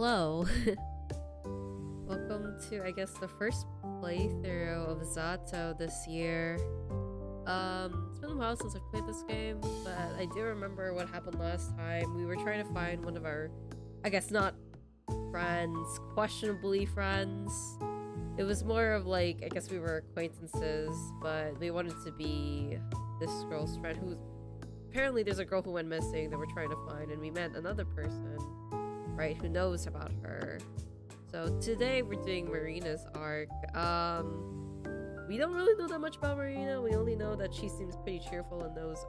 Hello. Welcome to, I guess, the first playthrough of Zato this year. It's been a while since I've played this game, but I do remember what happened last time. We were trying to find one of our, I guess not friends, questionably friends. It was more of like, I guess we were acquaintances, but we wanted to be this girl's friend who's, apparently there's a girl who went missing that we're trying to find, and we met another person, right, who knows about her. So today we're doing Marinas Arc. We don't really know that much about Marina. We only know that she seems pretty cheerful and knows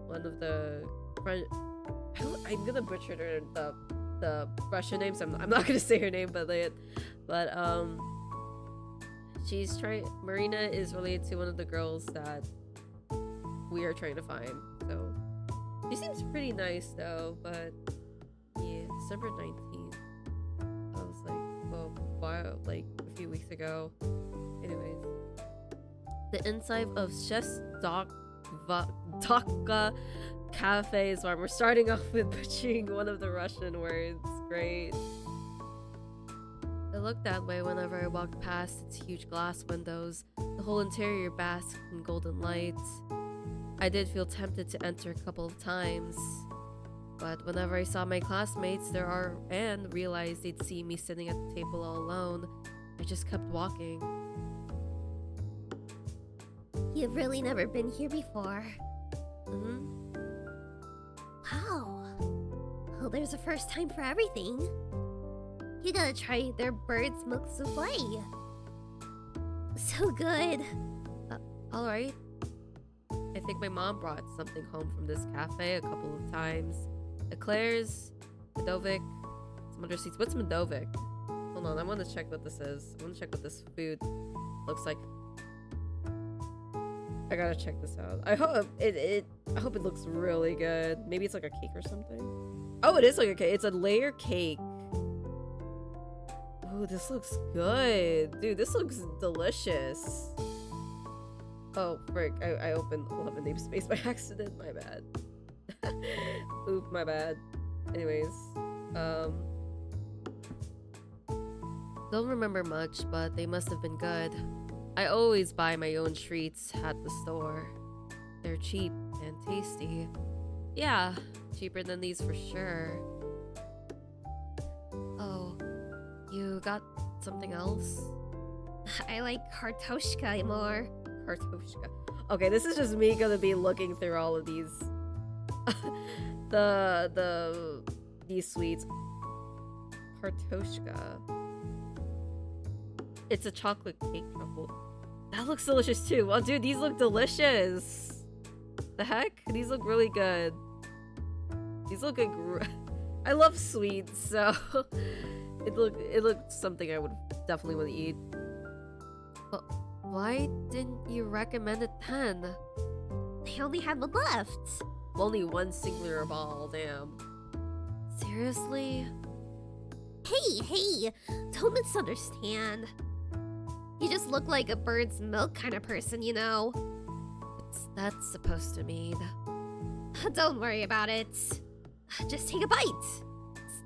one of the friend. I'm gonna butcher the Russian names. I'm not gonna say her name, but she's trying. Marina is related to one of the girls that we are trying to find. So she seems pretty nice though. But yeah, December 19th. I was like, well, wow, like a few weeks ago. Anyways, the inside of Chef's Dokka Cafe is where we're starting off with butchering one of the Russian words. Great. It looked that way whenever I walked past its huge glass windows. The whole interior basked in golden lights. I did feel tempted to enter a couple of times, but whenever I saw my classmates there and realized they'd see me sitting at the table all alone, I just kept walking. You've really never been here before. Mm-hmm. Wow. Well, there's a first time for everything. You gotta try their bird's milk souffle. So good. Alright. I think my mom brought something home from this cafe a couple of times. Eclairs, Medovic, some other seeds. What's Medovic? Hold on, I want to check what this is. I want to check what this food looks like. I gotta check this out. I hope it looks really good. Maybe it's like a cake or something. Oh, it is like a cake. It's a layer cake. Oh, this looks good. Dude, this looks delicious. Oh, frick. I opened 11 namespace by accident. My bad. Oop, my bad. Anyways, don't remember much, but they must have been good. I always buy my own treats at the store. They're cheap and tasty. Yeah, cheaper than these for sure. Oh, you got something else? I like kartoshka more. Kartoshka. Okay, this is just me gonna be looking through all of these these sweets. Kartoshka. It's a chocolate cake truffle. That looks delicious too. Oh dude, these look delicious. The heck? These look really good. These look like I love sweets, so it looked something I would definitely want to eat. Well, why didn't you recommend it then? I only have one left. Only one singular ball, damn. Seriously? Hey, don't misunderstand. You just look like a bird's milk kind of person, you know. What's that supposed to mean? Don't worry about it. Just take a bite.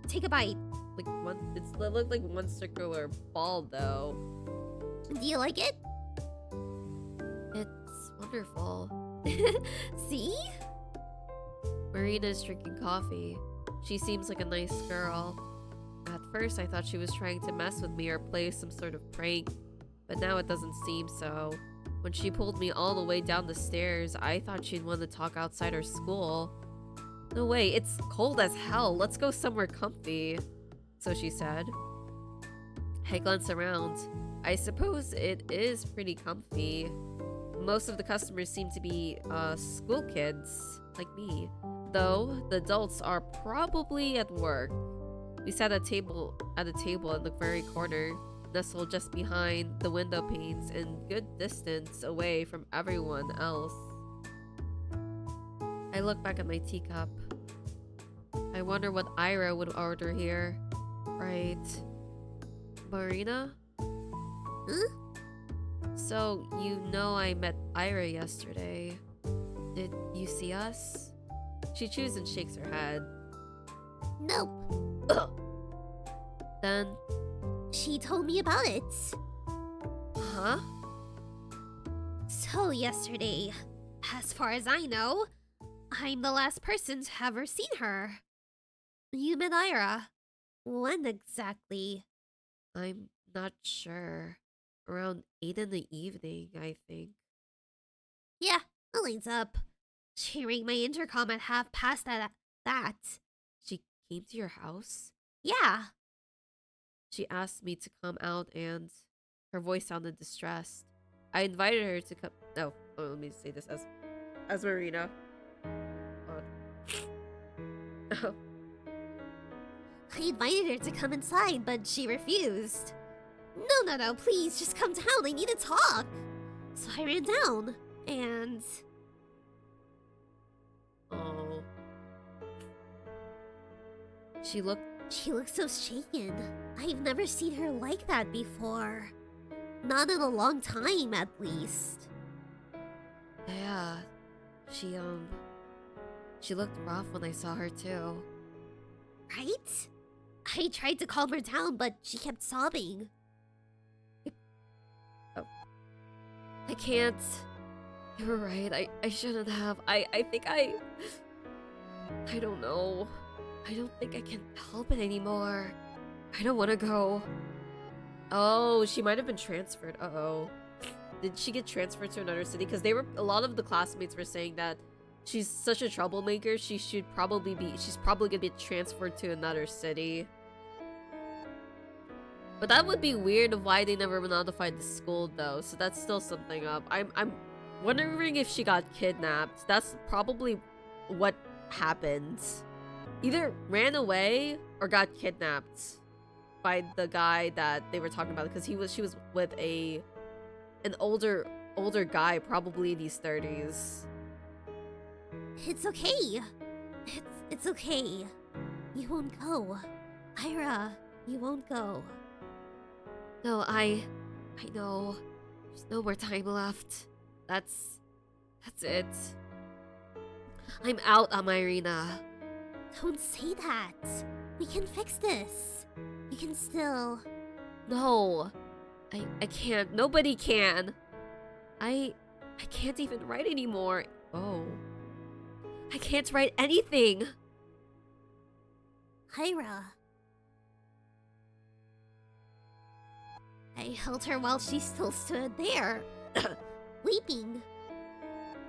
Take a bite. Like one, it looked like one circular ball though. Do you like it? It's wonderful. See? Marina's drinking coffee. She seems like a nice girl. At first I thought she was trying to mess with me or play some sort of prank, but now it doesn't seem so. When she pulled me all the way down the stairs, I thought she'd want to talk outside her school. No way, it's cold as hell. Let's go somewhere comfy. So she said. I glanced around. I suppose it is pretty comfy. Most of the customers seem to be school kids, like me. Though, the adults are probably at work. We sat at a table in the very corner, nestled just behind the window panes and good distance away from everyone else. I look back at my teacup. I wonder what Ira would order here. Right. Marina? Huh? So, you know I met Ira yesterday. Did you see us? She chews and shakes her head. Nope. Ugh. Then, She told me about it. huh? So yesterday, as far as I know, I'm the last person to ever seen her. You met Ira. When exactly? I'm not sure. Around 8 in the evening, I think. Yeah, that lines up. She rang my intercom at half past that. She came to your house? Yeah. She asked me to come out and her voice sounded distressed. I invited her to come. No, let me say this as Marina. Oh. I invited her to come inside, but she refused. No, please, just come down. I need to talk. So I ran down, and Oh. She looked. she looked so shaken. I've never seen her like that before. Not in a long time, at least. Yeah. She looked rough when I saw her too. Right? I tried to calm her down, but she kept sobbing. I can't. You were right. I shouldn't have. I think I don't know. I don't think I can help it anymore. I don't want to go. Oh, she might have been transferred. Uh-oh. Did she get transferred to another city? Because a lot of the classmates were saying that she's such a troublemaker. She's probably gonna be transferred to another city. But that would be weird of why they never notified the school though. So that's still something up. I'm wondering if she got kidnapped. That's probably what happened. Either ran away or got kidnapped by the guy that they were talking about, because she was with an older guy, probably in his 30s. It's okay. It's okay. You won't go. Ira, you won't go. No, I know. There's no more time left. That's it. I'm out on Irina. Don't say that. We can fix this. You can still... No. I can't. Nobody can. I can't even write anymore. Oh. I can't write anything. Ira. I held her while she still stood there, weeping.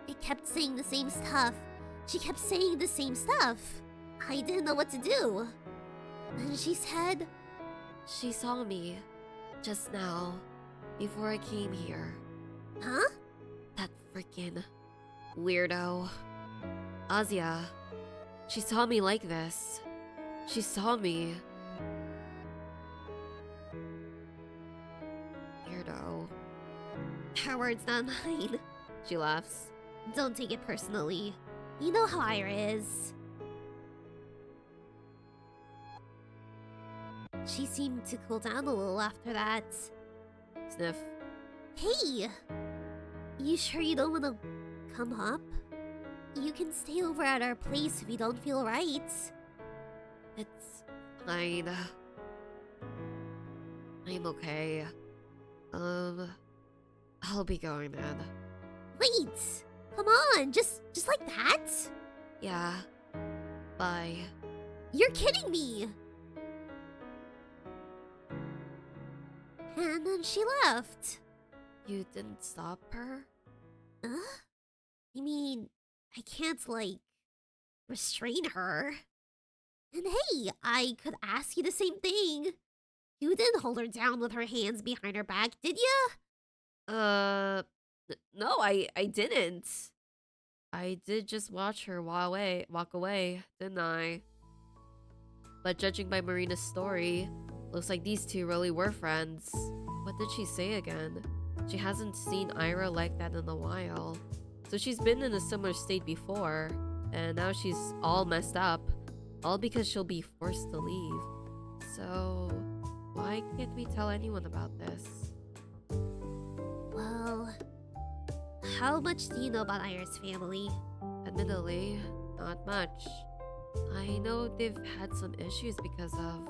I kept saying the same stuff. She kept saying the same stuff. I didn't know what to do. And she said... She saw me just now, before I came here. Huh? That freaking weirdo. Azia. She saw me like this. She saw me. Weirdo. Her words, not mine. She laughs. Don't take it personally. You know how Ira is. She seemed to cool down a little after that. Sniff. Hey! You sure you don't want to come up? You can stay over at our place if you don't feel right. It's fine. I'm okay. I'll be going then. Wait! Come on, just like that? Yeah. Bye. You're kidding me! And then she left. You didn't stop her? I mean, I can't, like, restrain her. And hey, I could ask you the same thing. You didn't hold her down with her hands behind her back, did ya? No, I didn't. I did just watch her walk away, didn't I? But judging by Marina's story, looks like these two really were friends. What did she say again? She hasn't seen Ira like that in a while. So she's been in a similar state before, and now she's all messed up. All because she'll be forced to leave. So, why can't we tell anyone about this? Well, how much do you know about Ira's family? Admittedly, not much. I know they've had some issues because of,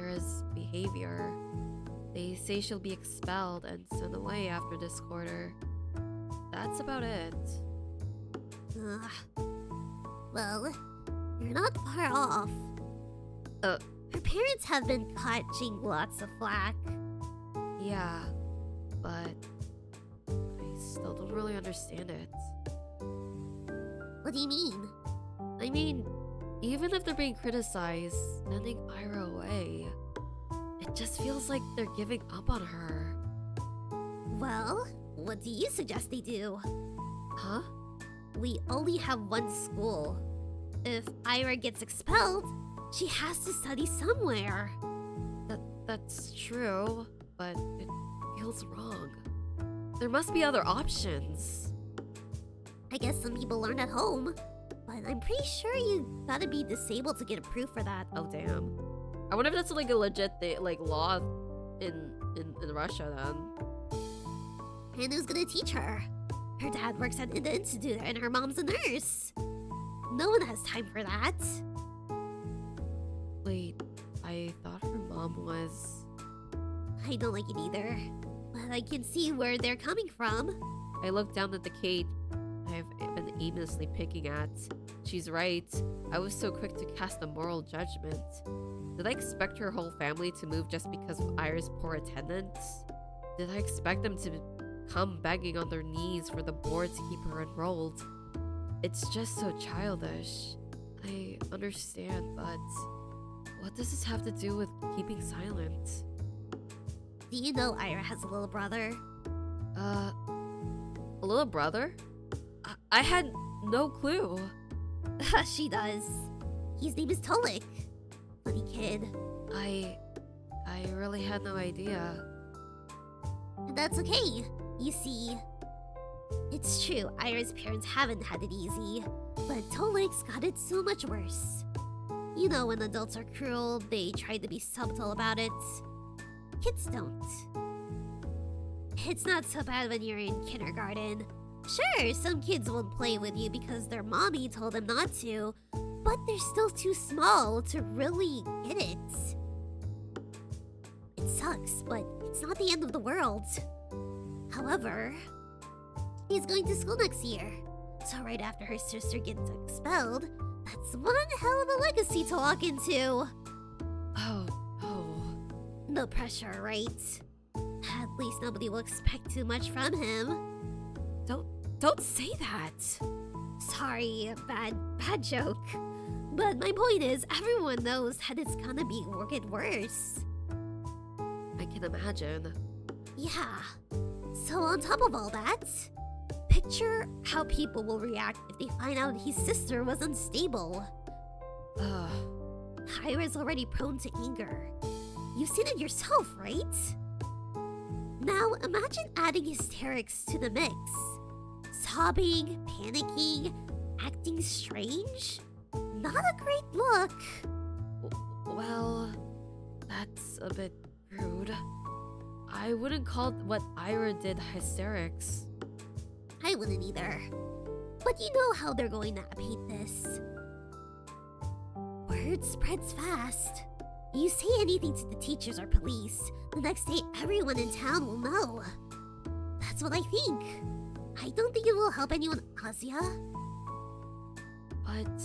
Ira's behavior. They say she'll be expelled and sent away after this quarter. That's about it. Ugh. Well, you're not far off. Uh. Her parents have been catching lots of flack. Yeah, but I still don't really understand it. What do you mean? I mean, even if they're being criticized, sending Ira away, it just feels like they're giving up on her. Well, what do you suggest they do? Huh? We only have one school. If Ira gets expelled, she has to study somewhere. That's true, but it feels wrong. There must be other options. I guess some people learn at home, but I'm pretty sure you gotta be disabled to get approved for that. Oh damn. I wonder if that's like a legit law in Russia then. And who's gonna teach her? Her dad works at the institute and her mom's a nurse. No one has time for that. Wait, I thought her mom was... I don't like it either, but I can see where they're coming from. I looked down at the cake I've been aimlessly picking at. She's right. I was so quick to cast a moral judgment. Did I expect her whole family to move just because of Ira's poor attendance? Did I expect them to come begging on their knees for the board to keep her enrolled? It's just so childish. I understand, but what does this have to do with keeping silent? Do you know Ira has a little brother? A little brother? I had no clue. She does. His name is Tolik. Funny kid. I really had no idea. And that's okay. You see, it's true, Ira's parents haven't had it easy, but Tolik's got it so much worse. You know, when adults are cruel, they try to be subtle about it. Kids don't. It's not so bad when you're in kindergarten. Sure, some kids won't play with you because their mommy told them not to, but they're still too small to really get it. It sucks, but it's not the end of the world. However, she's going to school next year, so right after her sister gets expelled, that's one hell of a legacy to walk into. Oh. No pressure, right? At least nobody will expect too much from him. Don't say that. Sorry, bad joke. But my point is, everyone knows that it's gonna get worse. I can imagine. Yeah. So on top of all that, picture how people will react if they find out his sister was unstable. Ira's already prone to anger. You've seen it yourself, right? Now imagine adding hysterics to the mix. Sobbing, panicking, acting strange. Not a great look. Well, that's a bit rude. I wouldn't call what Ira did hysterics. I wouldn't either. But you know how they're going to paint this. Word spreads fast. You say anything to the teachers or police, the next day everyone in town will know. That's what I think. I don't think it will help anyone, Asia. But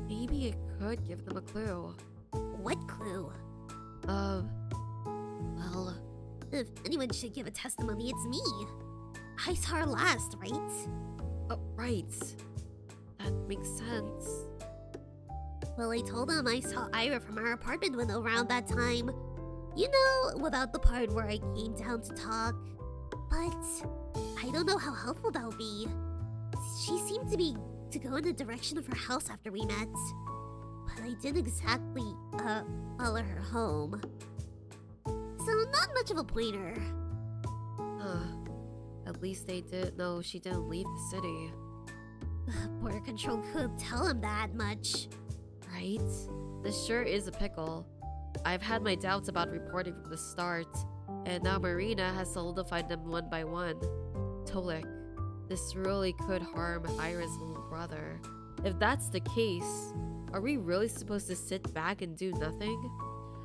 maybe it could give them a clue. What clue? Well... If anyone should give a testimony, it's me. I saw her last, right? Oh, right. That makes sense. Well, I told him I saw Ira from our apartment window around that time. You know, without the part where I came down to talk. But I don't know how helpful that will be. She seemed to go in the direction of her house after we met. But I didn't exactly, follow her home. So not much of a pointer. At least they did know she didn't leave the city. Border control could tell him that much. Right? This sure is a pickle. I've had my doubts about reporting from the start, and now Marina has solidified them one by one. Tolik, this really could harm Ira's little brother. If that's the case, are we really supposed to sit back and do nothing?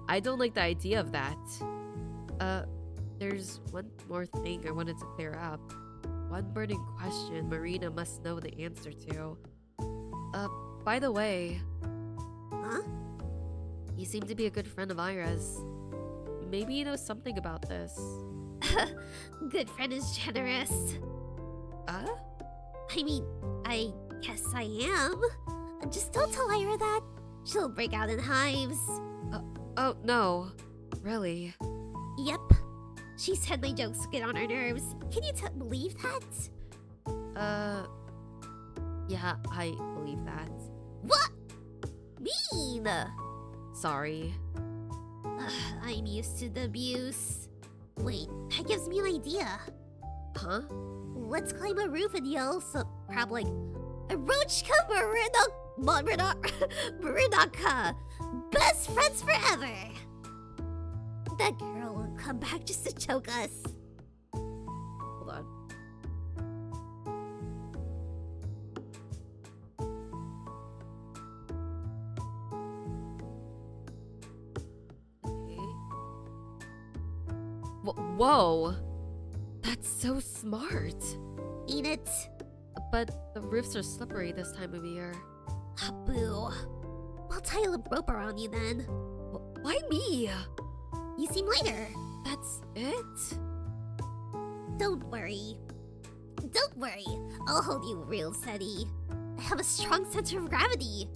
I don't like the idea of that. There's one more thing I wanted to clear up. One burning question Marina must know the answer to. By the way, Huh? you seem to be a good friend of Ira's. Maybe you know something about this. Good friend is generous. I mean, I guess I am. Just don't tell Ira that. She'll break out in hives. Oh, no. Really? Yep. She said my jokes get on her nerves. Can you believe that? Yeah, I believe that. What? Mean! Sorry. I'm used to the abuse. Wait, that gives me an idea. Huh? Let's climb a roof and yell some crap like Roachka Marinaka! Best friends forever! That girl will come back just to choke us. Hold on. Okay. Whoa! That's so smart. Ain't it? But the roofs are slippery this time of year. Ah, boo. I'll tie a rope around you then. Why me? You seem lighter. That's it? Don't worry. Don't worry. I'll hold you real steady. I have a strong center of gravity.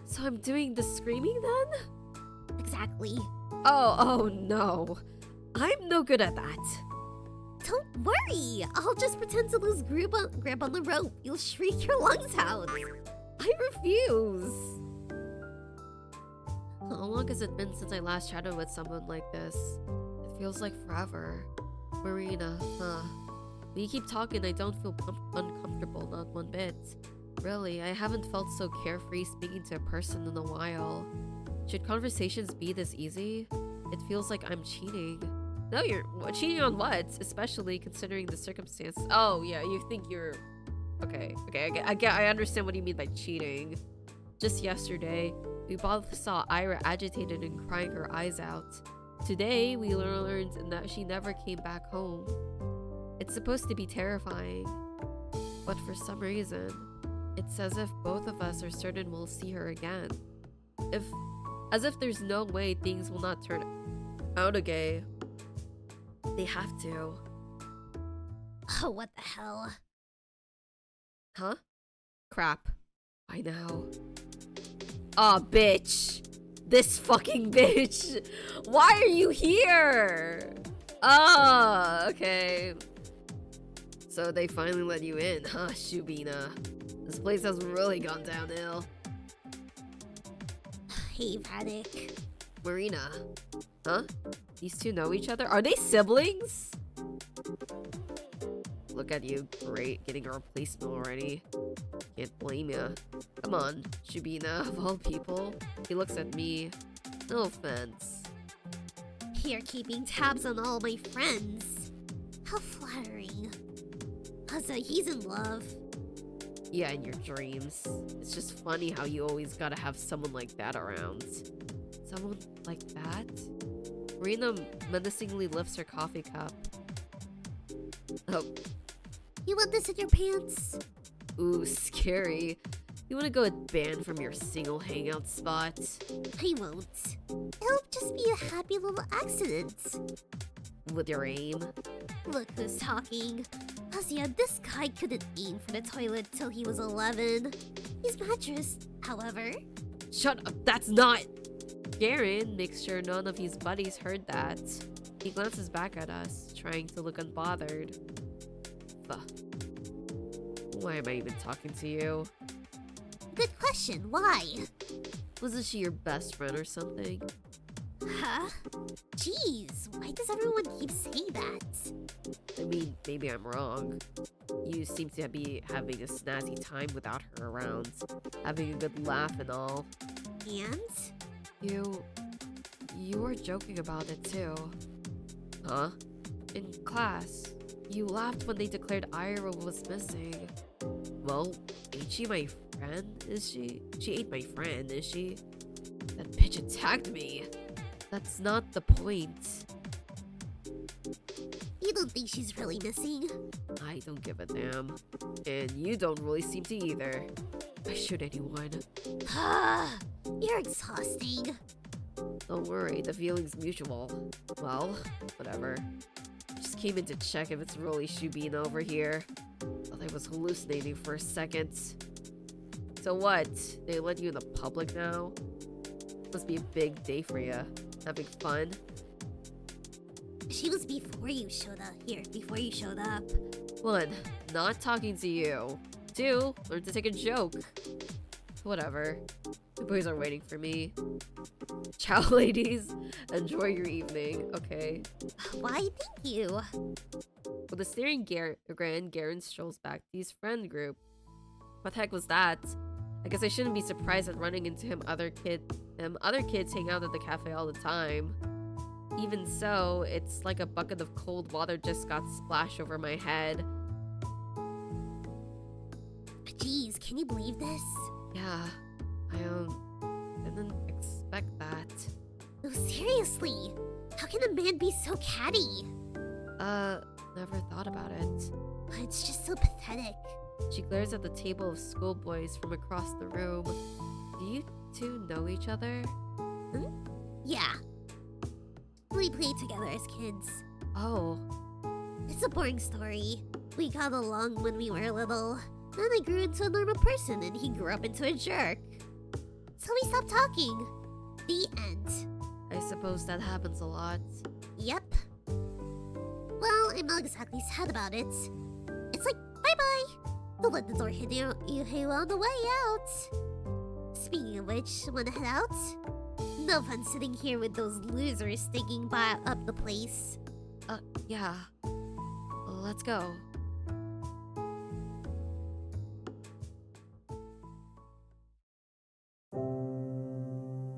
So I'm doing the screaming then? Exactly. Oh no. I'm no good at that. Don't worry. I'll just pretend to lose grip on the rope. You'll shriek your lungs out. I refuse. How long has it been since I last chatted with someone like this? It feels like forever. Marina, huh? When you keep talking, I don't feel uncomfortable, not one bit. Really, I haven't felt so carefree speaking to a person in a while. Should conversations be this easy? It feels like I'm cheating. No, you're cheating on what? Especially considering the circumstance. Oh yeah, you think you're... Okay, I understand what you mean by cheating. Just yesterday, we both saw Ira agitated and crying her eyes out. Today, we learned that she never came back home. It's supposed to be terrifying, but for some reason, it's as if both of us are certain we'll see her again. As if there's no way things will not turn out okay. They have to. Oh, what the hell? Huh? Crap. I know. Aw, bitch. This fucking bitch. Why are you here? Ah, okay. So they finally let you in, huh, Shubina? This place has really gone downhill. Hey, Vadik. Marina. Huh? These two know each other? Are they siblings? Look at you, great, getting a replacement already. Can't blame ya. Come on, Shubina, of all people. He looks at me. No offense. You're keeping tabs on all my friends. How flattering. Also, he's in love. Yeah, in your dreams. It's just funny how you always gotta have someone like that around. Someone like that? Marina menacingly lifts her coffee cup. Oh. You want this in your pants? Ooh, scary. You wanna go banned from your single hangout spot? I won't. It'll just be a happy little accident. With your aim? Look who's talking. Kazuya, this guy couldn't aim for the toilet till he was 11. He's mattress, however. Shut up, that's not... Garen makes sure none of his buddies heard that. He glances back at us, trying to look unbothered. Ugh. Why am I even talking to you? Good question, why? Wasn't she your best friend or something? Huh? Jeez, why does everyone keep saying that? I mean, maybe I'm wrong. You seem to be having a snazzy time without her around, having a good laugh and all. And? You were joking about it too. Huh? In class, you laughed when they declared Ira was missing. Well, ain't she my friend, is she? She ain't my friend, is she? That bitch attacked me. That's not the point. You don't think she's really missing? I don't give a damn. And you don't really seem to either. Why should anyone? You're exhausting. Don't worry, the feeling's mutual. Well, whatever. Just came in to check if it's really Shubin over here. Thought I was hallucinating for a second. So what? They let you in the public now? Must be a big day for you. Having fun? She was before you showed up. Before you showed up. 1. Not talking to you. 2. Learn to take a joke. Whatever. The boys are waiting for me. Ciao, ladies. Enjoy your evening, okay? Why, thank you. With a sneering grin, Garen strolls back to his friend group. What the heck was that? I guess I shouldn't be surprised at running into him. Other kids hang out at the cafe all the time. Even so, it's like a bucket of cold water just got splashed over my head. Jeez, can you believe this? Yeah, I didn't expect that. No, seriously. How can a man be so catty? Never thought about it. It's just so pathetic. She glares at the table of schoolboys from across the room. Do you two know each other? Yeah. We played together as kids. Oh. It's a boring story. We got along when we were little. Then I grew into a normal person and he grew up into a jerk. So we stopped talking. The end. I suppose that happens a lot. Yep. Well, I'm not exactly sad about it. It's like, bye-bye. Don't let the door hit you on the way out. Speaking of which, wanna head out? No fun sitting here with those losers stinking up the place. Yeah. Let's go.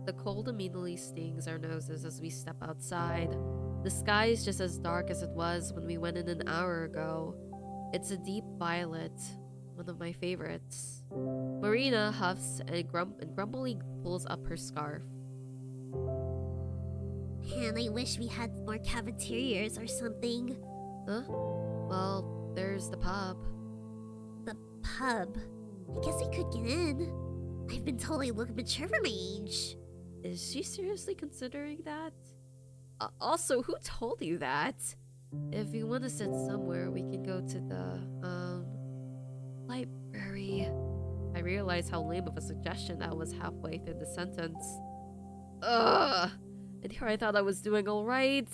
The cold immediately stings our noses as we step outside. The sky is just as dark as it was when we went in an hour ago. It's a deep violet, one of my favorites. Marina huffs and grumpily pulls up her scarf. Man, I wish we had more cafeterias or something. Huh? Well, there's the pub. The pub? I guess we could get in. I've been told I look mature for my age. Is she seriously considering that? Also, who told you that? If you want to sit somewhere, we can go to the, library. I realized how lame of a suggestion that was halfway through the sentence. Ugh! And here I thought I was doing alright.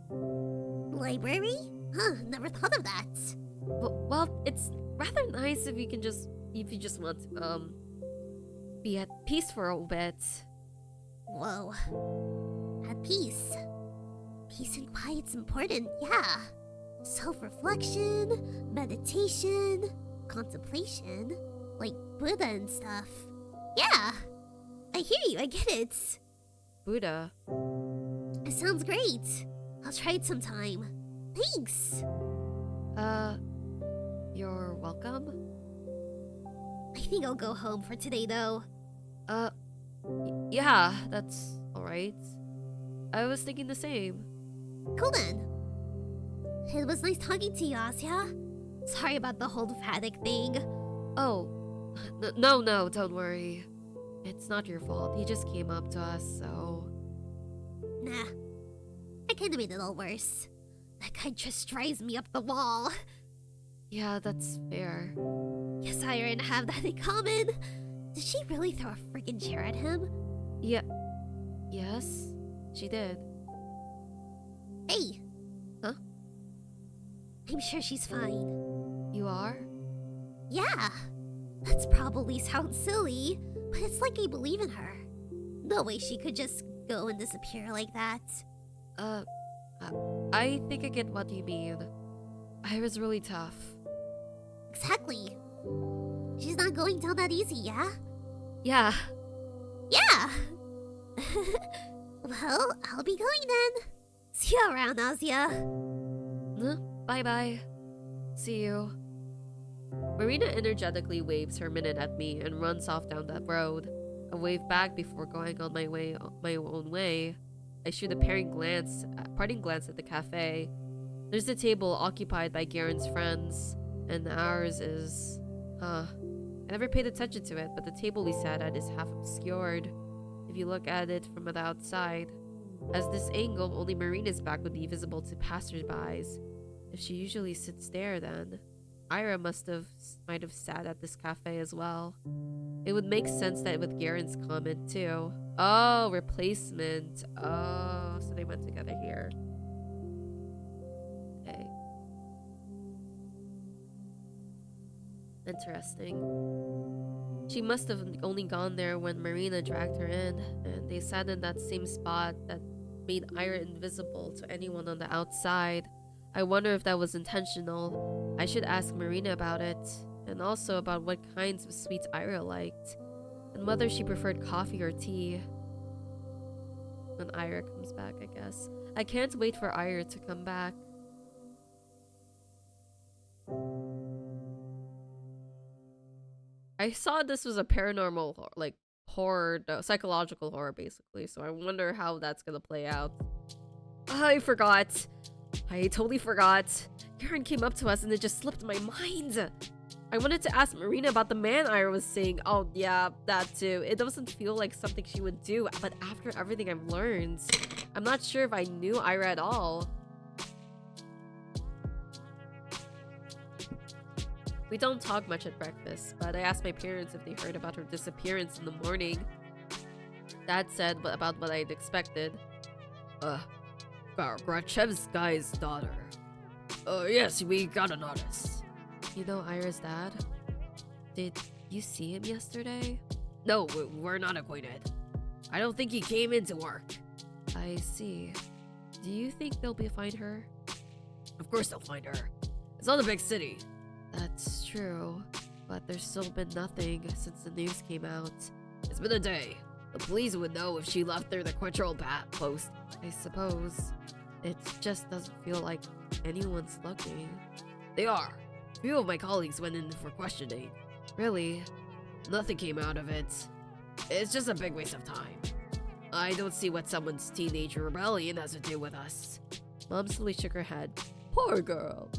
Library? Huh, never thought of that. Well, it's rather nice if you just want to, be at peace for a bit. Whoa. At peace. Peace and quiet's important, yeah. Self-reflection, meditation, contemplation, like Buddha and stuff. Yeah. I hear you, I get it. Buddha. It sounds great. I'll try it sometime. Thanks. You're welcome? I think I'll go home for today, though. Yeah, that's alright. I was thinking the same. Cool then. It was nice talking to you, Asya. Sorry about the whole Vatic thing. Oh, no, don't worry. It's not your fault. He just came up to us, so... Nah. I kinda made it all worse. That guy just drives me up the wall. Yeah, that's fair. Guess I and have that in common. Did she really throw a freaking chair at him? Yeah. Yes, she did. Hey! Huh? I'm sure she's fine. You are? Yeah! That's probably sounds silly, but it's like I believe in her. No way she could just go and disappear like that. I think I get what you mean. I was really tough. Exactly. She's not going down that easy, yeah? Yeah. Yeah! Well, I'll be going then. See you around, Asya. Bye-bye. See you. Marina energetically waves her minute at me and runs off down that road. I wave back before going on my own way. I shoot a parting glance at the cafe. There's a table occupied by Garen's friends, and ours is... I never paid attention to it, but the table we sat at is half obscured if you look at it from the outside. As this angle, only Marina's back would be visible to passersby. If she usually sits there, then Ira might have sat at this cafe as well. It would make sense that with Garen's comment too. Oh, replacement. Oh, so they went together here. Okay. Interesting. She must have only gone there when Marina dragged her in, and they sat in that same spot that made Ira invisible to anyone on the outside. I wonder if that was intentional. I should ask Marina about it, and also about what kinds of sweets Ira liked, and whether she preferred coffee or tea. When Ira comes back, I guess. I can't wait for Ira to come back. I saw this was a paranormal, horror, psychological horror, basically, so I wonder how that's gonna play out. I forgot. I totally forgot. Karen came up to us and it just slipped my mind. I wanted to ask Marina about the man Ira was seeing. Oh, yeah, that too. It doesn't feel like something she would do, but after everything I've learned, I'm not sure if I knew Ira at all. We don't talk much at breakfast, but I asked my parents if they heard about her disappearance in the morning. Dad said about what I'd expected. Grachevska's daughter. Yes, we got a notice. You know Ira's dad? Did you see him yesterday? No, we're not acquainted. I don't think he came into work. I see. Do you think they'll find her? Of course they'll find her. It's not a big city. That's true, but there's still been nothing since the news came out. It's been a day. The police would know if she left through the control post. I suppose. It just doesn't feel like anyone's looking. They are. A few of my colleagues went in for questioning. Really? Nothing came out of it. It's just a big waste of time. I don't see what someone's teenage rebellion has to do with us. Mom slowly shook her head. Poor girl.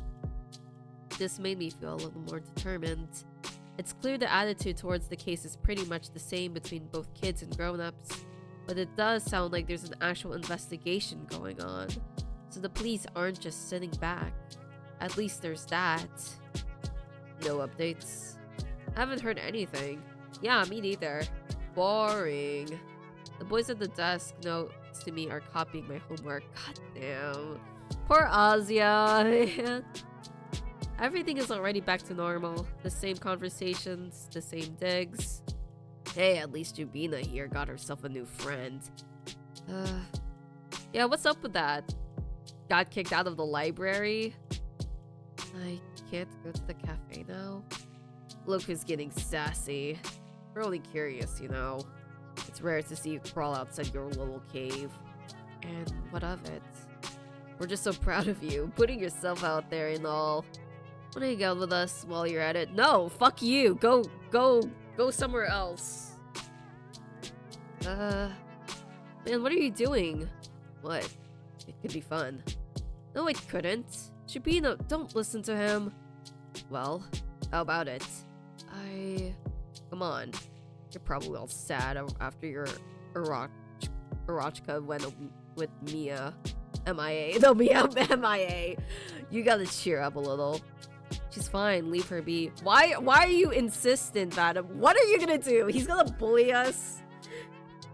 This made me feel a little more determined. It's clear the attitude towards the case is pretty much the same between both kids and grown-ups, but it does sound like there's an actual investigation going on, so the police aren't just sitting back. At least there's that. No updates. I haven't heard anything. Yeah, me neither. Boring. The boys at the desk notes to me are copying my homework. God damn. Poor Azia. Everything is already back to normal. The same conversations, the same digs. Hey, at least Jubina here got herself a new friend. Yeah, what's up with that? Got kicked out of the library? I can't go to the cafe now. Look who's getting sassy. We're only curious, you know. It's rare to see you crawl outside your little cave. And what of it? We're just so proud of you, putting yourself out there and all. Wanna hang out with us while you're at it? No, fuck you. Go somewhere else. Man, what are you doing? What? It could be fun. No, it couldn't. Shubino, don't listen to him. Well, how about it? Come on. You're probably all sad after your Arachka went with Mia. MIA. No, Mia MIA. You gotta cheer up a little. She's fine. Leave her be. Why are you insistent, Adam? What are you gonna do? He's gonna bully us?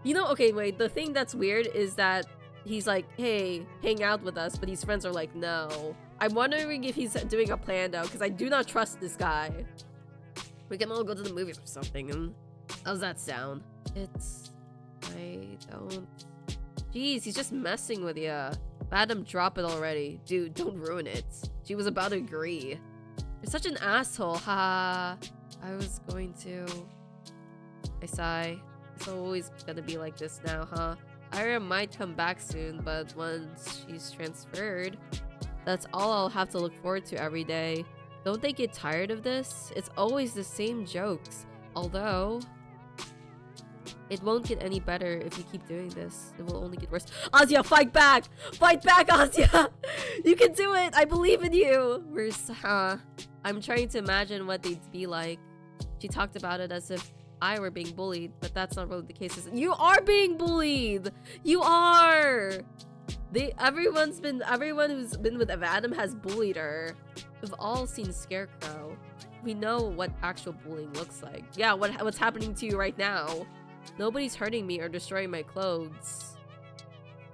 You know, okay, wait. The thing that's weird is that he's like, hey, hang out with us, but his friends are like, no. I'm wondering if he's doing a plan, though, because I do not trust this guy. We can all go to the movies or something. And how's that sound? I don't... Jeez, he's just messing with ya. Adam, drop it already. Dude, don't ruin it. She was about to agree. You're such an asshole, ha. I was going to... I sigh. It's always gonna be like this now, huh? Ira might come back soon, but once she's transferred, that's all I'll have to look forward to every day. Don't they get tired of this? It's always the same jokes. Although... It won't get any better if you keep doing this. It will only get worse. Azia, fight back! Fight back, Azia! You can do it! I believe in you! Where's, I'm trying to imagine what they'd be like. She talked about it as if I were being bullied, but that's not really the case. You are being bullied! You are! Everyone who's been with Adam has bullied her. We've all seen Scarecrow. We know what actual bullying looks like. Yeah, what's happening to you right now? Nobody's hurting me or destroying my clothes.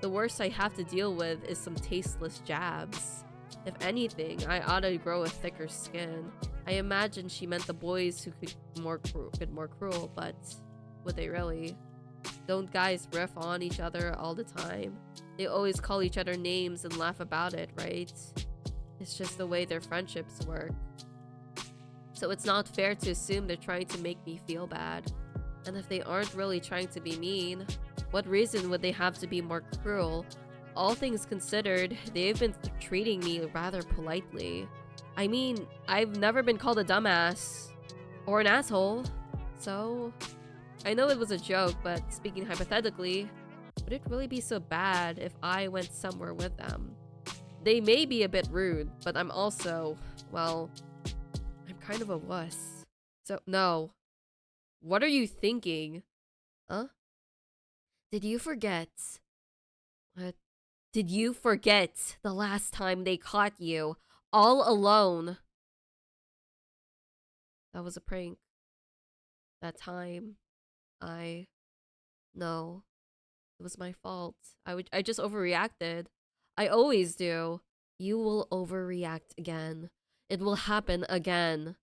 The worst I have to deal with is some tasteless jabs. If anything, I ought to grow a thicker skin. I imagine she meant the boys who could more cruel, but would they really? Don't guys riff on each other all the time? They always call each other names and laugh about it, right? It's just the way their friendships work. So it's not fair to assume they're trying to make me feel bad. And if they aren't really trying to be mean, what reason would they have to be more cruel? All things considered, they've been treating me rather politely. I mean, I've never been called a dumbass or an asshole, so I know it was a joke, but speaking hypothetically, would it really be so bad if I went somewhere with them? They may be a bit rude, but I'm also, well, I'm kind of a wuss. So, no. What are you thinking? Huh? Did you forget? What? Did you forget the last time they caught you all alone? That was a prank. That time. No. It was my fault. I just overreacted. I always do. You will overreact again. It will happen again.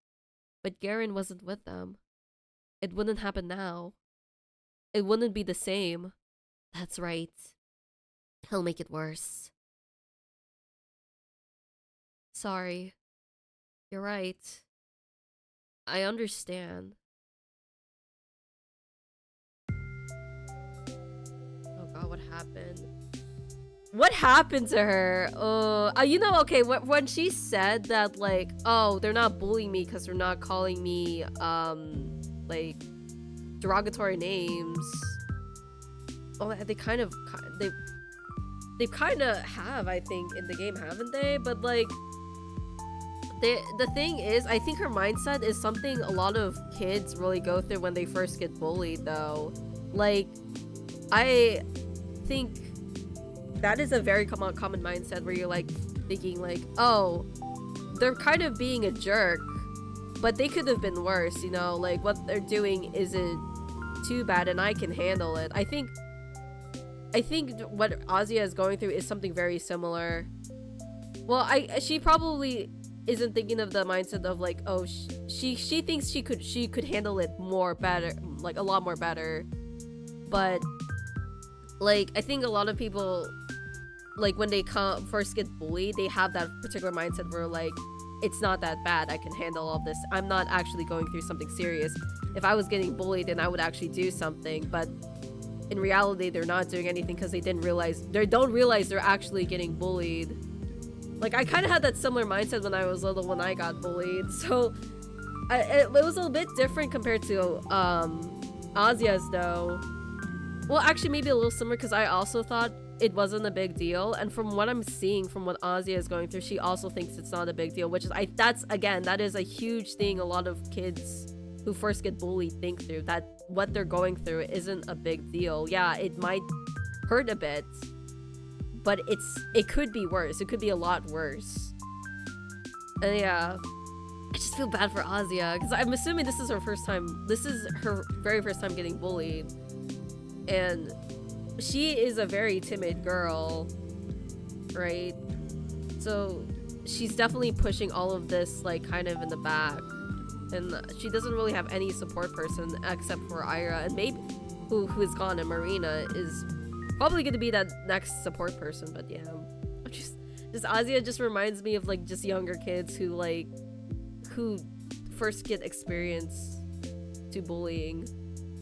But Garen wasn't with them. It wouldn't happen now. It wouldn't be the same. That's right. He'll make it worse. Sorry. You're right. I understand. Oh god, what happened? What happened to her? You know, okay, when she said that, like, oh, they're not bullying me because they're not calling me, like, derogatory names. Oh, they kind of have, I think, in the game, haven't they? But, like, the thing is, I think her mindset is something a lot of kids really go through when they first get bullied, though. Like, I think that is a very common mindset where you're, like, thinking, like, oh, they're kind of being a jerk, but they could have been worse, you know? Like, what they're doing isn't too bad, and I can handle it. I think what Azia is going through is something very similar. Well, she probably isn't thinking of the mindset of, like, oh, she thinks she could handle it better, like, a lot more better. But, like, I think a lot of people, like, when they first get bullied, they have that particular mindset where, like, it's not that bad, I can handle all this, I'm not actually going through something serious. If I was getting bullied, then I would actually do something, but in reality, they're not doing anything because they don't realize they're actually getting bullied. Like, I kind of had that similar mindset when I was little, when I got bullied, so it was a bit different compared to Azia's, though. Well, actually, maybe a little similar, because I also thought it wasn't a big deal, and from what I'm seeing, from what Azia is going through, she also thinks it's not a big deal, which is, that is a huge thing a lot of kids who first get bullied think through, that what they're going through isn't a big deal. Yeah, it might hurt a bit, but it could be worse. It could be a lot worse. And yeah, I just feel bad for Azia, because I'm assuming this is her very first time getting bullied, and she is a very timid girl, right? So she's definitely pushing all of this, like, kind of in the back, and she doesn't really have any support person except for Ira, and maybe who is gone, and Marina is probably going to be that next support person. But yeah, just Azia just reminds me of, like, just younger kids who first get experience to bullying.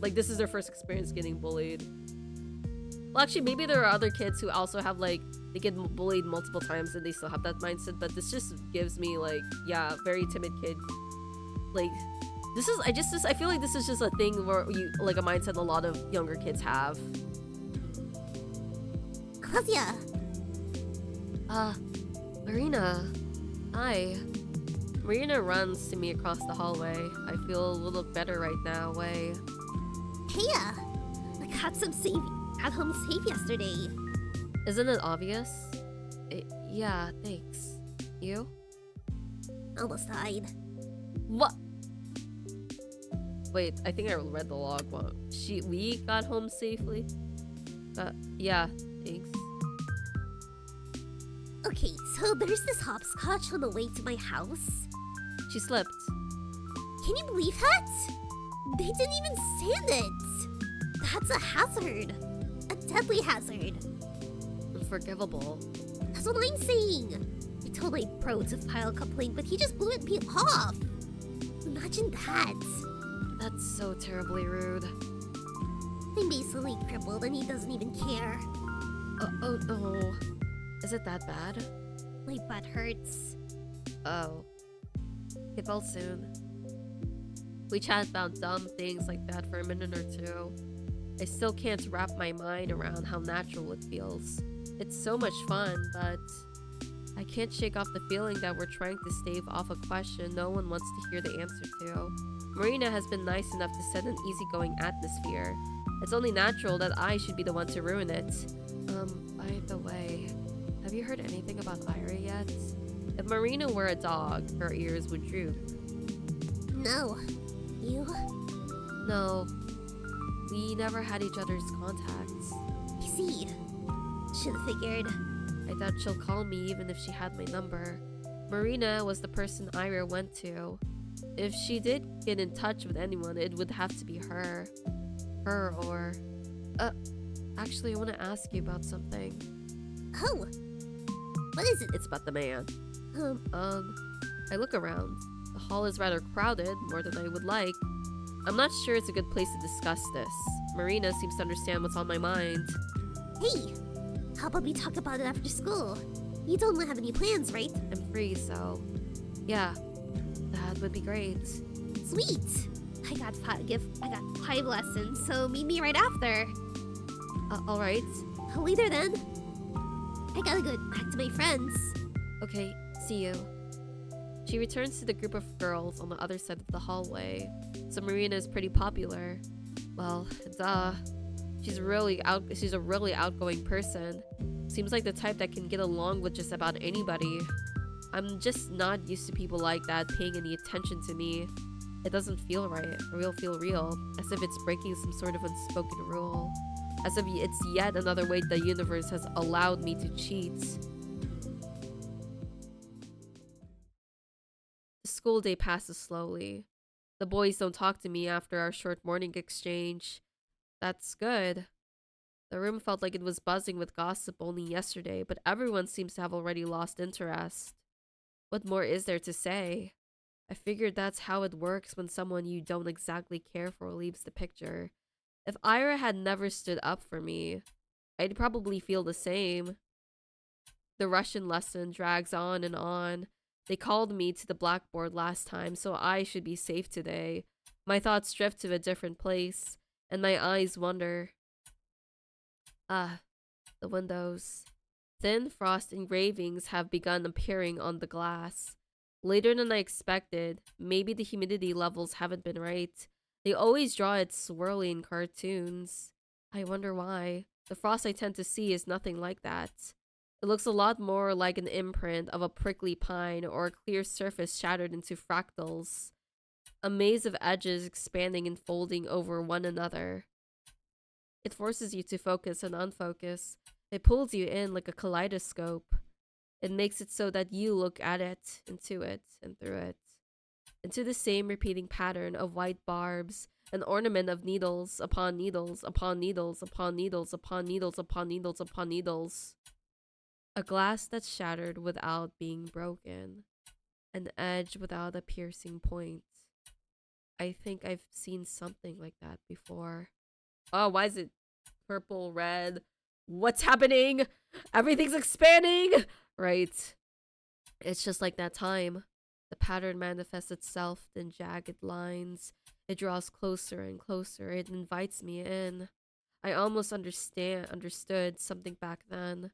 Like, this is their first experience getting bullied. Well, actually, maybe there are other kids who also have, like, they get bullied multiple times and they still have that mindset, but this just gives me, like, yeah, very timid kid. Like, I feel like this is just a thing where you, like a mindset a lot of younger kids have. Claudia. Marina. Hi. Marina runs to me across the hallway. I feel a little better right now, way. Hey, I got some at home save yesterday. Isn't it obvious? Yeah, thanks. You? Almost died. What? Wait, I think I read the log wrong. We got home safely? Yeah, thanks. Okay, so there's this hopscotch on the way to my house. She slipped. Can you believe that? They didn't even stand it. That's a hazard. A deadly hazard. Unforgivable. That's what I'm saying. I told my bro to file a complaint, but he just blew it me off. Imagine that. That's so terribly rude. I'm basically crippled and he doesn't even care. Oh no. Is it that bad? My butt hurts. Oh. Get well soon. We chat about dumb things like that for a minute or two. I still can't wrap my mind around how natural it feels. It's so much fun, but I can't shake off the feeling that we're trying to stave off a question no one wants to hear the answer to. Marina has been nice enough to set an easygoing atmosphere. It's only natural that I should be the one to ruin it. By the way, have you heard anything about Ira yet? If Marina were a dog, her ears would droop. No. You? No. We never had each other's contacts. I see. Should've figured. I doubt she'll call me even if she had my number. Marina was the person Ira went to. If she did get in touch with anyone, it would have to be her. Her or... actually, I want to ask you about something. Oh! What is it? It's about the man. I look around. The hall is rather crowded, more than I would like. I'm not sure it's a good place to discuss this. Marina seems to understand what's on my mind. Hey! How about we talk about it after school? You don't have any plans, right? I'm free, so... yeah. That would be great. Sweet! I got 5 lessons, so meet me right after. Alright. Later then. I gotta go back to my friends. Okay, see you. She returns to the group of girls on the other side of the hallway. So Marina is pretty popular. Well, duh. She's a really outgoing person. Seems like the type that can get along with just about anybody. I'm just not used to people like that paying any attention to me. It doesn't feel right, or feel real, as if it's breaking some sort of unspoken rule. As if it's yet another way the universe has allowed me to cheat. The school day passes slowly. The boys don't talk to me after our short morning exchange. That's good. The room felt like it was buzzing with gossip only yesterday, but everyone seems to have already lost interest. What more is there to say? I figured that's how it works when someone you don't exactly care for leaves the picture. If Ira had never stood up for me, I'd probably feel the same. The Russian lesson drags on and on. They called me to the blackboard last time, so I should be safe today. My thoughts drift to a different place, and my eyes wander. The windows. Thin frost engravings have begun appearing on the glass. Later than I expected. Maybe the humidity levels haven't been right. They always draw it swirly in cartoons. I wonder why. The frost I tend to see is nothing like that. It looks a lot more like an imprint of a prickly pine or a clear surface shattered into fractals. A maze of edges expanding and folding over one another. It forces you to focus and unfocus. It pulls you in like a kaleidoscope. It makes it so that you look at it, into it, and through it. Into the same repeating pattern of white barbs, an ornament of needles upon needles upon needles upon needles upon needles upon needles upon needles. A glass that's shattered without being broken. An edge without a piercing point. I think I've seen something like that before. Oh, why is it purple, red? What's happening? Everything's expanding! Right. It's just like that time. The pattern manifests itself in jagged lines. It draws closer and closer. It invites me in. I almost understood something back then.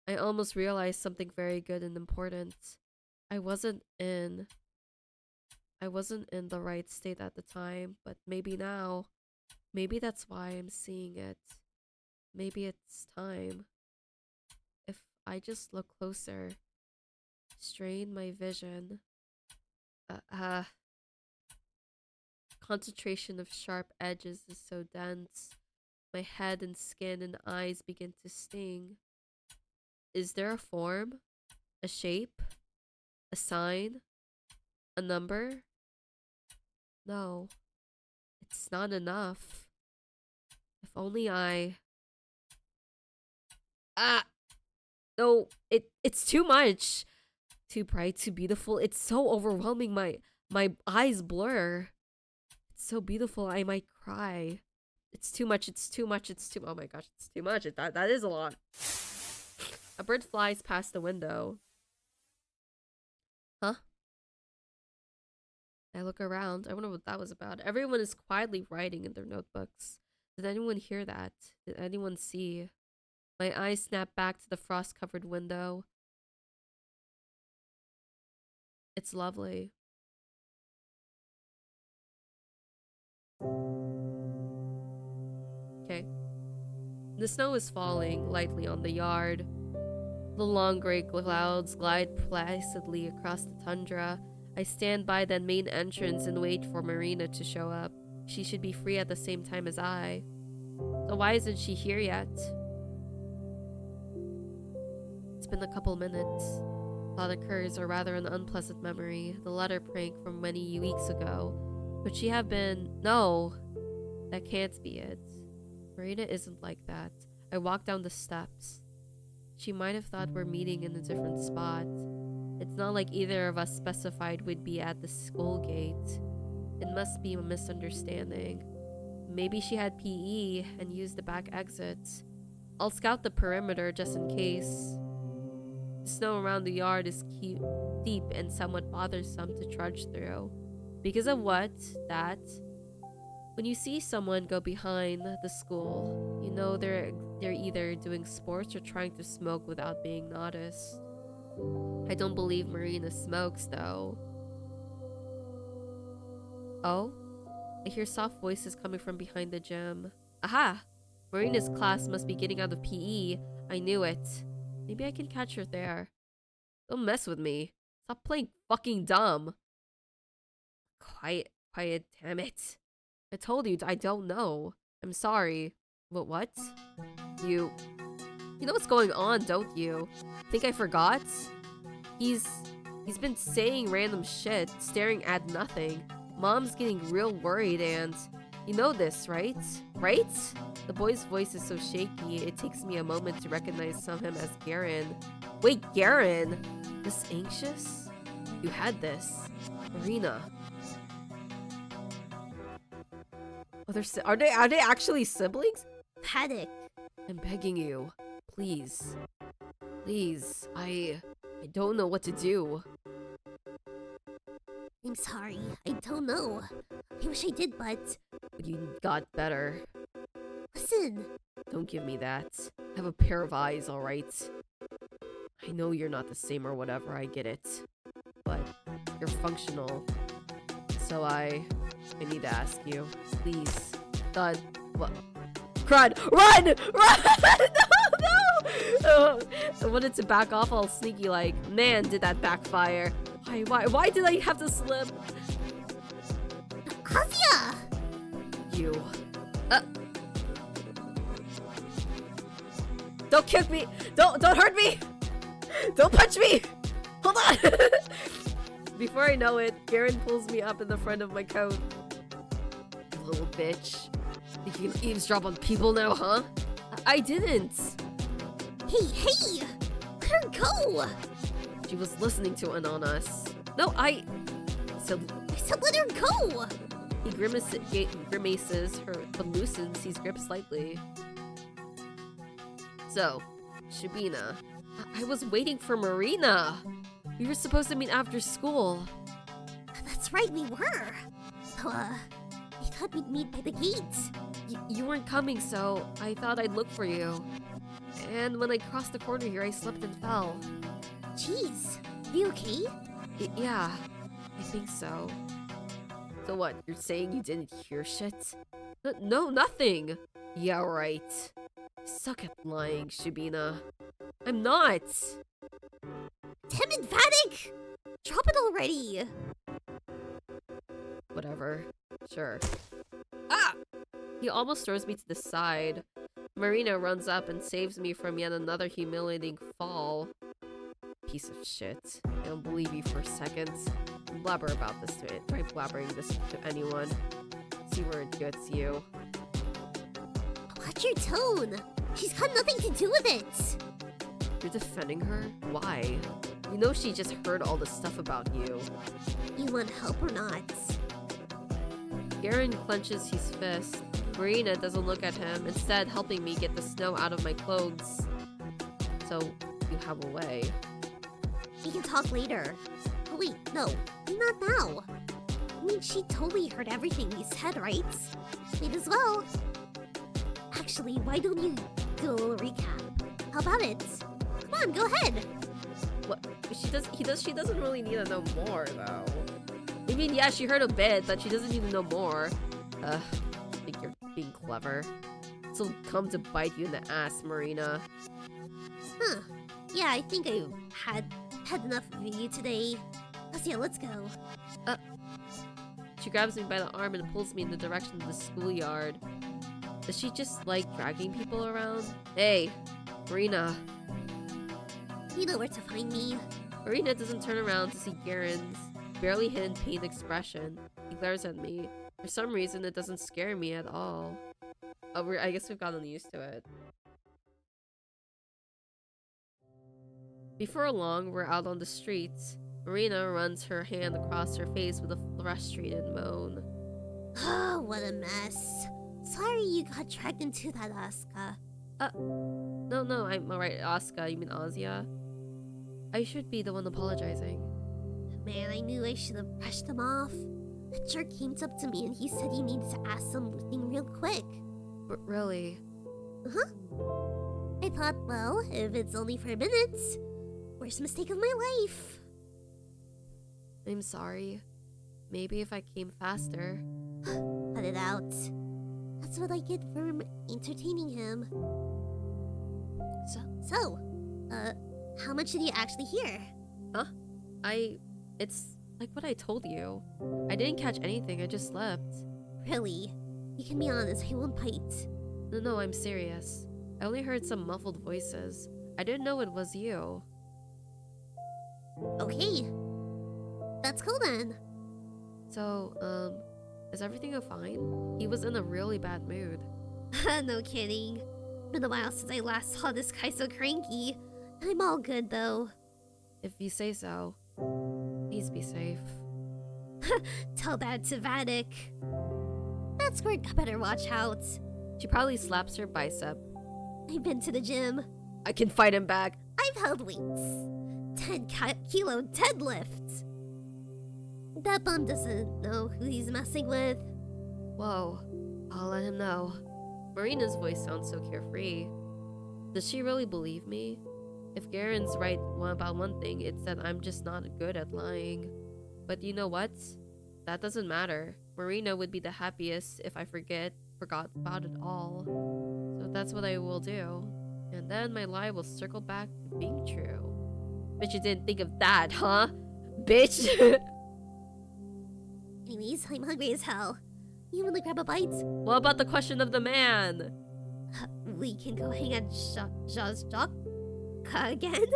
I almost realized something very good and important. I wasn't in the right state at the time, but maybe now. Maybe that's why I'm seeing it. Maybe it's time. If I just look closer, strain my vision. Concentration of sharp edges is so dense. My head and skin and eyes begin to sting. Is there a form? A shape? A sign? A number? No. It's not enough. If only I... No, it's too much. Too bright, too beautiful. It's so overwhelming. My eyes blur. It's so beautiful, I might cry. It's too much, oh my gosh, it's too much. That is a lot. A bird flies past the window. Huh? I look around. I wonder what that was about. Everyone is quietly writing in their notebooks. Did anyone hear that? Did anyone see? My eyes snap back to the frost-covered window. It's lovely. Okay. The snow is falling lightly on the yard. The long gray clouds glide placidly across the tundra. I stand by the main entrance and wait for Marina to show up. She should be free at the same time as I. So why isn't she here yet? It's been a couple minutes. Thought occurs, or rather an unpleasant memory. The letter prank from many weeks ago. Could she have been... No! That can't be it. Marina isn't like that. I walk down the steps. She might have thought we're meeting in a different spot. It's not like either of us specified we'd be at the school gate. It must be a misunderstanding. Maybe she had PE and used the back exit. I'll scout the perimeter just in case. The snow around the yard is deep and somewhat bothersome to trudge through. Because of what? That? When you see someone go behind the school, you know they're either doing sports or trying to smoke without being noticed. I don't believe Marina smokes, though. Oh? I hear soft voices coming from behind the gym. Aha! Marina's class must be getting out of PE. I knew it. Maybe I can catch her there. Don't mess with me. Stop playing fucking dumb. Quiet, damn it. I told you, I don't know. I'm sorry. What? You know what's going on, don't you? Think I forgot? He's been saying random shit, staring at nothing. Mom's getting real worried and... You know this, right? Right? The boy's voice is so shaky, it takes me a moment to recognize him as Garen. Wait, Garen? This anxious? You had this. Marina. Are they actually siblings? Panic. I'm begging you. Please. Please. I don't know what to do. I'm sorry. I don't know. I wish I did, but... You got better. Listen. Don't give me that. I have a pair of eyes, alright? I know you're not the same or whatever, I get it. But you're functional. So I need to ask you, please. God, what? Crud! Run! No! I wanted to back off all sneaky like, man, did that backfire. Why did I have to slip? Kazuya! You. Don't kick me! Don't hurt me! Don't punch me! Hold on! Before I know it, Garen pulls me up in the front of my coat. You little bitch. Think you can eavesdrop on people now, huh? I didn't! Hey! Let her go! She was listening to it on us. No, I said let her go! He grimaces but loosens his grip slightly. So, Shibina, I was waiting for Marina. We were supposed to meet after school. That's right, we were. So, I thought we'd meet by the gate. You weren't coming, so I thought I'd look for you. And when I crossed the corner here, I slipped and fell. Jeez, are you okay? Yeah, I think so. So what, you're saying you didn't hear shit? No, nothing! Yeah, right. Suck at lying, Shubina. I'm not! Damn it, Vatic! Drop it already! Whatever. Sure. Ah! He almost throws me to the side. Marina runs up and saves me from yet another humiliating fall. Piece of shit. I don't believe you for a second. Blabber about this to it. Try blabbering this to anyone. See where it gets you. Watch your tone! She's got nothing to do with it! You're defending her? Why? You know she just heard all the stuff about you. You want help or not? Garen clenches his fist. Marina doesn't look at him, instead helping me get the snow out of my clothes. So, you have a way. We can talk later. Oh wait, no. Not now. I mean, she totally heard everything we said, right? Might as well. Actually, why don't you do a little recap? How about it? Come on, go ahead. What? She doesn't really need to know more, though. I mean, yeah, she heard a bit, but she doesn't need to know more. I think you're being clever. This'll come to bite you in the ass, Marina. Huh. Yeah, I think I had enough of you today. Yeah, let's go. She grabs me by the arm and pulls me in the direction of the schoolyard. Does she just like dragging people around? Hey, Marina. You know where to find me. Marina doesn't turn around to see Garen's barely hidden pained expression. He glares at me. For some reason, it doesn't scare me at all. Oh, I guess we've gotten used to it. Before long, we're out on the streets. Marina runs her hand across her face with a frustrated moan. Oh, what a mess. Sorry you got dragged into that, Asuka. No, I'm alright, Asuka. You mean Azia? I should be the one apologizing. Man, I knew I should have brushed him off. That jerk came up to me and he said he needs to ask something real quick. Really? Uh-huh. I thought, well, if it's only for minutes, worst mistake of my life. I'm sorry. Maybe if I came faster. Cut it out. That's what I get for entertaining him. So, how much did you actually hear? Huh? It's like what I told you. I didn't catch anything, I just slept. Really? You can be honest, I won't bite. No, I'm serious. I only heard some muffled voices. I didn't know it was you. Okay. That's cool then. So, is everything fine? He was in a really bad mood. No kidding. Been a while since I last saw this guy so cranky. I'm all good though. If you say so. Please be safe. Tell that to Vatic. That squirt better watch out. She probably slaps her bicep. I've been to the gym. I can fight him back. I've held weights. 10-kilo deadlift. That bum doesn't know who he's messing with. Whoa. I'll let him know. Marina's voice sounds so carefree. Does she really believe me? If Garen's right about one thing, it's that I'm just not good at lying. But you know what? That doesn't matter. Marina would be the happiest if I forgot about it all. So that's what I will do. And then my lie will circle back to being true. Bet you didn't think of that, huh? Bitch! Anyways, I'm hungry as hell. You wanna grab a bite? What about the question of the man? We can go hang at Ja's dock again?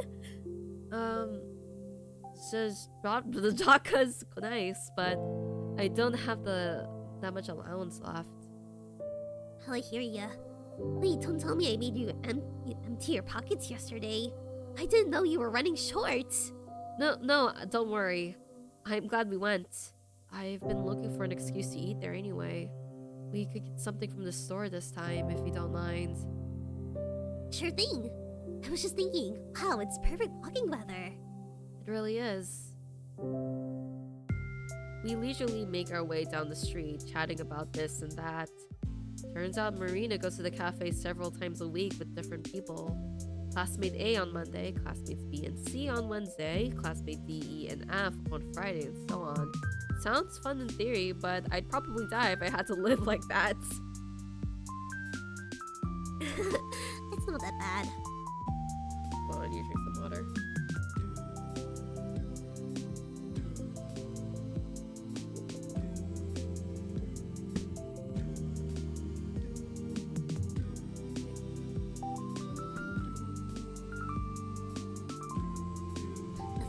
Says the Jaka's nice, but I don't have that much allowance left. Hell, I hear ya. Wait, don't tell me I made you empty your pockets yesterday. I didn't know you were running short. No, don't worry. I'm glad we went. I've been looking for an excuse to eat there anyway. We could get something from the store this time, if you don't mind. Sure thing. I was just thinking, wow, it's perfect walking weather. It really is. We leisurely make our way down the street, chatting about this and that. Turns out Marina goes to the cafe several times a week with different people. Classmate A on Monday, classmates B and C on Wednesday, classmate D, E, and F on Friday, and so on. Sounds fun in theory, but I'd probably die if I had to live like that. It's not that bad. Come on, you drink some water.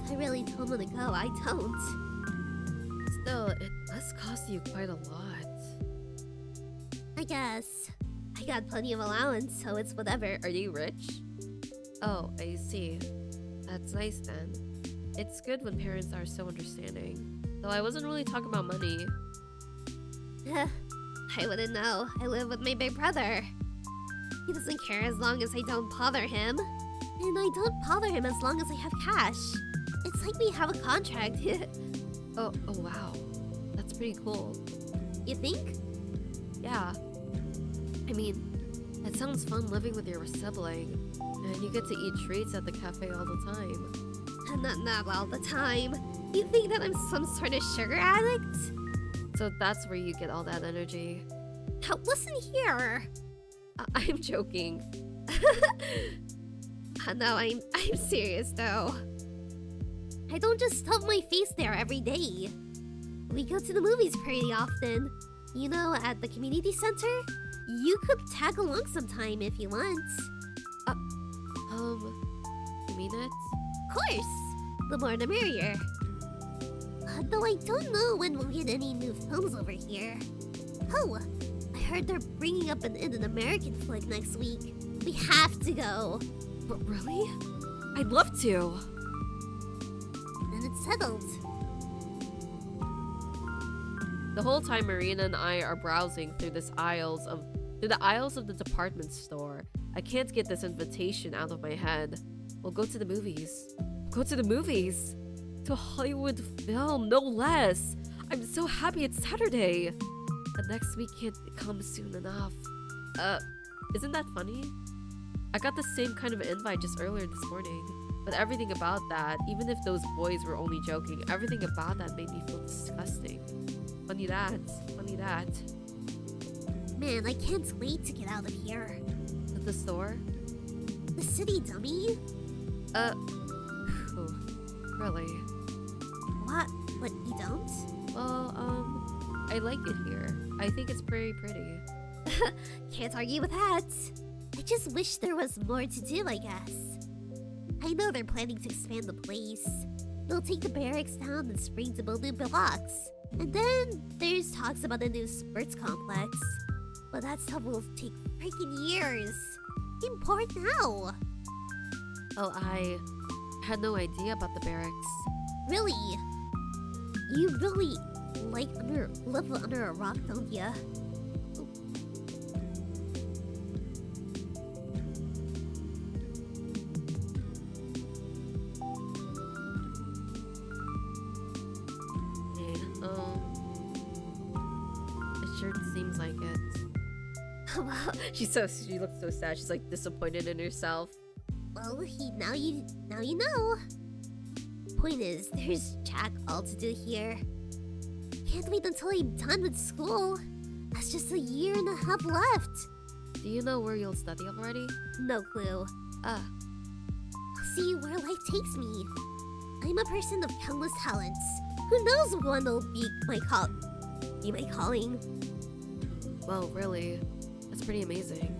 If I really told him to go, I don't. Still, it must cost you quite a lot. I guess. I got plenty of allowance, so it's whatever. Are you rich? Oh, I see. That's nice then. It's good when parents are so understanding. Though I wasn't really talking about money. I wouldn't know. I live with my big brother. He doesn't care as long as I don't bother him. And I don't bother him as long as I have cash. It's like we have a contract. Oh wow. That's pretty cool. You think? Yeah. I mean, it sounds fun living with your sibling. And you get to eat treats at the cafe all the time. Not all the time. You think that I'm some sort of sugar addict? So that's where you get all that energy. Now listen here. I'm joking. No, I'm serious though. I don't just stuff my face there every day. We go to the movies pretty often. You know, at the community center? You could tag along sometime if you want. You mean it? Of course! The more the merrier. Though I don't know when we'll get any new films over here. Oh, I heard they're bringing up an American flick next week. We have to go. But really? I'd love to. Then it's settled. The whole time Marina and I are browsing through the aisles of the department store, I can't get this invitation out of my head. We'll go to the movies. Go to the movies! To a Hollywood film, no less! I'm so happy it's Saturday! And next week can't come soon enough. Isn't that funny? I got the same kind of invite just earlier this morning. But everything about that, even if those boys were only joking, everything about that made me feel disgusting. Funny that. Man, I can't wait to get out of here. At the store? The city, dummy. Really? What? What, you don't? Well, I like it here. I think it's pretty. Can't argue with that. I just wish there was more to do, I guess. I know they're planning to expand the place. They'll take the barracks down in spring to build new blocks. And then there's talks about a new sports complex. But that stuff will take freaking years. I'm bored now. Oh, I had no idea about the barracks. Really? You really live under a rock, don't ya? It sure seems like it. Well, She looks so sad. She's like disappointed in herself. well, now you know. Point is, there's jack all to do here. Can't wait until I'm done with school. That's just a year and a half left. Do you know where you'll study already? No clue. Ah, I'll see where life takes me. I'm a person of countless talents. Who knows one will be my calling? well, really, that's pretty amazing.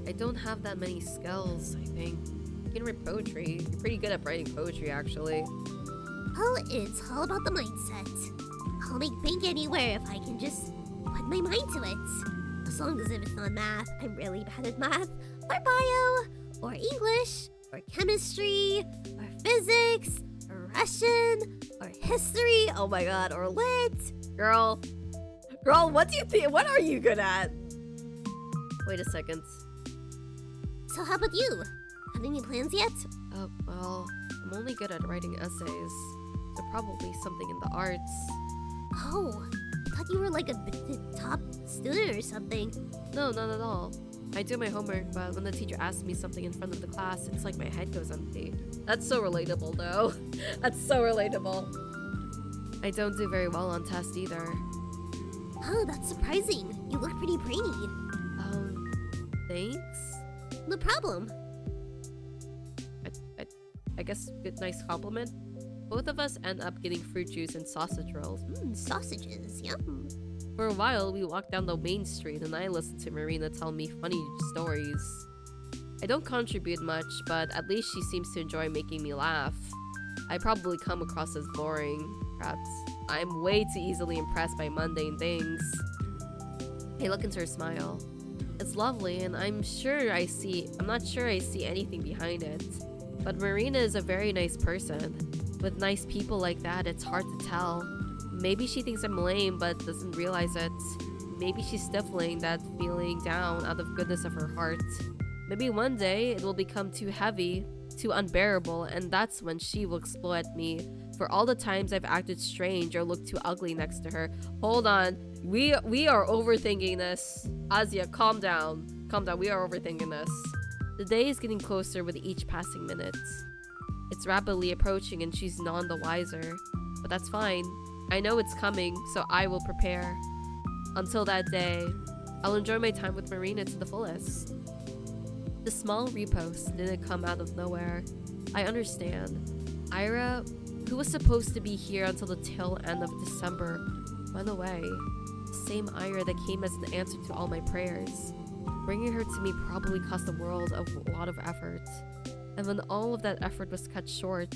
I don't have that many skills, I think. You can write poetry. You're pretty good at writing poetry, actually. Well, it's all about the mindset. I'll make bank anywhere if I can just put my mind to it. As long as if it's not math, I'm really bad at math, or bio, or English, or chemistry, or physics, or Russian, or history, oh my god, or lit. Girl, what do you think? What are you good at? Wait a second. So how about you? Have any plans yet? Well, I'm only good at writing essays, so probably something in the arts. Oh, I thought you were like the top student or something. No, not at all. I do my homework, but when the teacher asks me something in front of the class, it's like my head goes empty. That's so relatable, though. That's so relatable. I don't do very well on tests either. Oh, that's surprising. You look pretty brainy. Thanks? No problem. I guess good, nice compliment. Both of us end up getting fruit juice and sausage rolls. Sausages, yum. For a while, we walked down the main street and I listened to Marina tell me funny stories. I don't contribute much, but at least she seems to enjoy making me laugh. I probably come across as boring, perhaps. I'm way too easily impressed by mundane things. I look into her smile. It's lovely, and I'm not sure I see anything behind it. But Marina is a very nice person. With nice people like that, it's hard to tell. Maybe she thinks I'm lame, but doesn't realize it. Maybe she's stifling that feeling down out of goodness of her heart. Maybe one day it will become too heavy, too unbearable, and that's when she will exploit me for all the times I've acted strange or looked too ugly next to her. Hold on, we are overthinking this. Azia, calm down. Calm down, we are overthinking this. The day is getting closer with each passing minute. It's rapidly approaching and she's none the wiser. But that's fine. I know it's coming, so I will prepare. Until that day, I'll enjoy my time with Marina to the fullest. The small repost didn't come out of nowhere. I understand. Ira, who was supposed to be here until the tail end of December, went away. The same Ira that came as an answer to all my prayers. Bringing her to me probably cost the world a lot of effort. And when all of that effort was cut short,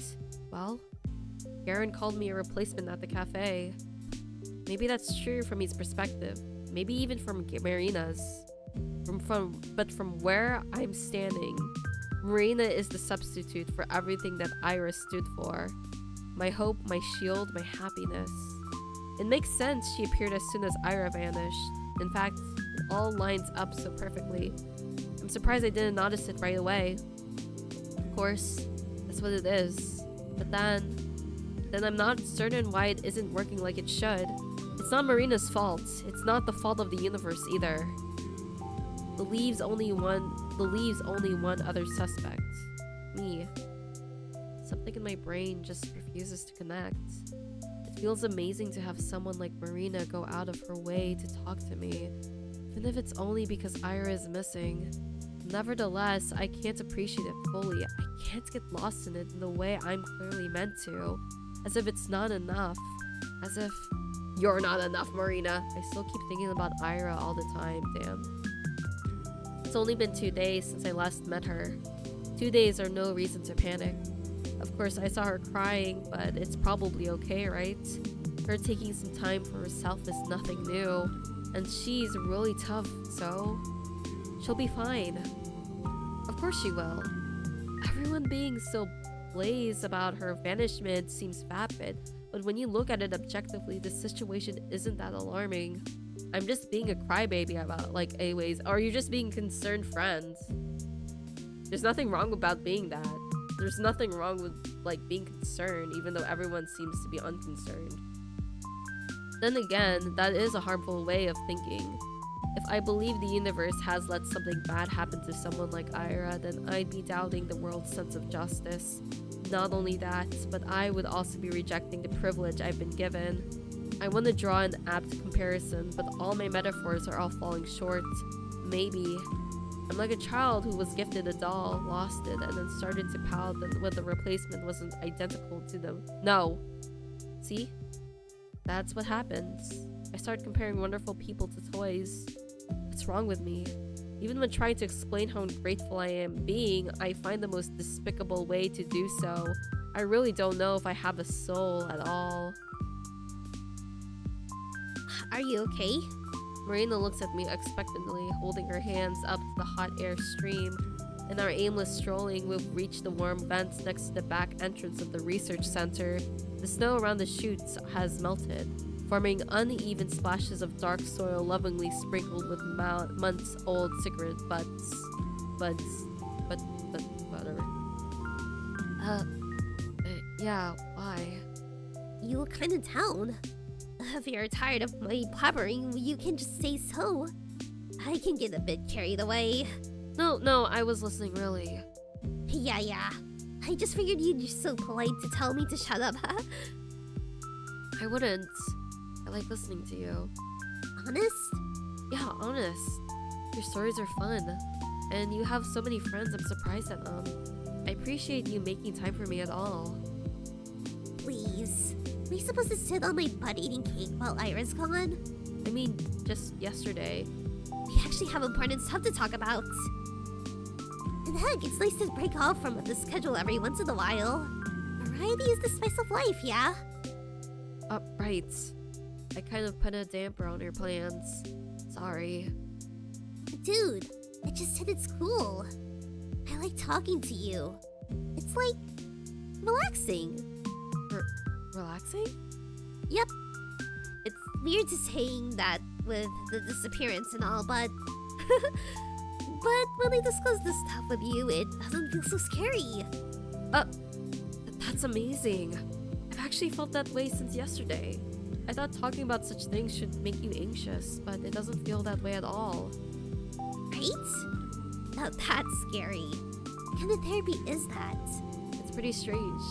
well, Garen called me a replacement at the cafe. Maybe that's true from his perspective. Maybe even from Marina's. But from where I'm standing, Marina is the substitute for everything that Ira stood for. My hope, my shield, my happiness. It makes sense she appeared as soon as Ira vanished. In fact, it all lines up so perfectly. I'm surprised I didn't notice it right away. Of course, that's what it is. But then I'm not certain why it isn't working like it should. It's not Marina's fault. It's not the fault of the universe either. The leaves only one other suspect. Me. Something in my brain just refuses to connect. It feels amazing to have someone like Marina go out of her way to talk to me, even if it's only because Ira is missing. Nevertheless, I can't appreciate it fully. I can't get lost in it in the way I'm clearly meant to. As if it's not enough. As if you're not enough, Marina. I still keep thinking about Ira all the time, damn. It's only been 2 days since I last met her. 2 days are no reason to panic. Of course, I saw her crying, but it's probably okay, right? Her taking some time for herself is nothing new, and she's really tough, so she'll be fine. Of course she will. Everyone being so blaze about her vanishment seems vapid, but when you look at it objectively, the situation isn't that alarming. I'm just being a crybaby about, anyways, or you're just being concerned friends. There's nothing wrong about being that. There's nothing wrong with, being concerned, even though everyone seems to be unconcerned. Then again, that is a harmful way of thinking. If I believe the universe has let something bad happen to someone like Ira, then I'd be doubting the world's sense of justice. Not only that, but I would also be rejecting the privilege I've been given. I want to draw an apt comparison, but all my metaphors are all falling short. Maybe. I'm like a child who was gifted a doll, lost it, and then started to pout when the replacement wasn't identical to them. No. See? That's what happens. I start comparing wonderful people to toys. What's wrong with me? Even when trying to explain how ungrateful I am being, I find the most despicable way to do so. I really don't know if I have a soul at all. Are you okay? Marina looks at me expectantly, holding her hands up to the hot air stream. In our aimless strolling, we've reached the warm vents next to the back entrance of the research center. The snow around the chutes has melted, forming uneven splashes of dark soil lovingly sprinkled with months-old cigarette butts. Whatever. Yeah, why? You look kinda down. If you're tired of my blabbering, you can just say so. I can get a bit carried away. No, I was listening, really. Yeah. I just figured you'd be so polite to tell me to shut up, huh? I wouldn't. I like listening to you. Honest? Yeah, honest. Your stories are fun. And you have so many friends, I'm surprised at them. I appreciate you making time for me at all. Please. Am I supposed to sit on my butt eating cake while Ira's gone? I mean, just yesterday. We actually have important stuff to talk about. And heck, it's nice to break off from the schedule every once in a while. Variety is the spice of life, yeah? Right. I kind of put a damper on your plans. Sorry. Dude, I just said it's cool. I like talking to you. It's like relaxing. Relaxing? Yep. It's weird to saying that with the disappearance and all, but but when I discuss this stuff with you, it doesn't feel so scary. That's amazing. I've actually felt that way since yesterday. I thought talking about such things should make you anxious, but it doesn't feel that way at all. Right? Now that's scary. What kind of therapy is that? It's pretty strange.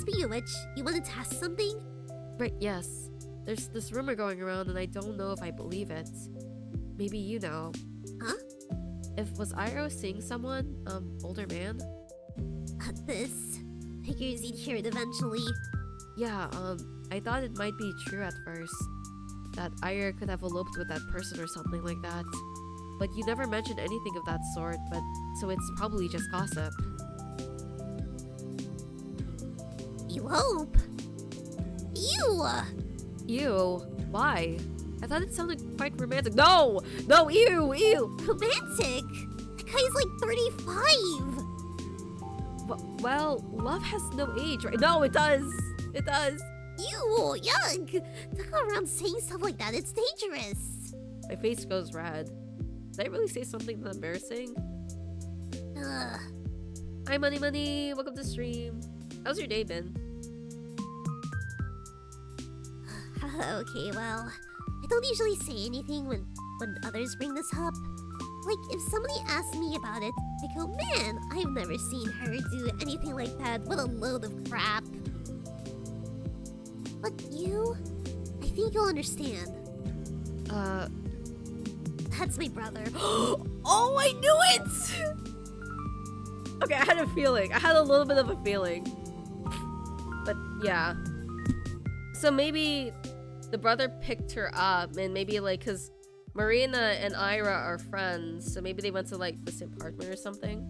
Speaking of which, you want to test something? Right, yes. There's this rumor going around and I don't know if I believe it. Maybe you know. Huh? Was Iro seeing someone? Older man? This. Figures you'd hear it eventually. Yeah, I thought it might be true at first. That Ira could have eloped with that person or something like that. But you never mentioned anything of that sort, so it's probably just gossip. Elope? Ew! Ew. Why? I thought it sounded quite romantic. No! No, ew! Romantic? That guy's like 35! Well, love has no age, right? No, it does! It does! Ew! Yuck! Don't go around saying stuff like that, it's dangerous! My face goes red. Did I really say something that embarrassing? Ugh. Hi, Money! Welcome to stream. How's your day been? Okay, well, I don't usually say anything when others bring this up. Like, if somebody asks me about it, I go, man, I've never seen her do anything like that. What a load of crap. But you, I think you'll understand. That's my brother. Oh, I knew it! Okay, I had a feeling. I had a little bit of a feeling. But yeah. So maybe the brother picked her up and maybe like, cause Marina and Ira are friends, so maybe they went to like the same apartment or something.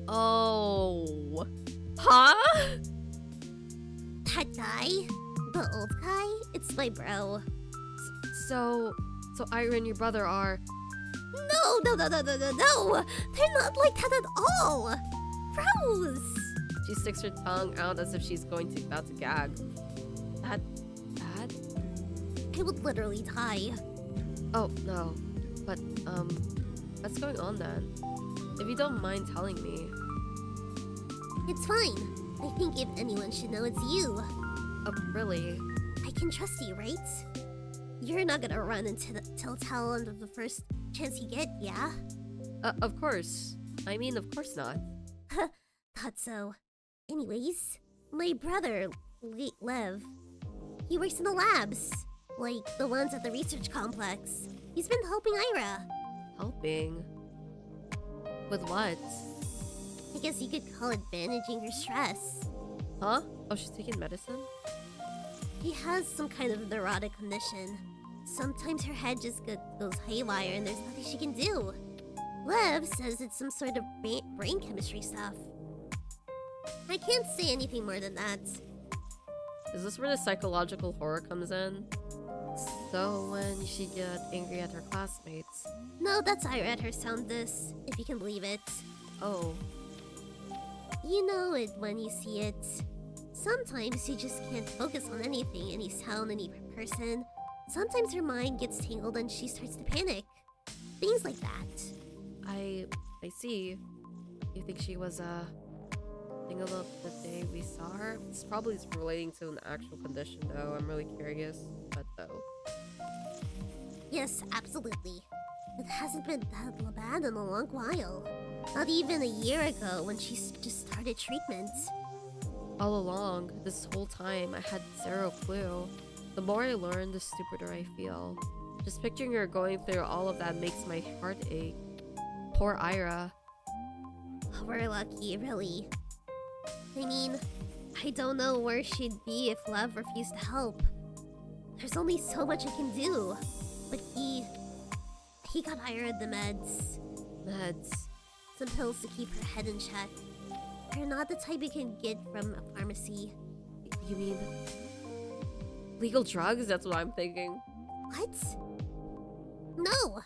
Oh. Huh? That guy? The old guy? It's my bro. So Ira and your brother are... No! They're not like that at all! Gross! She sticks her tongue out as if she's about to gag. That bad? I would literally die. Oh, no. But, what's going on then? If you don't mind telling me. It's fine. I think if anyone should know, it's you. Oh, really? I can trust you, right? You're not gonna run into the telltale under the first chance you get, yeah? Of course. I mean, of course not. Thought so. Anyways, my brother, Lev, he works in the labs. Like, the ones at the research complex. He's been helping Ira. Helping? With what? I guess you could call it managing her stress. Huh? Oh, she's taking medicine? He has some kind of neurotic condition. Sometimes her head just goes haywire and there's nothing she can do. Lev says it's some sort of brain chemistry stuff. I can't say anything more than that. Is this where the psychological horror comes in? So when she get angry at her classmates? No, that's Ira at her soundness, if you can believe it. Oh. You know it when you see it. Sometimes you just can't focus on anything, any sound, any person. Sometimes her mind gets tangled and she starts to panic. Things like that. I see. You think she was, anything about the day we saw her? It's probably relating to an actual condition, though. I'm really curious. But though. Yes, absolutely. It hasn't been that bad in a long while. Not even a year ago when she just started treatment. All along, this whole time, I had zero clue. The more I learn, the stupider I feel. Just picturing her going through all of that makes my heart ache. Poor Ira. We're lucky, really. I mean, I don't know where she'd be if Lev refused to help. There's only so much I can do. But he got Ira the meds. Meds. Some pills to keep her head in check. They're not the type you can get from a pharmacy. You mean legal drugs? That's what I'm thinking. What? No!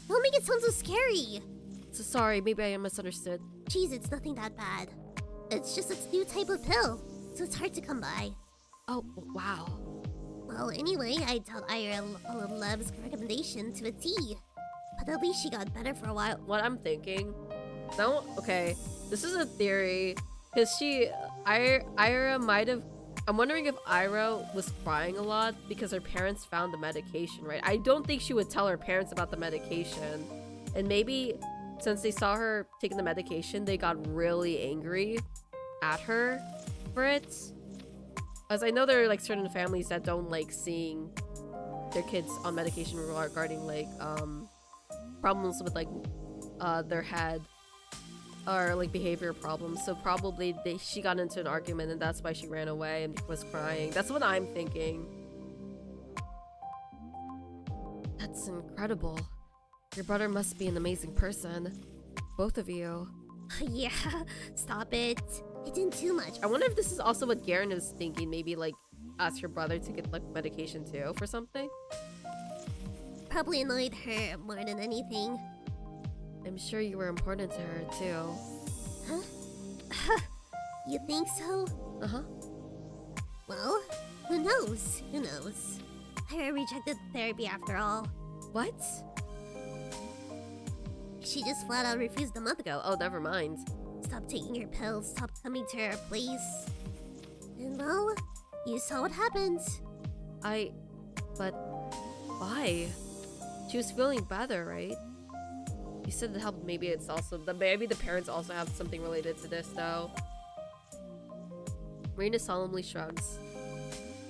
Don't make it sound so scary! So sorry, maybe I misunderstood. Jeez, it's nothing that bad. It's just a new type of pill, so it's hard to come by. Oh, wow. Well, anyway, I taught Ira followed Lev's recommendation to a T. But at least she got better for a while. What I'm thinking... No, okay. This is a theory. Because Ira might have... I'm wondering if Ira was crying a lot because her parents found the medication, right? I don't think she would tell her parents about the medication. And maybe since they saw her taking the medication, they got really angry at her for it. As I know there are like certain families that don't like seeing their kids on medication regarding like problems with like their head or like behavior problems. So probably she got into an argument and that's why she ran away and was crying. That's what I'm thinking. That's incredible. Your brother must be an amazing person. Both of you. Yeah, stop it. I didn't do much. I wonder if this is also what Garen is thinking. Maybe like ask your brother to get like medication too for something. Probably annoyed her more than anything. I'm sure you were important to her too. Huh? You think so? Uh-huh. Well, who knows? Who knows? I rejected therapy after all. What? She just flat out refused a month ago. Oh, never mind. Stopped taking her pills, stopped coming to her place. And well, you saw what happened. But why? She was feeling better, right? You said it helped. Maybe it's also maybe the parents also have something related to this though. Marina solemnly shrugs.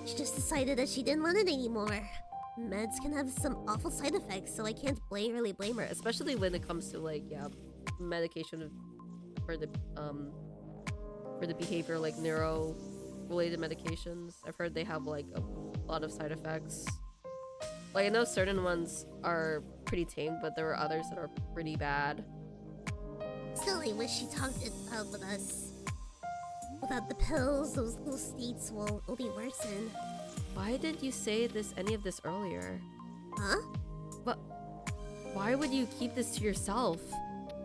She just decided that she didn't want it anymore. Meds can have some awful side effects, so I can't really blame her. Especially when it comes to like medication for the behavior, like neuro related medications. I've heard they have like a lot of side effects. Like I know certain ones are pretty tame, but there are others that are pretty bad. Still, I wish she talked it out with us. Without the pills, those states will only worsen. Why didn't you say any of this earlier? Huh? But why would you keep this to yourself?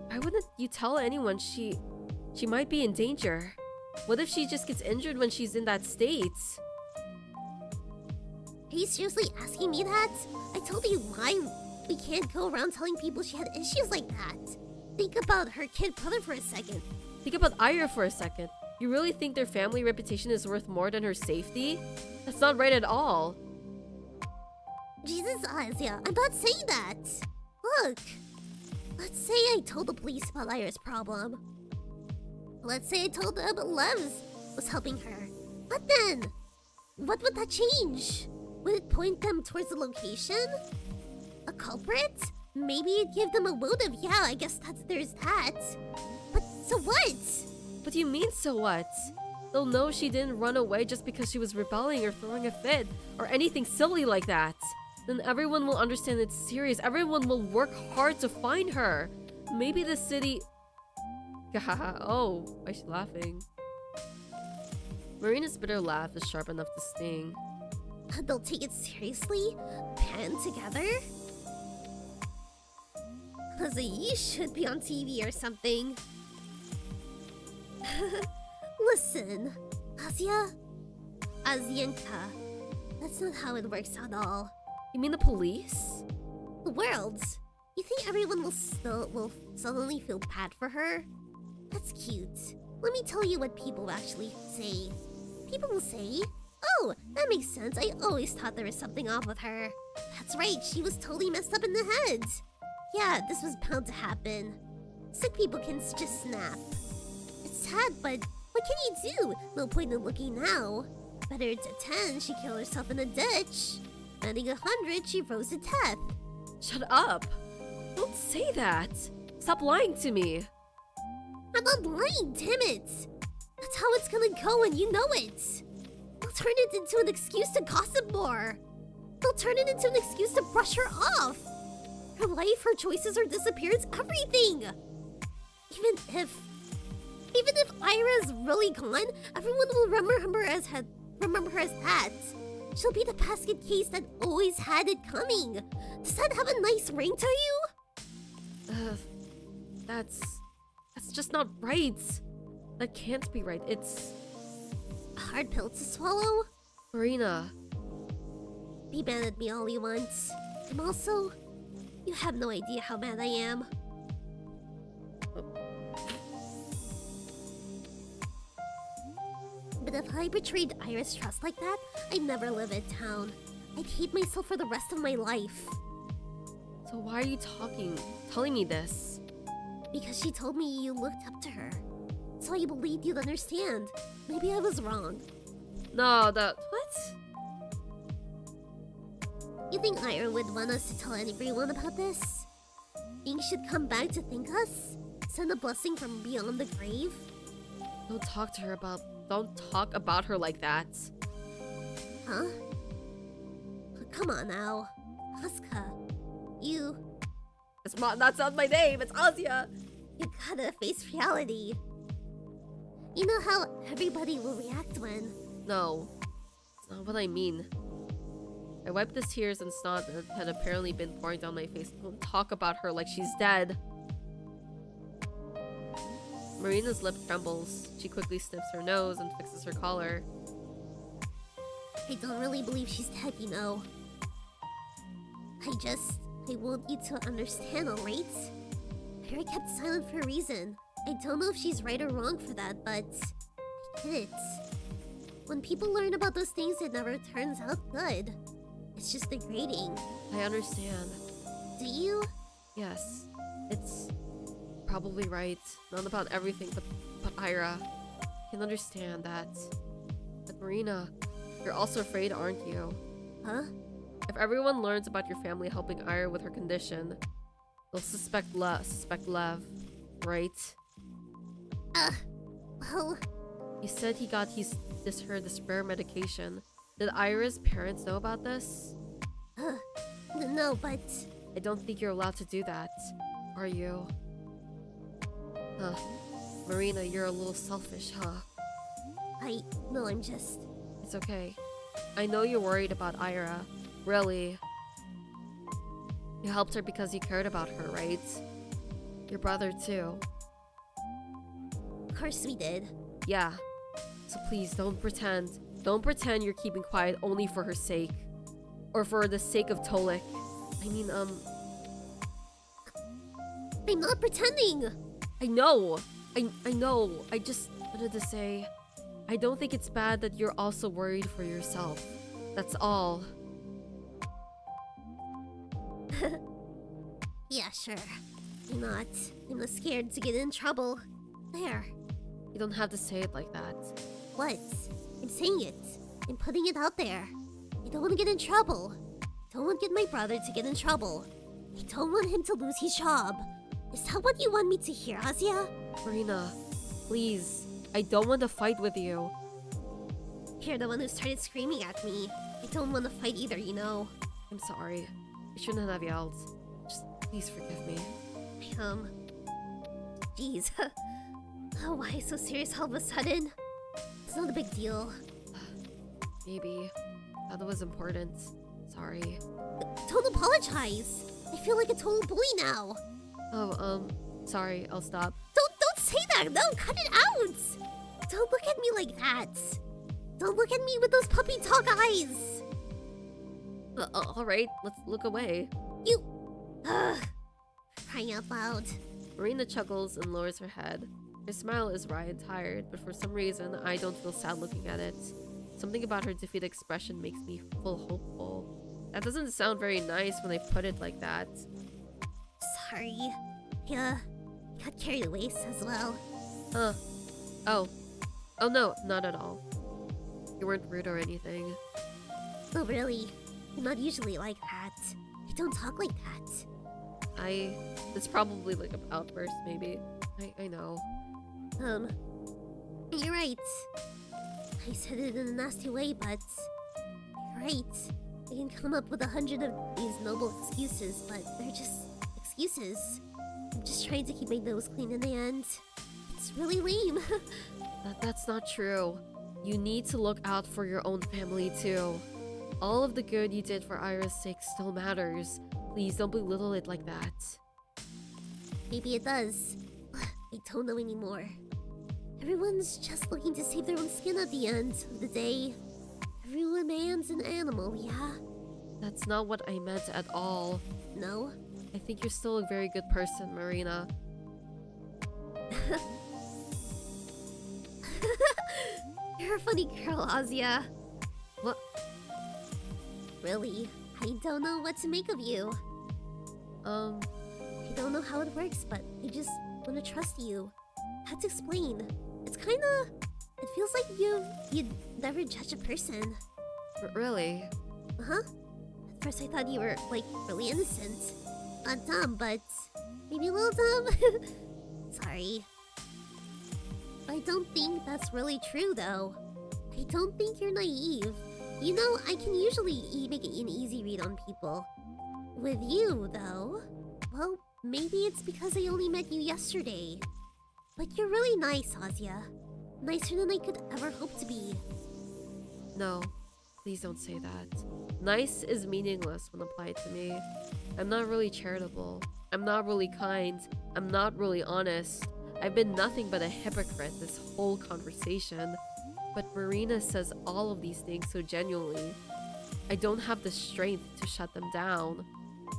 Why wouldn't you tell anyone she might be in danger? What if she just gets injured when she's in that state? Are you seriously asking me that? I told you why we can't go around telling people she had issues like that. Think about her kid brother for a second. Think about Ira for a second. You really think their family reputation is worth more than her safety? That's not right at all. Jesus, Asia, I'm not saying that. Look, let's say I told the police about Ira's problem. Let's say I told them Lev was helping her. What then? What would that change? Would it point them towards the location? A culprit? Maybe it'd give them a motive. Yeah, I guess there's that. But so what? What do you mean, so what? They'll know she didn't run away just because she was rebelling or throwing a fit or anything silly like that. Then everyone will understand it's serious. Everyone will work hard to find her. Maybe the city... Oh, why is she laughing? Marina's bitter laugh is sharp enough to sting. They'll take it seriously? Band together? Lizzie, you should be on TV or something. Listen, Asienka, that's not how it works at all. You mean the police? The world. You think everyone will suddenly feel bad for her? That's cute. let me tell you what people actually say. People will say, "Oh, that makes sense. I always thought there was something off with her. That's right, she was totally messed up in the head. Yeah, this was bound to happen. Sick people can just snap. It's sad, but what can you do? No point in looking now. Better to 10, she killed herself in a ditch. Landing 100, she froze to death." Shut up! Don't say that! Stop lying to me! I'm not lying, damn it! That's how it's gonna go and you know it! They'll turn it into an excuse to gossip more! They'll turn it into an excuse to brush her off! Her life, her choices, her disappearance, everything! Even if Ira's really gone, everyone will remember her as that. She'll be the basket case that always had it coming. Does that have a nice ring to you? That's just not right. That can't be right. It's... A hard pill to swallow? Marina. Be mad at me all you want. And also, you have no idea how mad I am. But if I betrayed Ira's trust like that, I'd never live in town. I'd hate myself for the rest of my life. So why are you telling me this? Because she told me you looked up to her. So I believed you'd understand. Maybe I was wrong. No, what? You think Ira would want us to tell everyone about this? Think she'd come back to thank us? Send a blessing from beyond the grave? Don't talk about her like that. Huh? Come on now. Asuka. That's not my name, it's Asya! You gotta face reality. You know how everybody will react when... No, it's not what I mean. I wiped the tears and snot that had apparently been pouring down my face. Don't talk about her like she's dead. Marina's lip trembles. She quickly sniffs her nose and fixes her collar. I don't really believe she's dead, you know. I want you to understand, alright? Ferry kept silent for a reason. I don't know if she's right or wrong for that, but I get it. When people learn about those things, it never turns out good. It's just degrading. I understand. Do you? Yes. It's probably right. Not about everything, but Ira. I can understand that. But Marina, you're also afraid, aren't you? Huh? If everyone learns about your family helping Ira with her condition, they'll suspect Lev, right? Well... You said he got this rare medication. Did Ira's parents know about this? No, but... I don't think you're allowed to do that, are you? Huh. Marina, you're a little selfish, huh? No, I'm just... It's okay. I know you're worried about Ira. Really. You helped her because you cared about her, right? Your brother, too. Of course we did. Yeah. So please, don't pretend. Don't pretend you're keeping quiet only for her sake. Or for the sake of Tolik. I'm not pretending! I know! I know. I just wanted to say... I don't think it's bad that you're also worried for yourself. That's all. Yeah, sure. I'm not scared to get in trouble. There. You don't have to say it like that. What? I'm saying it. I'm putting it out there. I don't want to get in trouble. I don't want my brother to get in trouble. I don't want him to lose his job. Is that what you want me to hear, Asya? Marina, please. I don't want to fight with you. You're the one who started screaming at me. I don't want to fight either, you know. I'm sorry. I shouldn't have yelled. Just please forgive me. Jeez. Oh, why so serious all of a sudden? It's not a big deal. Maybe. Thought it was important. Sorry. Don't apologize. I feel like a total bully now. Oh, sorry. I'll stop. Don't say that. No, cut it out. Don't look at me like that. Don't look at me with those puppy dog eyes. Alright. Let's look away. Crying out loud. Marina chuckles and lowers her head. Her smile is wry and tired, but for some reason, I don't feel sad looking at it. Something about her defeated expression makes me feel hopeful. That doesn't sound very nice when I put it like that. Sorry. Yeah, got carried away as well. Oh. Oh no, not at all. You weren't rude or anything. Oh really? I'm not usually like that. I don't talk like that. It's probably like an outburst maybe. I know. You're right. I said it in a nasty way, but you're right. I can come up with 100 of these noble excuses, but they're just excuses. I'm just trying to keep my nose clean in the end. It's really lame. That's not true. You need to look out for your own family too. All of the good you did for Ira's sake still matters. Please don't belittle it like that. Maybe it does. I don't know anymore. Everyone's just looking to save their own skin at the end of the day. Every man's an animal, yeah? That's not what I meant at all. No? I think you're still a very good person, Marina. You're a funny girl, Azia. What? Really, I don't know what to make of you. I don't know how it works, but I just want to trust you. How to explain? It's kinda... It feels like you'd never judge a person. Really? Uh-huh. At first I thought you were, like, really innocent. Not dumb, but maybe a little dumb. Sorry. I don't think that's really true, though. I don't think you're naive. You know, I can usually make an easy read on people. With you, though, well, maybe it's because I only met you yesterday. But you're really nice, Azia. Nicer than I could ever hope to be. No, please don't say that. Nice is meaningless when applied to me. I'm not really charitable. I'm not really kind. I'm not really honest. I've been nothing but a hypocrite this whole conversation. But Marina says all of these things so genuinely. I don't have the strength to shut them down.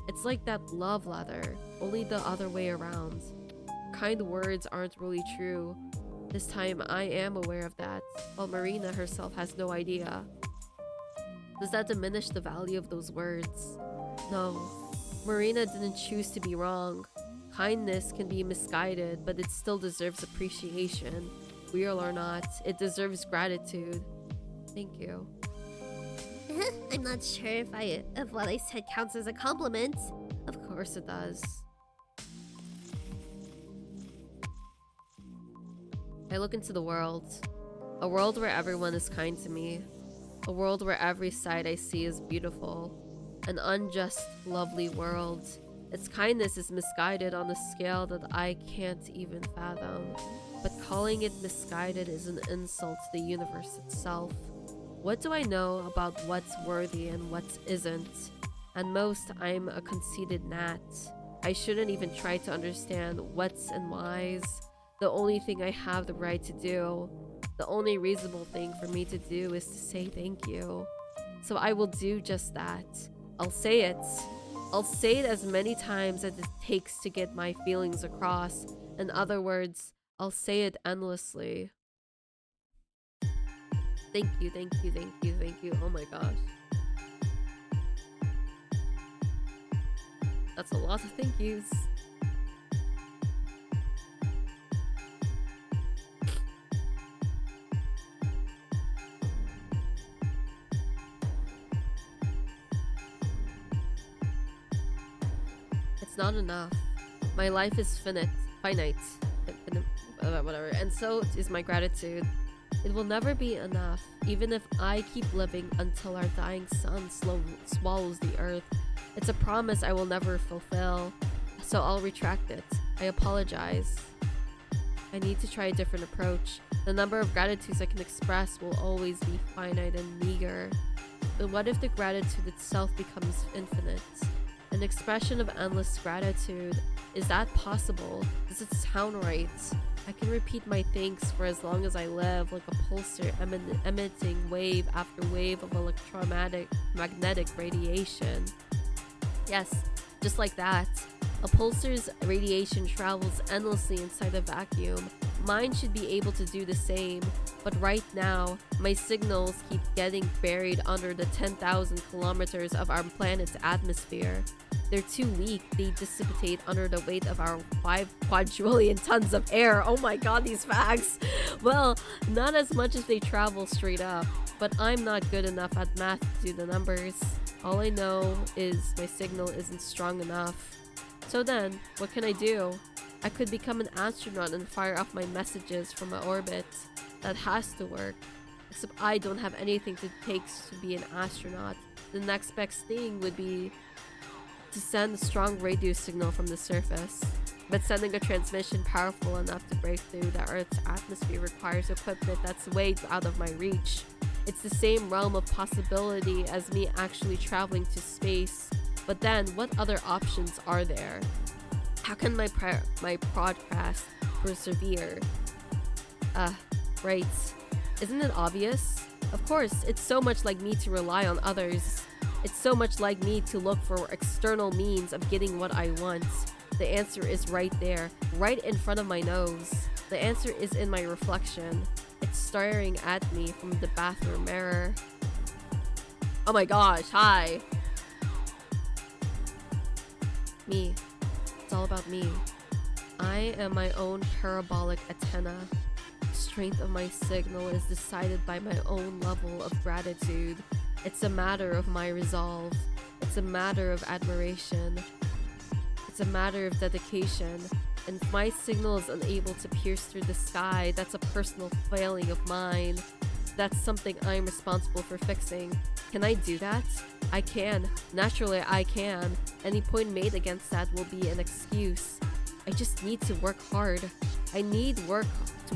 It's like that love letter, only the other way around. Kind words aren't really true. This time I am aware of that, while Marina herself has no idea. Does that diminish the value of those words? No. Marina didn't choose to be wrong. Kindness can be misguided, but it still deserves appreciation. Real or not, it deserves gratitude. Thank you. I'm not sure if what I said counts as a compliment. Of course it does. I look into the world. A world where everyone is kind to me. A world where every sight I see is beautiful. An unjust, lovely world. Its kindness is misguided on a scale that I can't even fathom. But calling it misguided is an insult to the universe itself. What do I know about what's worthy and what isn't? At most, I'm a conceited gnat. I shouldn't even try to understand what's and why's. The only thing I have the right to do, the only reasonable thing for me to do is to say thank you. So I will do just that. I'll say it. I'll say it as many times as it takes to get my feelings across. In other words, I'll say it endlessly. Thank you, thank you, thank you, thank you. Oh my gosh. That's a lot of thank yous. It's not enough. My life is finite. Whatever. And so is my gratitude. It will never be enough, even if I keep living until our dying sun swallows the earth. It's a promise I will never fulfill, so I'll retract it. I apologize. I need to try a different approach. The number of gratitudes I can express will always be finite and meager. But what if the gratitude itself becomes infinite? An expression of endless gratitude. Is that possible? Does it sound right? I can repeat my thanks for as long as I live, like a pulsar emitting wave after wave of electromagnetic radiation. Yes, just like that. A pulsar's radiation travels endlessly inside a vacuum, Mine should be able to do the same, but right now, my signals keep getting buried under the 10,000 kilometers of our planet's atmosphere. They're too weak, they dissipate under the weight of our 5 quadrillion tons of air. Oh my god, these facts! Well, not as much as they travel straight up, but I'm not good enough at math to do the numbers. All I know is my signal isn't strong enough. So then, what can I do? I could become an astronaut and fire off my messages from my orbit. That has to work. Except I don't have anything it takes to be an astronaut. The next best thing would be to send a strong radio signal from the surface. But sending a transmission powerful enough to break through the Earth's atmosphere requires equipment that's way out of my reach. It's the same realm of possibility as me actually traveling to space. But then, what other options are there? How can my podcast persevere? Right. Isn't it obvious? Of course, it's so much like me to rely on others. It's so much like me to look for external means of getting what I want. The answer is right there, right in front of my nose. The answer is in my reflection. It's staring at me from the bathroom mirror. Oh my gosh, hi! Me. It's all about me. I am my own parabolic antenna. The strength of my signal is decided by my own level of gratitude. It's a matter of my resolve. It's a matter of admiration. It's a matter of dedication. And if my signal is unable to pierce through the sky, that's a personal failing of mine. That's something I'm responsible for fixing. Can I do that? I can. Naturally, I can. Any point made against that will be an excuse. I just need to work hard. I need to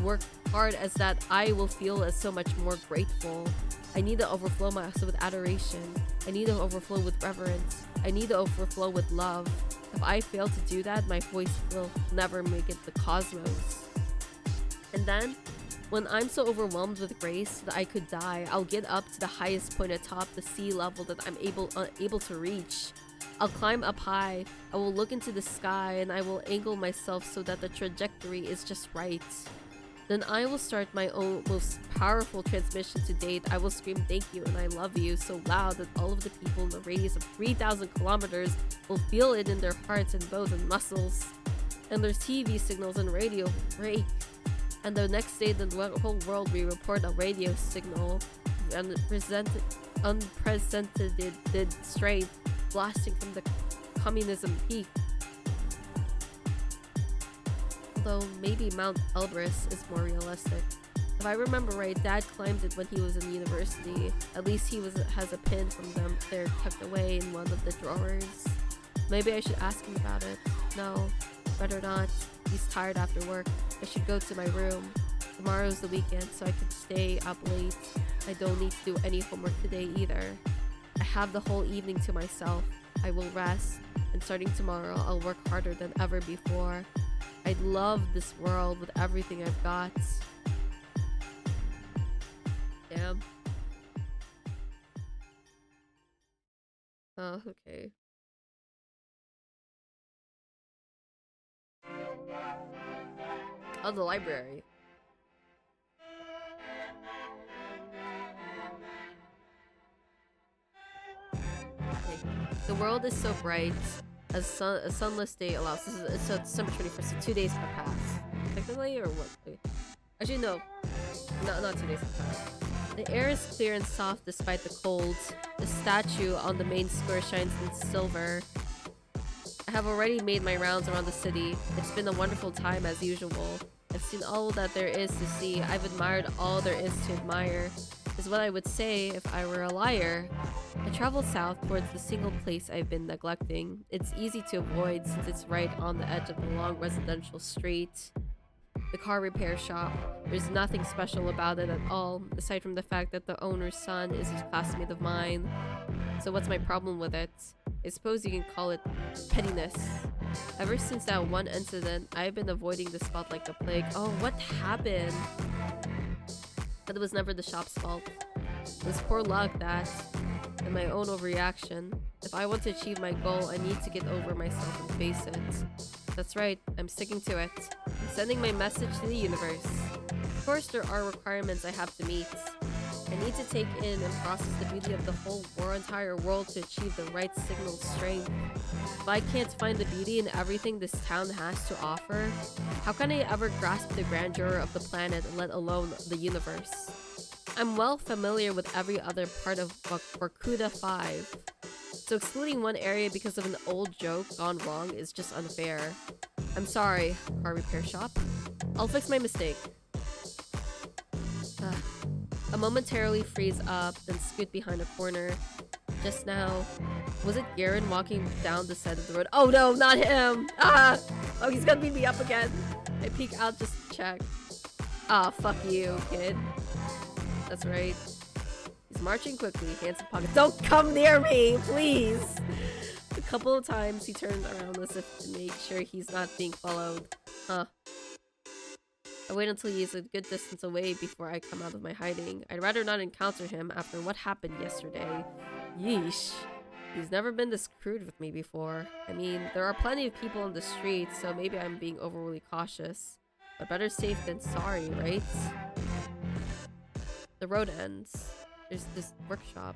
work hard as that I will feel as so much more grateful. I need to overflow myself with adoration. I need to overflow with reverence. I need to overflow with love. If I fail to do that, my voice will never make it the cosmos. And then, when I'm so overwhelmed with grace that I could die, I'll get up to the highest point atop the sea level that I'm unable to reach. I'll climb up high, I will look into the sky, and I will angle myself so that the trajectory is just right. Then I will start my own most powerful transmission to date. I will scream thank you and I love you so loud that all of the people in the radius of 3,000 kilometers will feel it in their hearts and bones and muscles. And their TV signals and radio break. And the next day the whole world will report a radio signal and unprecedented strength blasting from the communism peak. Although maybe Mount Elbrus is more realistic. If I remember right, Dad climbed it when he was in university. At least he has a pin from them there tucked away in one of the drawers. Maybe I should ask him about it. No, better not. He's tired after work. I should go to my room. Tomorrow's the weekend, so I can stay up late. I don't need to do any homework today either. I have the whole evening to myself. I will rest, and starting tomorrow, I'll work harder than ever before. I love this world with everything I've got. Damn. Oh, okay. Oh, the library. Okay. The world is so bright. A sunless day allows. It's December 21st, so 2 days have passed. Technically, or what? Wait. Actually, no. Not 2 days have passed. The air is clear and soft despite the cold. The statue on the main square shines in silver. I have already made my rounds around the city. It's been a wonderful time as usual. I've seen all that there is to see. I've admired all there is to admire, is what I would say if I were a liar. I traveled south towards the single place I've been neglecting. It's easy to avoid since it's right on the edge of the long residential street. The car repair shop. There's nothing special about it at all, aside from the fact that the owner's son is a classmate of mine. So what's my problem with it? I suppose you can call it pettiness. Ever since that one incident, I've been avoiding the spot like the plague. Oh, what happened? But it was never the shop's fault. It was poor luck, that, and my own overreaction. If I want to achieve my goal, I need to get over myself and face it. That's right, I'm sticking to it. I'm sending my message to the universe. Of course, there are requirements I have to meet. I need to take in and process the beauty of the whole entire world to achieve the right signal strength. If I can't find the beauty in everything this town has to offer, how can I ever grasp the grandeur of the planet, let alone the universe? I'm well familiar with every other part of Barkuda 5, so excluding one area because of an old joke gone wrong is just unfair. I'm sorry, car repair shop. I'll fix my mistake. I momentarily freeze up, then scoot behind a corner. Just now, was it Garen walking down the side of the road? Oh no, not him! Ah! Oh, he's gonna beat me up again. I peek out just to check. Ah, fuck you, kid. That's right. He's marching quickly, hands in pockets. Don't come near me, please! A couple of times he turned around as if to make sure he's not being followed. Huh. I wait until he is a good distance away before I come out of my hiding. I'd rather not encounter him after what happened yesterday. Yeesh. He's never been this crude with me before. I mean, there are plenty of people on the street, so maybe I'm being overly cautious. But better safe than sorry, right? The road ends. There's this workshop.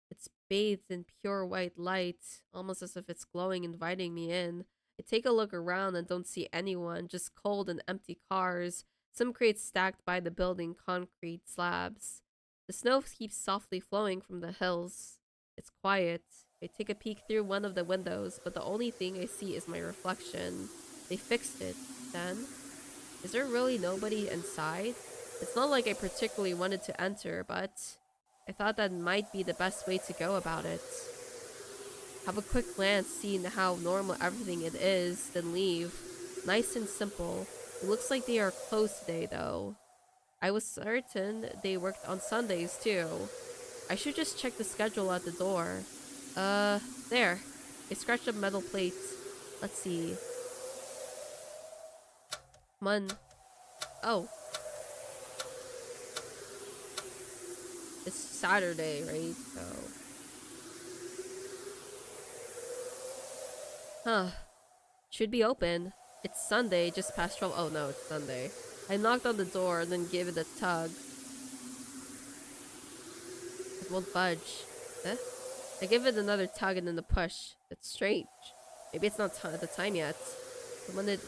It's bathed in pure white light, almost as if it's glowing, inviting me in. I take a look around and don't see anyone, just cold and empty cars, some crates stacked by the building concrete slabs. The snow keeps softly flowing from the hills. It's quiet. I take a peek through one of the windows, but the only thing I see is my reflection. They fixed it. Then? Is there really nobody inside? It's not like I particularly wanted to enter, but I thought that might be the best way to go about it. Have a quick glance, seeing how normal everything it is, then leave. Nice and simple. It looks like they are closed today, though. I was certain they worked on Sundays, too. I should just check the schedule at the door. There. I scratched up metal plates. Let's see. Oh. It's Saturday, right? So. Huh. Should be open. It's Sunday, just past 12. Oh no, it's Sunday. I knocked on the door and then gave it a tug. It won't budge. Huh? I give it another tug and then a push. That's strange. Maybe it's not the time yet. When did,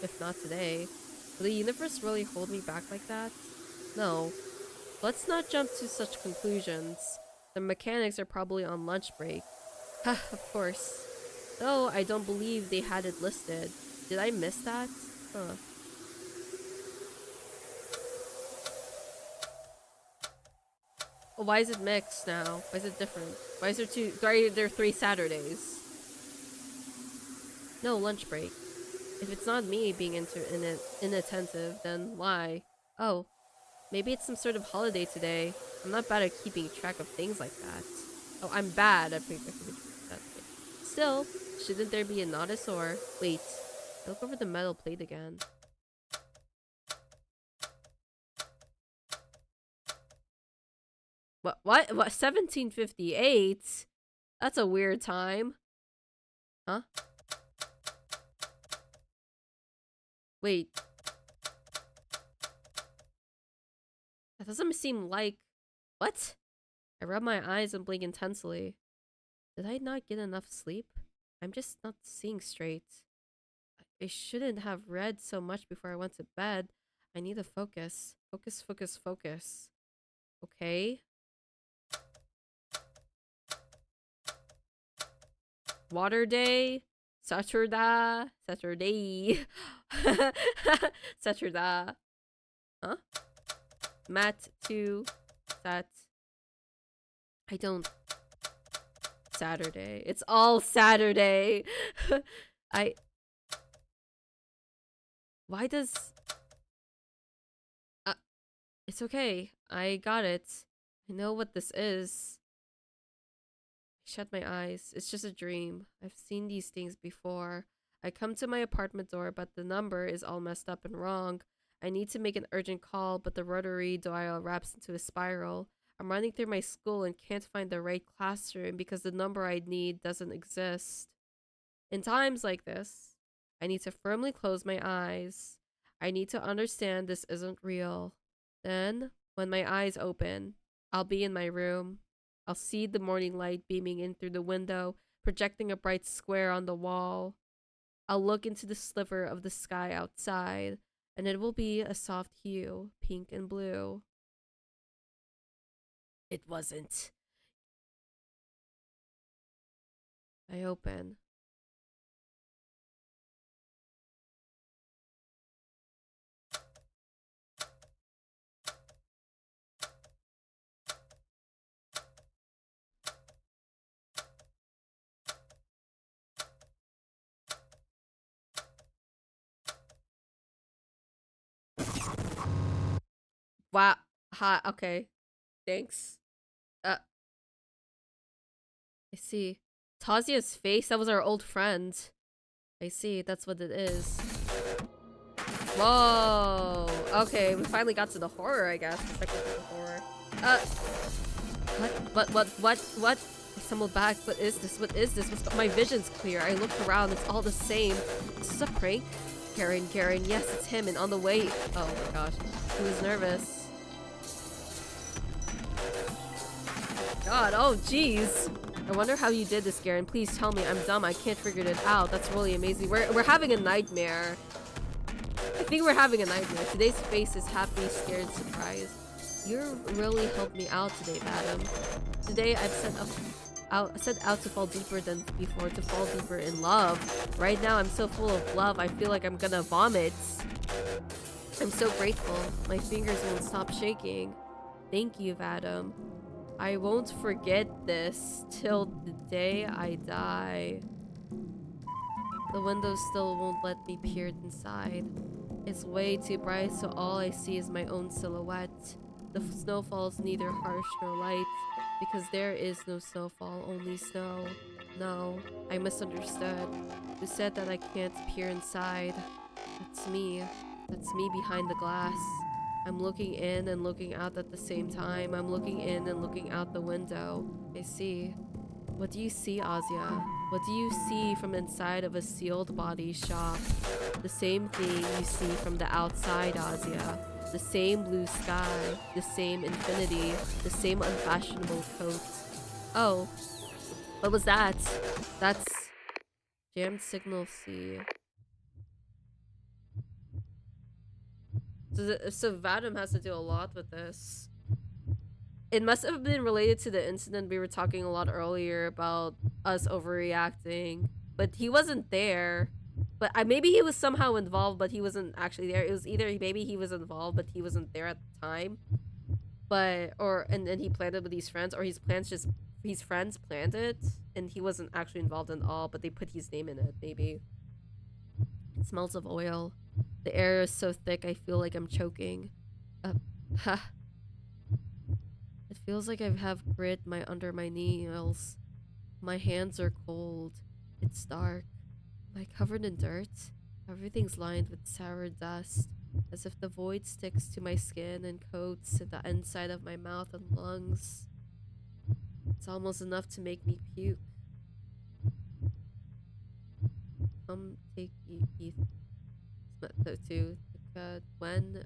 if not today. Will the universe really hold me back like that? No. Let's not jump to such conclusions. The mechanics are probably on lunch break. Ha, of course. Though I don't believe they had it listed. Did I miss that? Huh. Oh, why is it mixed now? Why is it different? Why is there 3 Saturdays? No, lunch break. If it's not me being inattentive, then why? Oh, maybe it's some sort of holiday today. I'm not bad at keeping track of things like that. Oh, I'm bad at keeping track of that. Still, shouldn't there be a notice or... Wait, look over the metal plate again. What? 1758? That's a weird time. Huh? Wait. That doesn't seem like... What? I rub my eyes and blink intensely. Did I not get enough sleep? I'm just not seeing straight. I shouldn't have read so much before I went to bed. I need to focus. Focus, focus, focus. Okay. Water day. Saturday. Saturday. Saturday. Huh? Mat 2. Sat. I don't... Saturday. It's all Saturday. Why does... it's okay. I got it. I know what this is. I shut my eyes. It's just a dream. I've seen these things before. I come to my apartment door, but the number is all messed up and wrong. I need to make an urgent call, but the rotary dial wraps into a spiral. I'm running through my school and can't find the right classroom because the number I need doesn't exist. In times like this, I need to firmly close my eyes. I need to understand this isn't real. Then, when my eyes open, I'll be in my room. I'll see the morning light beaming in through the window, projecting a bright square on the wall. I'll look into the sliver of the sky outside, and it will be a soft hue, pink and blue. It wasn't. I open. Wow. Hi. Okay. Thanks. I see. Tazia's face? That was our old friend. I see. That's what it is. Whoa. Okay, we finally got to the horror, I guess. Let's check out the horror. What? I stumbled back. What is this? What is this? My vision's clear. I looked around. It's all the same. Is this a prank? Karen, yes, it's him, and on the way. Oh my gosh. He was nervous. God, oh jeez. I wonder how you did this, Garen. Please tell me. I'm dumb. I can't figure it out. That's really amazing. We're having a nightmare. I think we're having a nightmare. Today's face is happy, scared, surprised. You really helped me out today, Madam. Today I've set out to fall deeper than before, to fall deeper in love. Right now I'm so full of love, I feel like I'm gonna vomit. I'm so grateful. My fingers won't stop shaking. Thank you, Vadam. I won't forget this till the day I die. The window still won't let me peer inside. It's way too bright, so all I see is my own silhouette. The snow falls neither harsh nor light, because there is no snowfall, only snow. No, I misunderstood. You said that I can't peer inside. That's me. That's me behind the glass. I'm looking in and looking out at the same time. I'm looking in and looking out the window. I see. What do you see, Azia? What do you see from inside of a sealed body shop? The same thing you see from the outside, Azia. The same blue sky, the same infinity, the same unfashionable coat. Oh, what was that? That's jammed signal C. So Vadam has to do a lot with this. It must have been related to the incident we were talking a lot earlier about us overreacting. But he wasn't there. But maybe he was somehow involved, but he wasn't actually there. It was either maybe he was involved, but he wasn't there at the time. But, and then he planned it with these friends, or his friends planned it, and he wasn't actually involved at all, but they put his name in it, maybe. It smells of oil. The air is so thick, I feel like I'm choking. Ha. It feels like I have grit under my nails. My hands are cold. It's dark. Am I covered in dirt? Everything's lined with sour dust, as if the void sticks to my skin and coats the inside of my mouth and lungs. It's almost enough to make me puke. Come take Keith. To when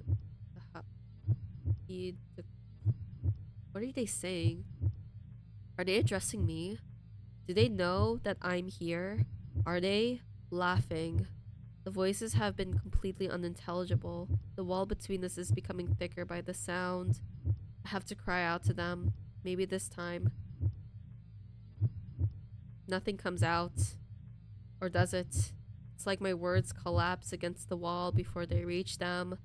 he took. What are they saying? Are they addressing me? Do they know that I'm here? Are they laughing? The voices have been completely unintelligible. The wall between us is becoming thicker by the sound. I have to cry out to them. Maybe this time. Nothing comes out. Or does it? It's like my words collapse against the wall before they reach them.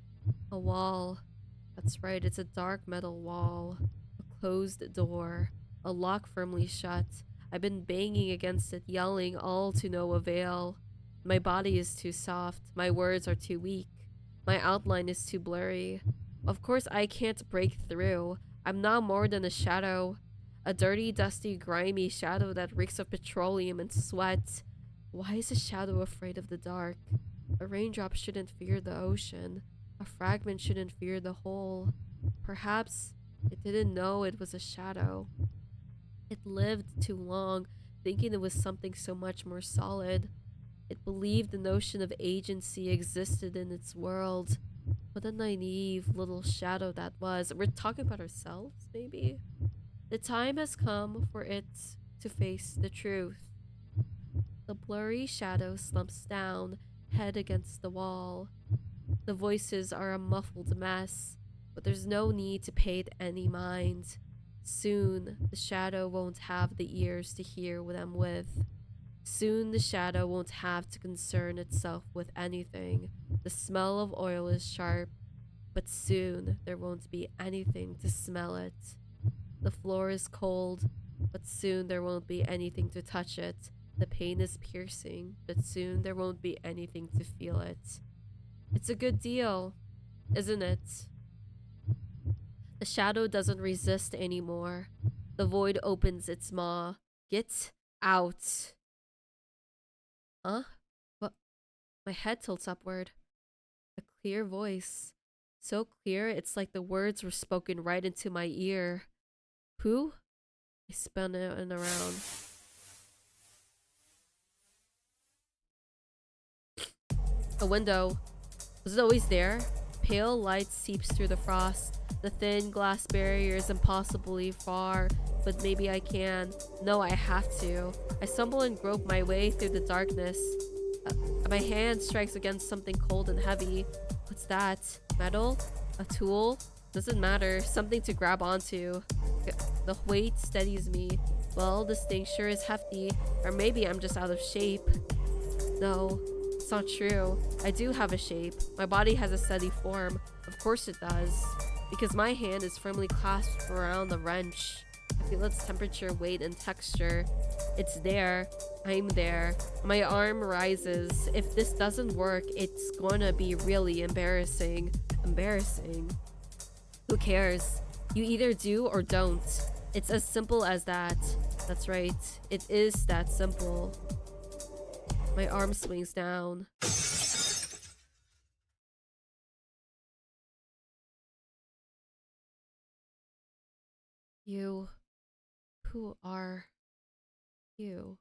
A wall. That's right, it's a dark metal wall. A closed door. A lock firmly shut. I've been banging against it, yelling, all to no avail. My body is too soft. My words are too weak. My outline is too blurry. Of course I can't break through. I'm not more than a shadow. A dirty, dusty, grimy shadow that reeks of petroleum and sweat. Why is a shadow afraid of the dark? A raindrop shouldn't fear the ocean. A fragment shouldn't fear the whole. Perhaps it didn't know it was a shadow. It lived too long, thinking it was something so much more solid. It believed the notion of agency existed in its world. What a naive little shadow that was. We're talking about ourselves, maybe? The time has come for it to face the truth. The blurry shadow slumps down, head against the wall. The voices are a muffled mess, but there's no need to pay it any mind. Soon, the shadow won't have the ears to hear what I'm with. Soon, the shadow won't have to concern itself with anything. The smell of oil is sharp, but soon there won't be anything to smell it. The floor is cold, but soon there won't be anything to touch it. The pain is piercing, but soon there won't be anything to feel it. It's a good deal, isn't it? The shadow doesn't resist anymore. The void opens its maw. Get out. Huh? What? My head tilts upward. A clear voice. So clear, it's like the words were spoken right into my ear. Who? I spun it and around. A window. Was it always there? Pale light seeps through the frost. The thin glass barrier is impossibly far, but maybe I can. No, I have to. I stumble and grope my way through the darkness. My hand strikes against something cold and heavy. What's that? Metal? A tool? Doesn't matter. Something to grab onto. The weight steadies me. Well, this thing sure is hefty. Or maybe I'm just out of shape. No, it's not true. I do have a shape. My body has a steady form. Of course it does. Because my hand is firmly clasped around the wrench. I feel its temperature, weight, and texture. It's there. I'm there. My arm rises. If this doesn't work, it's gonna be really embarrassing. Embarrassing? Who cares? You either do or don't. It's as simple as that. That's right. It is that simple. My arm swings down. You. Who are you?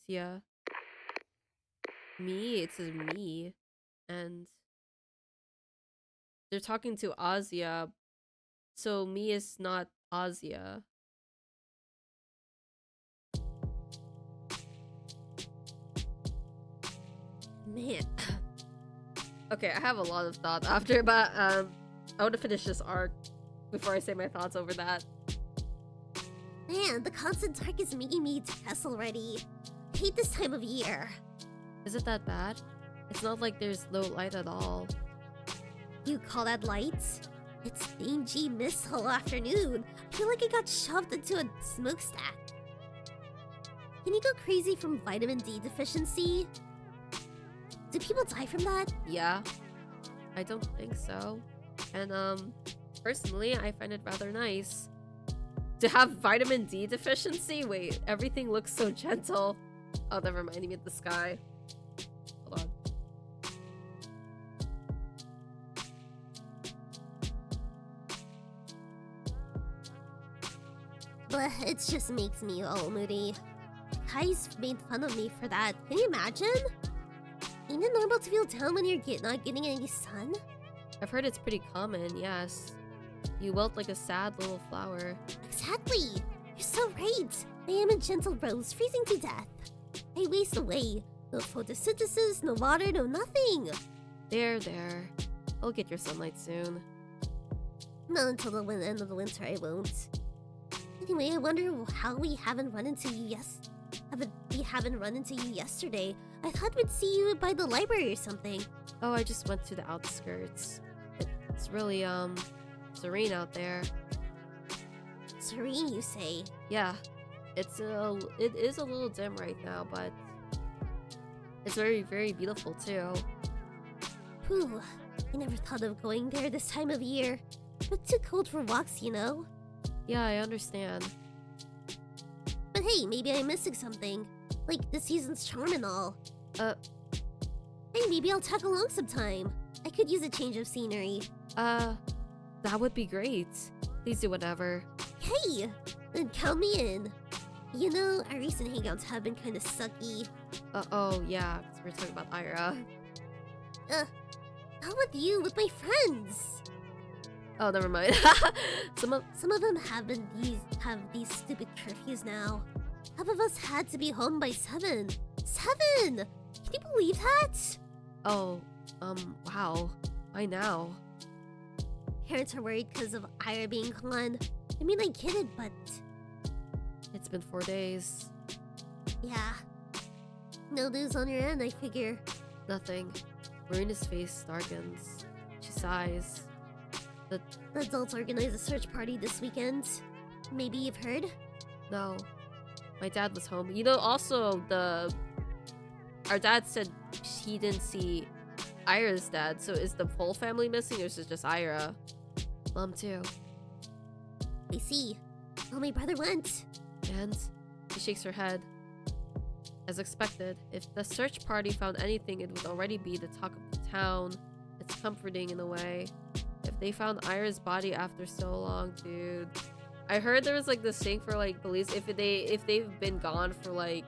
Yeah. Me? It's a me. And they're talking to Azia. So me is not Azia. Man. Okay, I have a lot of thoughts after, but I want to finish this arc before I say my thoughts over that. Man, the constant dark is making me depressed already. I hate this time of year. Is it that bad? It's not like there's no light at all. You call that light? It's dingy mist all afternoon. I feel like I got shoved into a smokestack. Can you go crazy from vitamin D deficiency? Do people die from that? Yeah. I don't think so. And personally, I find it rather nice. To have vitamin D deficiency? Wait, everything looks so gentle. Oh, that reminded me of the sky. Hold on. But it just makes me all moody. Kai's made fun of me for that. Can you imagine? Ain't it normal to feel down when you're not getting any sun? I've heard it's pretty common, yes. You wilt like a sad little flower. Exactly! You're so right! I am a gentle rose, freezing to death. I waste away. No photosynthesis, no water, no nothing! There. I'll get your sunlight soon. Not until the end of the winter, I won't. Anyway, I wonder how we haven't run into you yesterday. I thought we'd see you by the library or something. Oh, I just went to the outskirts. It's really, serene out there. Serene, you say? Yeah. It is a little dim right now, but it's very, very beautiful too. Whew. I never thought of going there this time of year. But too cold for walks, you know? Yeah, I understand. But hey, maybe I'm missing something. Like the season's charm and all. Hey, maybe I'll tag along sometime. I could use a change of scenery. That would be great. Please do whatever. Hey! Then count me in. You know, our recent hangouts have been kind of sucky. Oh, yeah, 'cause we're talking about Ira. How with you, with my friends? Oh, never mind. Some of them have these stupid curfews now. Half of us had to be home by 7. 7! Can you believe that? Oh, wow. Why now? Parents are worried because of Ira being gone. I mean, I get it, but It's been 4 days. yeah. No news on your end, I figure. Nothing. Marina's face darkens. She sighs. The adults organized a search party this weekend. Maybe you've heard? No. My dad was home. You know, also, our dad said he didn't see Ira's dad, so is the whole family missing, or is it just Ira? Mom, too. I see. Well, my brother went. And she shakes her head. As expected, if the search party found anything, it would already be the talk of the town. It's comforting in a way. If they found Ira's body after so long, dude. I heard there was like this thing for like police if they've been gone for like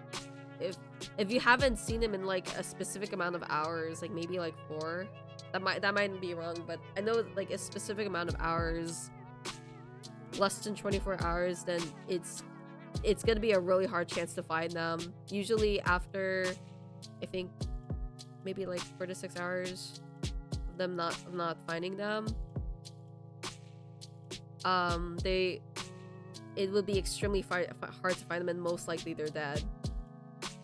if you haven't seen him in like a specific amount of hours, like maybe like 4. That might be wrong, but I know like a specific amount of hours, less than 24 hours, then it's gonna be a really hard chance to find them. Usually after, I think, maybe like 4 to 6 hours of them not finding them, it would be extremely hard to find them, and most likely they're dead.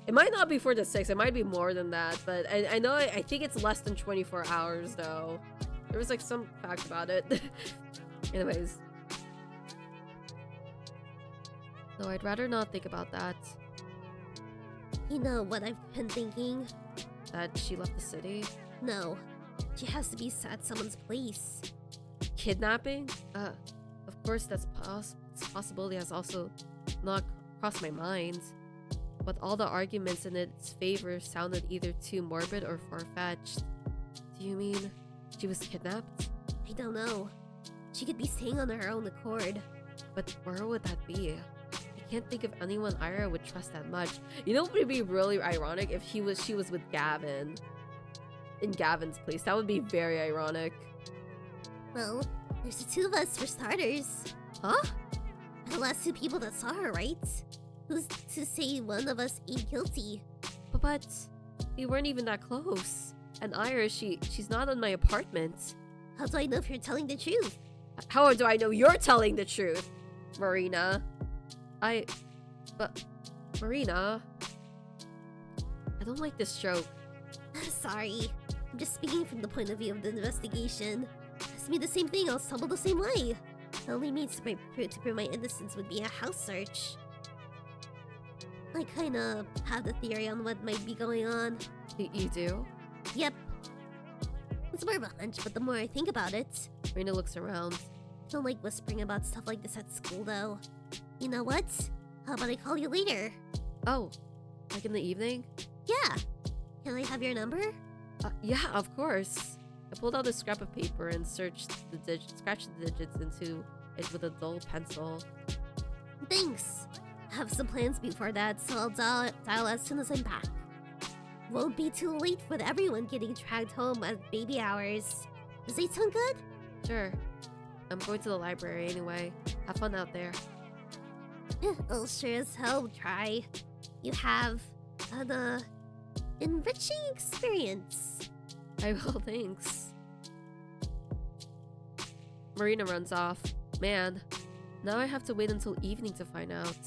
It might not be 4 to 6, it might be more than that, but I think it's less than 24 hours though. There was like some fact about it. Anyways. No, I'd rather not think about that. You know what I've been thinking? That she left the city? No. She has to be at someone's place. Kidnapping? Of course that's possibility has also not crossed my mind. But all the arguments in its favor sounded either too morbid or far-fetched. Do you mean she was kidnapped? I don't know. She could be staying on her own accord. But where would that be? I can't think of anyone Ira would trust that much. You know what would be really ironic? If she was with Gavin. In Gavin's place. That would be very ironic. Well, there's the 2 of us for starters. Huh? The last 2 people that saw her, right? Who's to say one of us ain't guilty? But we weren't even that close. And Ira, she's not in my apartment. How do I know if you're telling the truth? How do I know you're telling the truth, Marina? But Marina, I don't like this joke. Sorry. I'm just speaking from the point of view of the investigation. Ask me the same thing, I'll stumble the same way. The only means to prove my innocence would be a house search. I kinda have a theory on what might be going on. You do? Yep. It's more of a hunch, but the more I think about it... Marina looks around. Don't like whispering about stuff like this at school, though. You know what? How about I call you later? Oh, like in the evening? Yeah. Can I have your number? Yeah, of course. I pulled out a scrap of paper and scratched the digits into it with a dull pencil. Thanks. I have some plans before that, so I'll dial as soon as I'm back. Won't be too late with everyone getting dragged home at baby hours. Does that sound good? Sure. I'm going to the library anyway. Have fun out there. I'll sure as hell try. You have an enriching experience. I will, thanks. Marina runs off. Man, now I have to wait until evening to find out.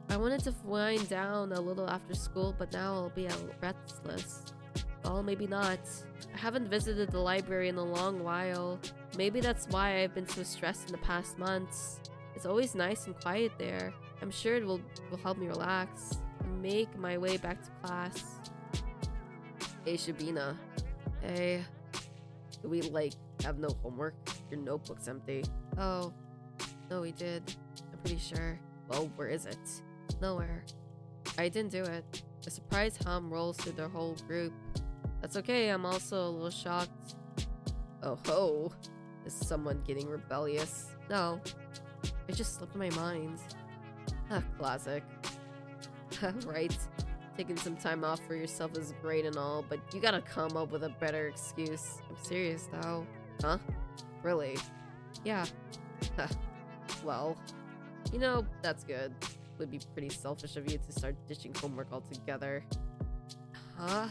I wanted to wind down a little after school, but now I'll be restless. Well, maybe not. I haven't visited the library in a long while. Maybe that's why I've been so stressed in the past months. It's always nice and quiet there. I'm sure it will help me relax and make my way back to class. Hey, Shabina. Hey. Do we, have no homework? Your notebook's empty. Oh. No, we did. I'm pretty sure. Well, where is it? Nowhere. I didn't do it. A surprise hum rolls through the whole group. That's okay, I'm also a little shocked. Oh ho. Is someone getting rebellious? No. It just slipped my mind. Classic. Right. Taking some time off for yourself is great and all, but you gotta come up with a better excuse. I'm serious though. Huh? Really? Yeah. Well, you know, that's good. Would be pretty selfish of you to start ditching homework altogether. Huh?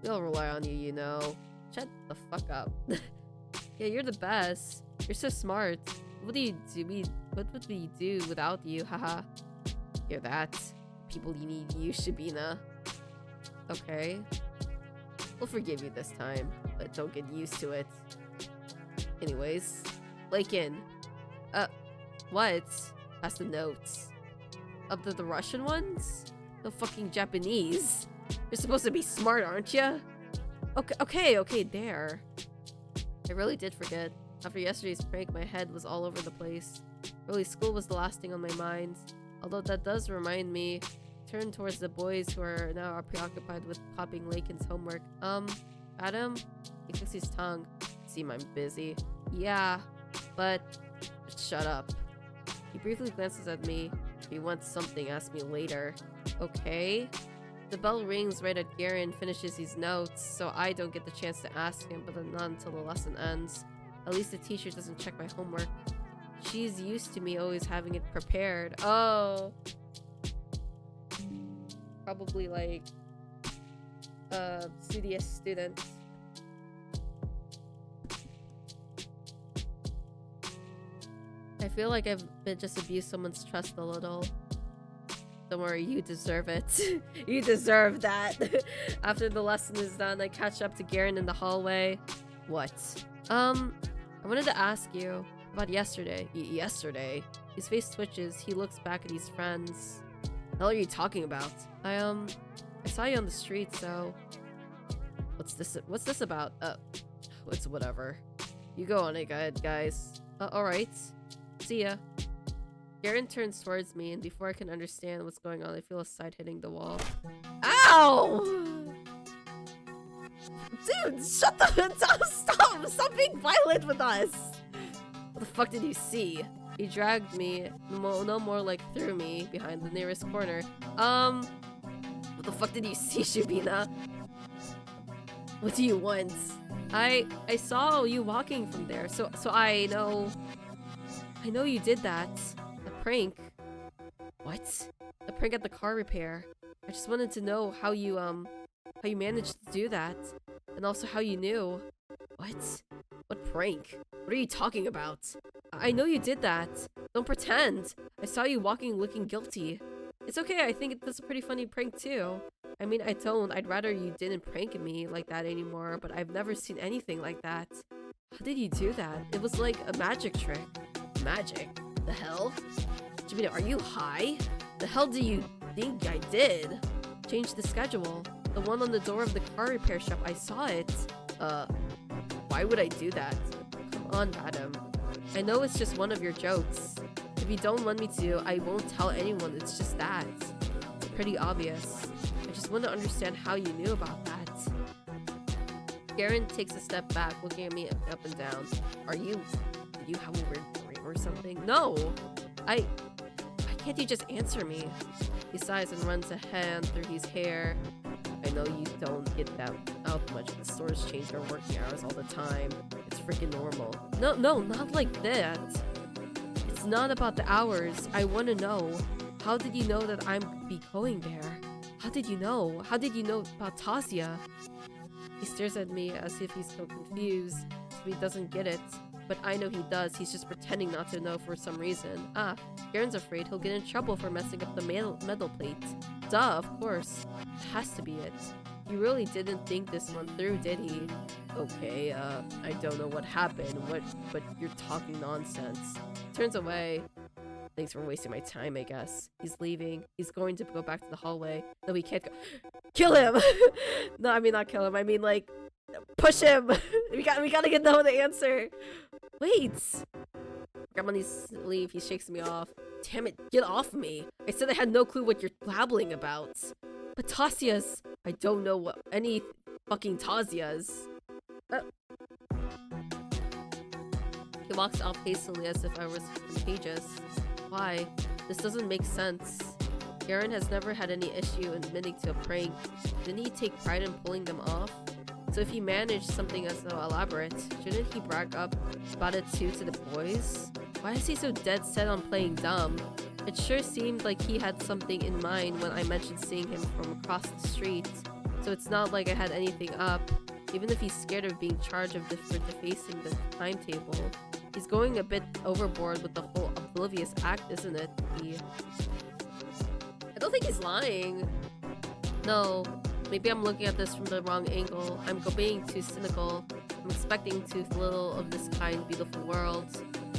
We'll rely on you, you know. Shut the fuck up. Yeah, you're the best. You're so smart. What do you do? What would we do without you? Haha. You're that. People you need you, Shabina. Okay. We'll forgive you this time, but don't get used to it. Anyways, Lakin. What? Pass the notes. Up to the Russian ones? The fucking Japanese. You're supposed to be smart, aren't you? Okay, there. I really did forget. After yesterday's prank, my head was all over the place. Really, school was the last thing on my mind. Although that does remind me, turn towards the boys who are now preoccupied with copying Lakin's homework. Adam? He clicks his tongue. Seem I'm busy. Yeah, but shut up. He briefly glances at me. If he wants something, ask me later. Okay? The bell rings right as Garen finishes his notes, so I don't get the chance to ask him, but not until the lesson ends. At least the teacher doesn't check my homework. She's used to me always having it prepared. Oh. Probably like studious student. I feel like I've just abused someone's trust a little. Don't worry, you deserve it. You deserve that. After the lesson is done, I catch up to Garen in the hallway. What? I wanted to ask you about yesterday. Yesterday? His face twitches. He looks back at his friends. What the hell are you talking about? I saw you on the street, so... What's this about? It's whatever. You go on it, guys. Alright. See ya. Garen turns towards me, and before I can understand what's going on, I feel a side hitting the wall. Ow! Dude, shut the... Stop being violent with us! What the fuck did you see? He dragged me, no more like threw me, behind the nearest corner. What the fuck did you see, Shubina? What do you want? I saw you walking from there, so I know you did that. A prank. What? A prank at the car repair. I just wanted to know how you managed to do that, and also how you knew. What? What prank? What are you talking about? I know you did that. Don't pretend. I saw you walking looking guilty. It's okay, I think that's a pretty funny prank too. I mean, I'd rather you didn't prank me like that anymore, but I've never seen anything like that. How did you do that? It was like a magic trick. Magic? The hell? Jimmy, are you high? The hell do you think I did? Change the schedule. The one on the door of the car repair shop, I saw it. Why would I do that? Come on, madam. I know it's just one of your jokes. If you don't want me to, I won't tell anyone. It's just that. It's pretty obvious. I just want to understand how you knew about that. Garen takes a step back, looking at me up and down. Did you have a weird dream or something? No! Why can't you just answer me? He sighs and runs a hand through his hair. I know you don't get that out much. The stores change their working hours all the time. It's freaking normal. No, not like that. It's not about the hours. I want to know. How did you know that I'm be going there? How did you know? How did you know about Tasia? He stares at me as if he's so confused, so he doesn't get it. But I know he does. He's just pretending not to know for some reason. Garen's afraid he'll get in trouble for messing up the metal plate. Duh, of course. It has to be it. He really didn't think this one through, did he? Okay, I don't know what happened, but you're talking nonsense. Turns away. Thanks for wasting my time, I guess. He's leaving. He's going to go back to the hallway. No, we can't go. Kill him! No, I mean not kill him. I mean, like, push him! we gotta get the answer. Wait! Grab on his sleeve. He shakes me off. Damn it, get off me! I said I had no clue what you're blabbling about. But Tasia's... I don't know what any fucking Tasia's. He walks off hastily as if I was contagious. Why? This doesn't make sense. Garen has never had any issue in admitting to a prank. Didn't he take pride in pulling them off? So if he managed something as so elaborate, shouldn't he brag up about it too to the boys? Why is he so dead set on playing dumb? It sure seemed like he had something in mind when I mentioned seeing him from across the street. So it's not like I had anything up. Even if he's scared of being charged for defacing the timetable, he's going a bit overboard with the whole oblivious act, isn't it? I don't think he's lying. No, maybe I'm looking at this from the wrong angle. I'm being too cynical. I'm expecting too little of this kind, beautiful world.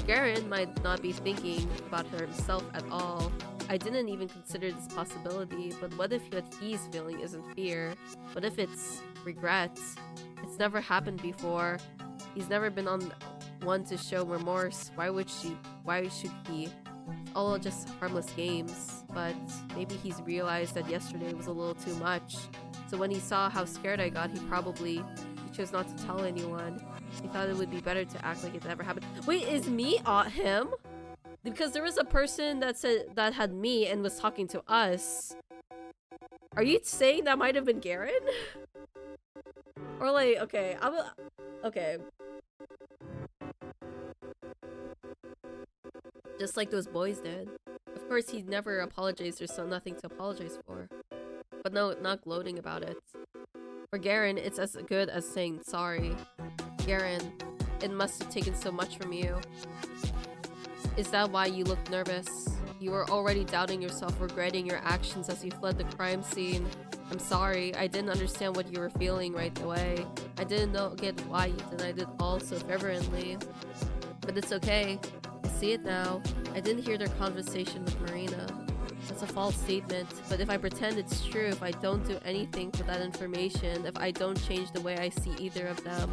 Garen might not be thinking about her himself at all. I didn't even consider this possibility, but what if what he's feeling isn't fear? What if it's regret? It's never happened before. He's never been on one to show remorse. Why should he? It's all just harmless games. But maybe he's realized that yesterday was a little too much. So when he saw how scared I got, he chose not to tell anyone. He thought it would be better to act like it never happened. Wait, is me him? Because there was a person that said that had me and was talking to us. Are you saying that might have been Garen? Or like, okay, okay. Just like those boys did. Of course, he never apologized. There's nothing to apologize for. But no, not gloating about it. For Garen, it's as good as saying sorry. Garen, it must have taken so much from you. Is that why you looked nervous? You were already doubting yourself, regretting your actions as you fled the crime scene. I'm sorry, I didn't understand what you were feeling right away. I didn't get why you denied it all so fervently. But it's okay. I see it now. I didn't hear their conversation with Marina. That's a false statement, but if I pretend it's true, if I don't do anything for that information, if I don't change the way I see either of them,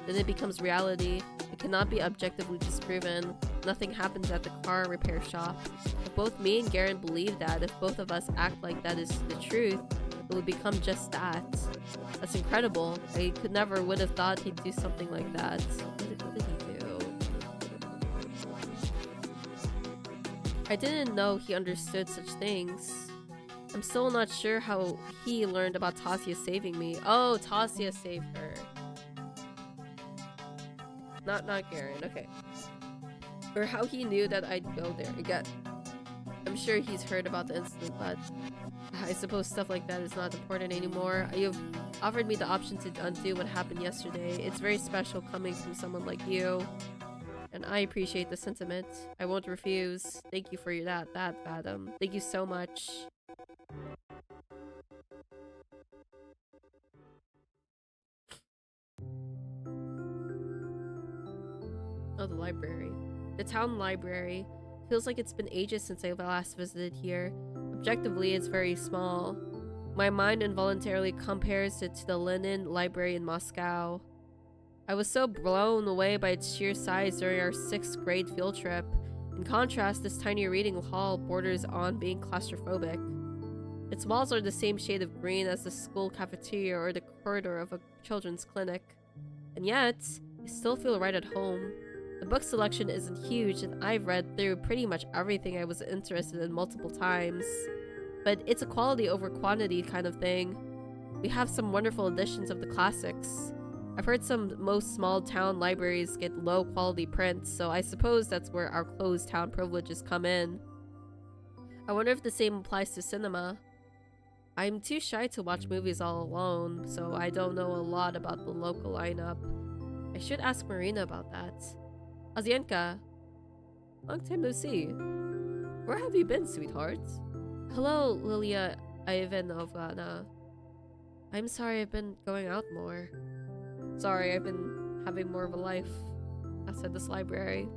then it becomes reality. It cannot be objectively disproven. Nothing happens at the car repair shop. If both me and Garen believe that, if both of us act like that is the truth, it would become just that. That's incredible. I would have thought he'd do something like that. What did he do? I didn't know he understood such things. I'm still not sure how he learned about Tasia saving me. Oh, Tasia saved her. Not Garen, okay. Or how he knew that I'd go there again. I'm sure he's heard about the incident, but I suppose stuff like that is not important anymore. You've offered me the option to undo what happened yesterday. It's very special coming from someone like you. And I appreciate the sentiment. I won't refuse. Thank you for that, Adam. Thank you so much. Oh, the library. The town library. Feels like it's been ages since I last visited here. Objectively, it's very small. My mind involuntarily compares it to the Lenin Library in Moscow. I was so blown away by its sheer size during our 6th grade field trip. In contrast, this tiny reading hall borders on being claustrophobic. Its walls are the same shade of green as the school cafeteria or the corridor of a children's clinic. And yet, I still feel right at home. The book selection isn't huge, and I've read through pretty much everything I was interested in multiple times. But it's a quality over quantity kind of thing. We have some wonderful editions of the classics. I've heard most small town libraries get low quality prints, so I suppose that's where our closed town privileges come in. I wonder if the same applies to cinema. I'm too shy to watch movies all alone, so I don't know a lot about the local lineup. I should ask Marina about that. Azienka, long time no see. Where have you been, sweetheart? Hello, Lilia Ivanovna. I'm sorry I've been going out more. Sorry, I've been having more of a life outside this library.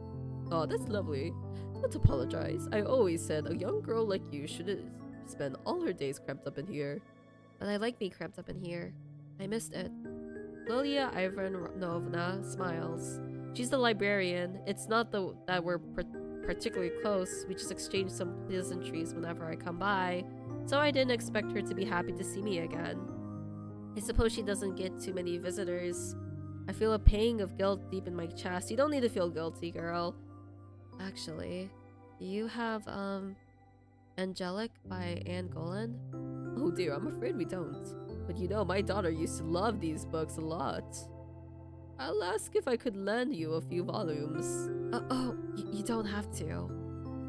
Oh, that's lovely. Don't apologize. I always said a young girl like you should spend all her days cramped up in here. But I like being cramped up in here. I missed it. Lilia Ivanovna smiles. She's the librarian. It's not that we're particularly close. We just exchange some pleasantries whenever I come by. So I didn't expect her to be happy to see me again. I suppose she doesn't get too many visitors. I feel a pang of guilt deep in my chest. You don't need to feel guilty, girl. Actually, do you have, Angelic by Anne Golan? Oh dear, I'm afraid we don't. But you know, my daughter used to love these books a lot. I'll ask if I could lend you a few volumes. You don't have to.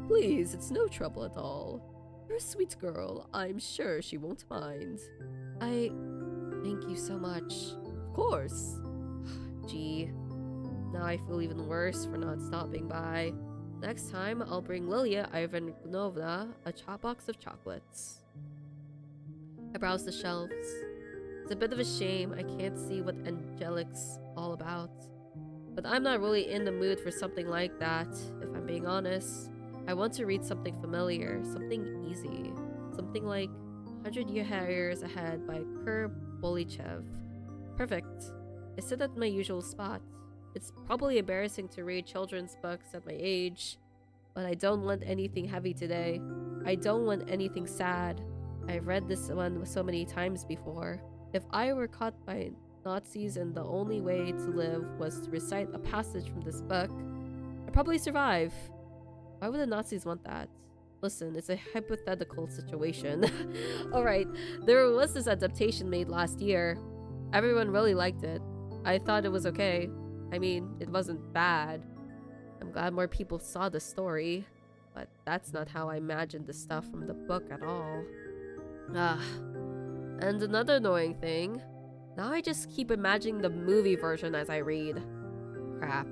Please, it's no trouble at all. You're a sweet girl. I'm sure she won't mind. Thank you so much. Of course. Gee, now I feel even worse for not stopping by. Next time, I'll bring Lilia Ivanovna a box of chocolates. I browse the shelves. It's a bit of a shame I can't see what Angelic's all about. But I'm not really in the mood for something like that, if I'm being honest. I want to read something familiar, something easy. Something like 100 Years Ahead by Kur Bolichev. Perfect. I sit at my usual spot. It's probably embarrassing to read children's books at my age, but I don't want anything heavy today. I don't want anything sad. I've read this one so many times before. If I were caught by Nazis and the only way to live was to recite a passage from this book, I'd probably survive. Why would the Nazis want that? Listen, it's a hypothetical situation. Alright, there was this adaptation made last year. Everyone really liked it. I thought it was okay. I mean, it wasn't bad. I'm glad more people saw the story, but that's not how I imagined the stuff from the book at all. And another annoying thing, now I just keep imagining the movie version as I read. Crap.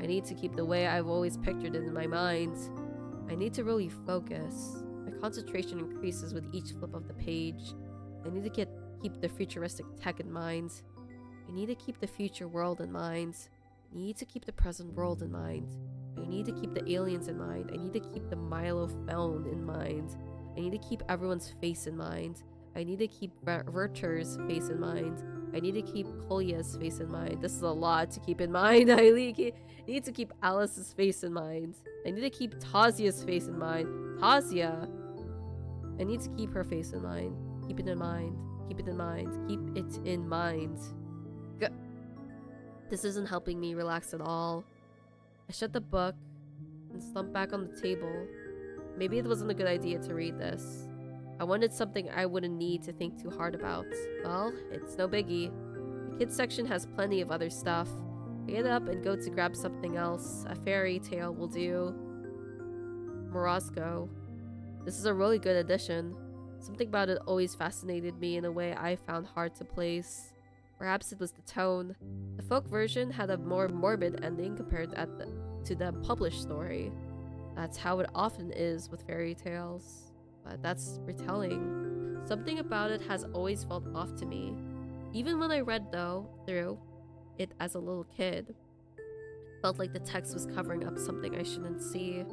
I need to keep the way I've always pictured it in my mind. I need to really focus. My concentration increases with each flip of the page. I need to keep the futuristic tech in mind. I need to keep the future world in mind. I need to keep the present world in mind. I need to keep the aliens in mind. I need to keep the Milo phone in mind. I need to keep everyone's face in mind. I need to keep Werther's face in mind. I need to keep Kolya's face in mind. This is a lot to keep in mind. I need to keep Alice's face in mind. I need to keep Tazia's face in mind. Tazia! I need to keep her face in mind. Keep it in mind. Keep it in mind. Keep it in mind. This isn't helping me relax at all. I shut the book and slumped back on the table. Maybe it wasn't a good idea to read this. I wanted something I wouldn't need to think too hard about. Well, it's no biggie. The kids section has plenty of other stuff. I get up and go to grab something else. A fairy tale will do. Morozko. This is a really good addition. Something about it always fascinated me in a way I found hard to place. Perhaps it was the tone. The folk version had a more morbid ending compared to the published story. That's how it often is with fairy tales. But that's retelling. Something about it has always felt off to me. Even when I read through it as a little kid, it felt like the text was covering up something I shouldn't see.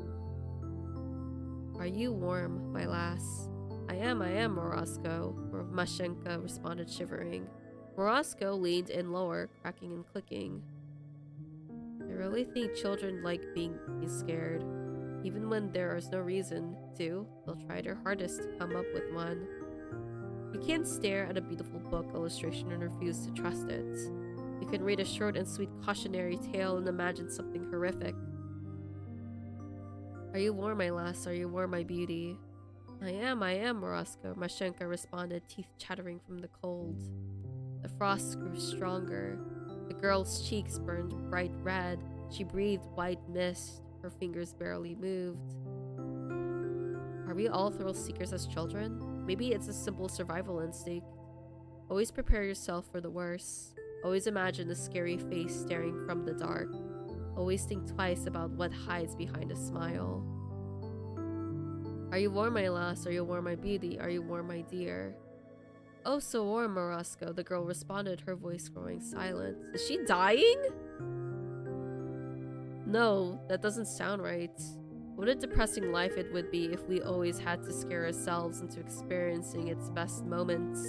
Are you warm, my lass? I am, Morozko, Mashenka responded, shivering. Morozko leaned in lower, cracking and clicking. I really think children like being scared. Even when there is no reason to, they'll try their hardest to come up with one. You can't stare at a beautiful book illustration and refuse to trust it. You can read a short and sweet cautionary tale and imagine something horrific. Are you warm, my lass? Are you warm, my beauty? I am, Morozko, Mashenka responded, teeth chattering from the cold. The frost grew stronger. The girl's cheeks burned bright red. She breathed white mist. Her fingers barely moved. Are we all thrill seekers as children? Maybe it's a simple survival instinct. Always prepare yourself for the worst. Always imagine a scary face staring from the dark. Always think twice about what hides behind a smile. Are you warm, my lass? Are you warm, my beauty? Are you warm, my dear? Oh, so warm, Morozko, the girl responded, her voice growing silent. Is she dying? No, that doesn't sound right. What a depressing life it would be if we always had to scare ourselves into experiencing its best moments.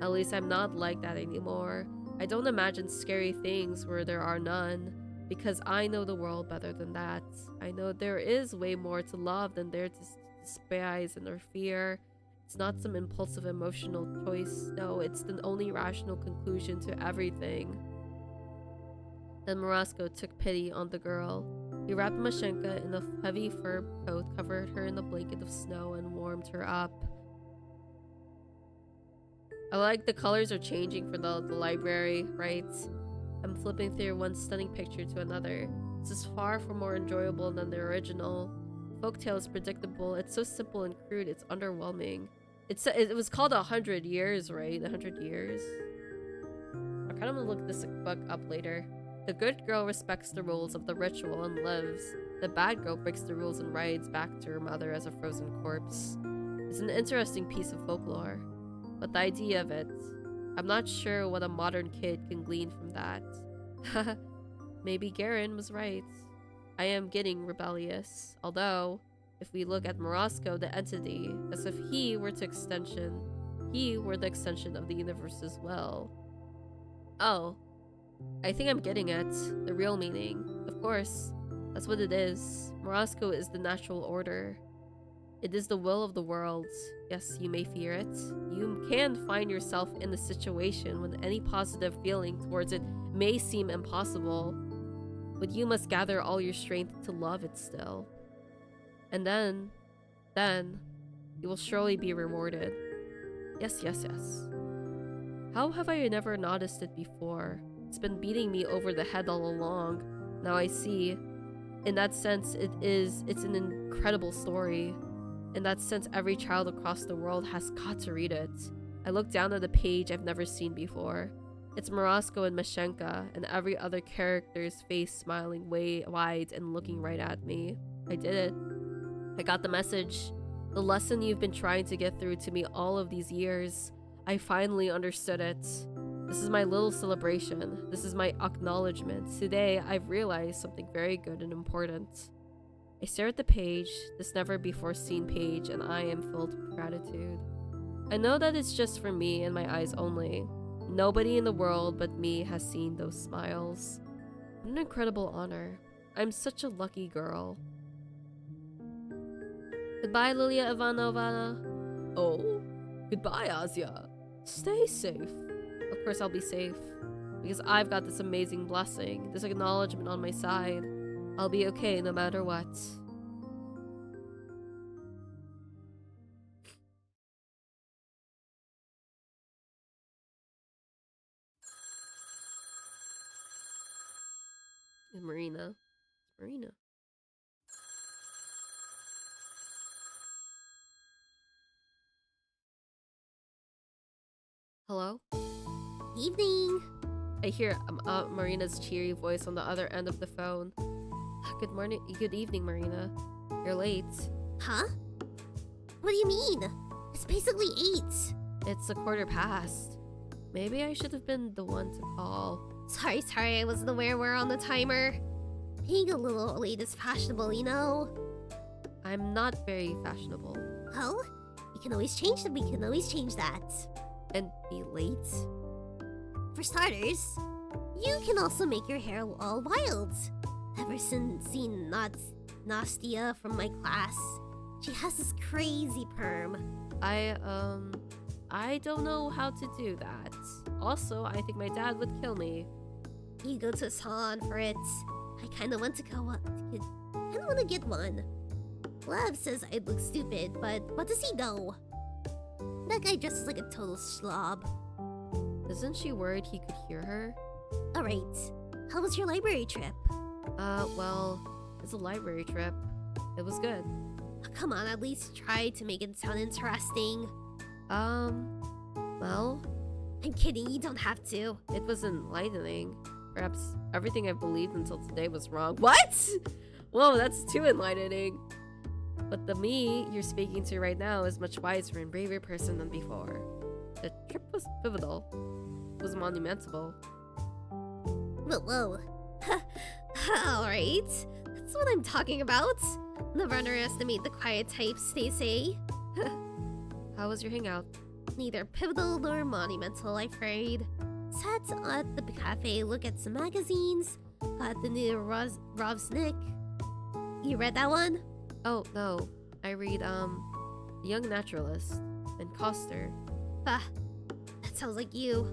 At least I'm not like that anymore. I don't imagine scary things where there are none, because I know the world better than that. I know there is way more to love than there to despise and or fear. It's not some impulsive emotional choice. No, it's the only rational conclusion to everything. Then Morozko took pity on the girl. He wrapped Mashenka in a heavy fur coat, covered her in a blanket of snow, and warmed her up. I like the colors are changing for the library, right? I'm flipping through one stunning picture to another. This is far from more enjoyable than the original. Folktale is predictable. It's so simple and crude. It's underwhelming. It was called 100 Years, right? 100 Years. I kind of want to look this book up later. The good girl respects the rules of the ritual and lives. The bad girl breaks the rules and rides back to her mother as a frozen corpse. It's an interesting piece of folklore, but the idea of it, I'm not sure what a modern kid can glean from that. Maybe Garen was right. I am getting rebellious, although if we look at Morosco, the entity, as if he were the extension of the universe as well. Oh, I think I'm getting it. The real meaning. Of course, that's what it is. Morosco is the natural order. It is the will of the world. Yes, you may fear it. You can find yourself in a situation when any positive feeling towards it may seem impossible, but you must gather all your strength to love it still. And then, you will surely be rewarded. Yes, yes, yes. How have I never noticed it before? It's been beating me over the head all along. Now I see. In that sense, it's an incredible story. In that sense, every child across the world has got to read it. I look down at a page I've never seen before. It's Morosco and Mashenka, and every other character's face smiling way wide and looking right at me. I did it. I got the message. The lesson you've been trying to get through to me all of these years. I finally understood it. This is my little celebration. This is my acknowledgement. Today, I've realized something very good and important. I stare at the page, this never before seen page, and I am filled with gratitude. I know that it's just for me and my eyes only. Nobody in the world but me has seen those smiles. What an incredible honor. I'm such a lucky girl. Goodbye, Lilia Ivanovna. Oh, goodbye, Asya. Stay safe. Of course I'll be safe, because I've got this amazing blessing, this acknowledgement on my side. I'll be okay no matter what. And Marina. Marina. Hello? Evening. I hear Marina's cheery voice on the other end of the phone. Good morning. Good evening, Marina. You're late. Huh? What do you mean? It's basically 8. It's 1:15. Maybe I should have been the one to call. Sorry, I wasn't aware we're on the timer. Being a little late is fashionable, you know? I'm not very fashionable. Oh? We can always change that. And be late? For starters, you can also make your hair all wild. Ever since seen Nastia from my class, she has this crazy perm. I don't know how to do that. Also, I think my dad would kill me. You go to a salon for it. I kinda want to get one. Lev says I'd look stupid, but what does he know? That guy dresses like a total slob. Isn't she worried he could hear her? Alright, how was your library trip? Well, it's a library trip. It was good. Oh, come on, at least try to make it sound interesting. Well, I'm kidding, you don't have to. it was enlightening. Perhaps everything I believed until today was wrong. What? Whoa, that's too enlightening. But the me you're speaking to right now is much wiser and braver person than before. The trip was pivotal. It was monumental. Whoa. Alright, that's what I'm talking about. Never underestimate the quiet types, they say. How was your hangout? Neither pivotal nor monumental, I'm afraid. Sat at the cafe, look at some magazines. Got the new Rovsnik. You read that one? Oh, no. I read, The Young Naturalist and Coster. Bah, that sounds like you.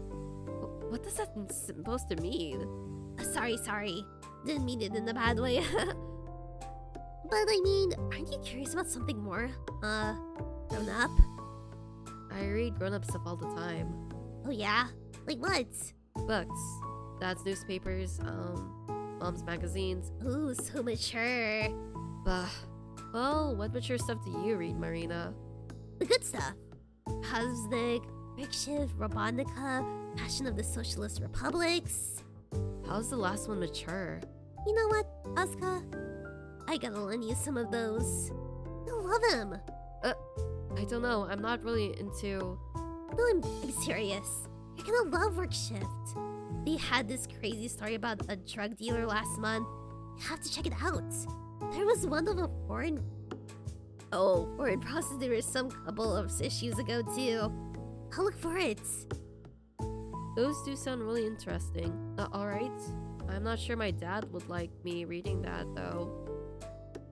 What does that supposed to mean? Sorry. Didn't mean it in a bad way. But I mean, aren't you curious about something more, grown up? I read grown-up stuff all the time. Oh yeah? Like what? Books, dad's newspapers, mom's magazines. Ooh, so mature. Bah. Well, what mature stuff do you read, Marina? The good stuff. Kaznik, Rikshiv, Robonica, Passion of the Socialist Republics. How's the last one mature? You know what, Asuka? I gotta lend you some of those. You'll love them. I don't know, I'm not really into... No, I'm serious. You're gonna love Work Shift. They had this crazy story about a drug dealer last month. You have to check it out. There was one of a foreign prostitute some couple of issues ago too. I'll look for it. Those do sound really interesting. Alright. I'm not sure my dad would like me reading that, though.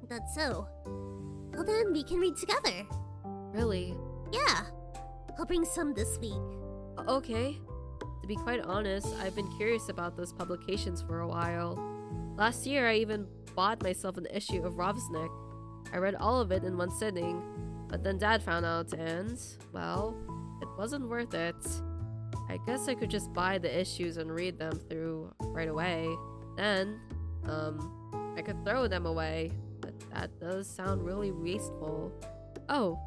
That's so. Well then, we can read together. Really? Yeah. I'll bring some this week. Okay. To be quite honest, I've been curious about those publications for a while. Last year, I even bought myself an issue of Rovsnik. I read all of it in one sitting, but then Dad found out and, well, it wasn't worth it. I guess I could just buy the issues and read them through right away. Then, I could throw them away, but that does sound really wasteful. Oh,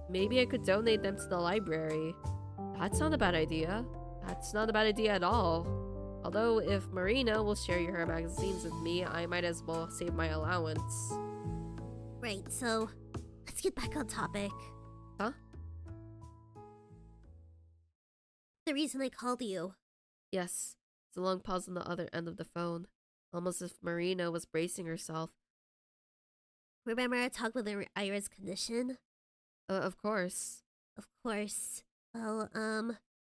maybe I could donate them to the library. That's not a bad idea. That's not a bad idea at all. Although, if Marina will share her magazines with me, I might as well save my allowance. Right, so let's get back on topic. Huh? The reason I called you. Yes. It's a long pause on the other end of the phone, almost as if Marina was bracing herself. Remember our talk with Ira's condition? Of course. Of course. Well,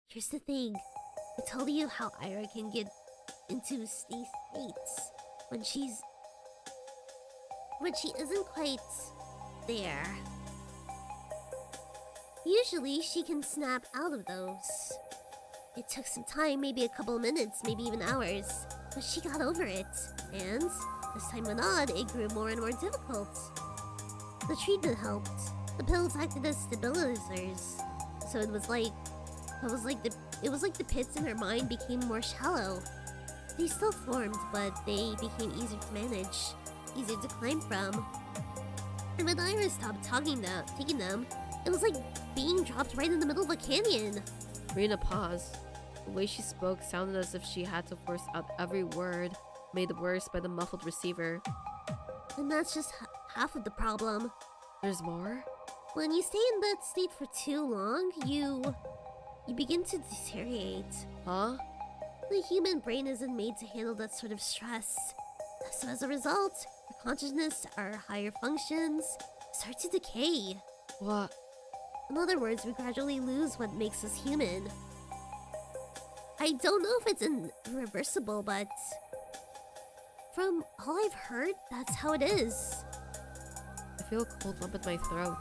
here's the thing. I told you how Ira can get into these states when she isn't quite there. Usually she can snap out of those. It took some time, maybe a couple of minutes, maybe even hours, but she got over it, and as time went on, it grew more and more difficult. The treatment helped. The pills acted as stabilizers, so it was like the pits in her mind became more shallow. They still formed, but they became easier to manage, easier to climb from. And when Ira stopped taking them, it was like being dropped right in the middle of a canyon. Marina paused. The way she spoke sounded as if she had to force out every word, made worse by the muffled receiver. And that's just half of the problem. There's more? When you stay in that state for too long, you begin to deteriorate. Huh? The human brain isn't made to handle that sort of stress. So as a result, our consciousness, our higher functions, start to decay. What? In other words, we gradually lose what makes us human. I don't know if it's irreversible, but from all I've heard, that's how it is. I feel a cold lump in my throat.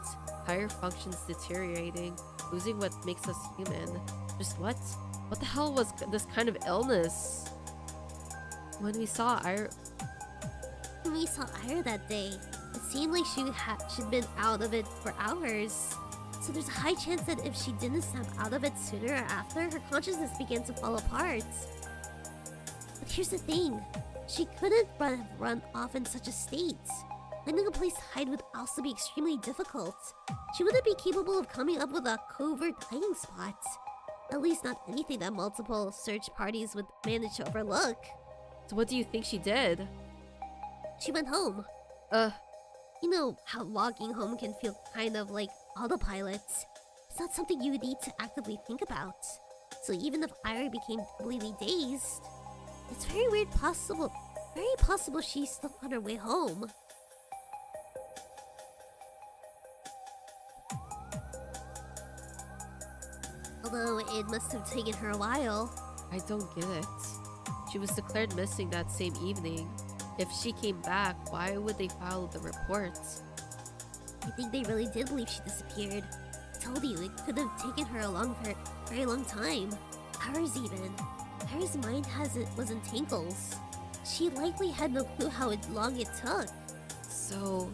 Higher functions deteriorating, losing what makes us human. Just what? What the hell was this kind of illness? When we saw Ira that day, it seemed like she'd been out of it for hours. So there's a high chance that if she didn't snap out of it sooner or after, her consciousness began to fall apart. But here's the thing. She couldn't run off in such a state. Finding a place to hide would also be extremely difficult. She wouldn't be capable of coming up with a covert hiding spot. At least not anything that multiple search parties would manage to overlook. So what do you think she did? She went home. You know how walking home can feel kind of like autopilot. It's not something you need to actively think about. So even if Ira became completely dazed, it's very possible she's still on her way home. Although it must have taken her a while. I don't get it. She was declared missing that same evening. If she came back, why would they file the report? I think they really did believe she disappeared. I told you, it could have taken her a very long time. Hours even. Ira's mind was in tangles. She likely had no clue how long it took. So,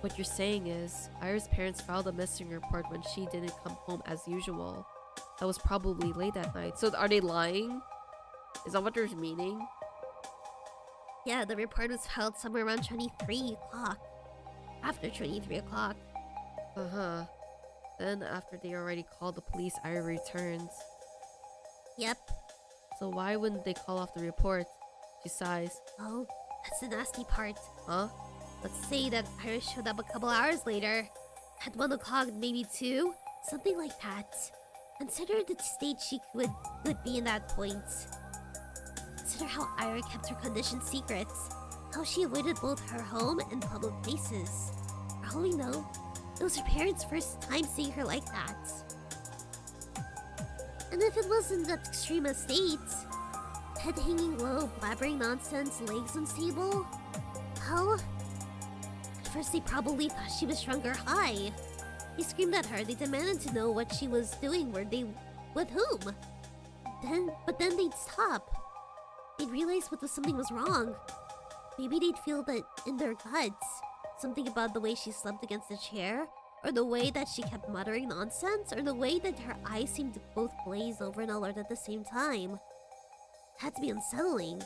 What you're saying is, Ira's parents filed a missing report when she didn't come home as usual. That was probably late at night. So are they lying? Is that what they're meaning? Yeah, the report was filed somewhere around 23 o'clock. After 23 o'clock. Uh-huh. Then after they already called the police, Ira returns. Yep. So why wouldn't they call off the report? She sighs. Oh, that's the nasty part. Huh? Let's say that Ira showed up a couple hours later. At 1 o'clock, maybe 2? Something like that. Consider the state she would be in that point. Consider how Ira kept her condition secret. How she avoided both her home and public places. For all we know, it was her parents' first time seeing her like that. And if it wasn't that extreme a state, head hanging low, blabbering nonsense, legs unstable, well, at first they probably thought she was drunk or high. They screamed at her, they demanded to know what she was doing, with whom. But then they'd stop. They'd realize something was wrong. Maybe they'd feel that in their guts. Something about the way she slumped against the chair, or the way that she kept muttering nonsense, or the way that her eyes seemed to both glaze over and alert at the same time. It had to be unsettling.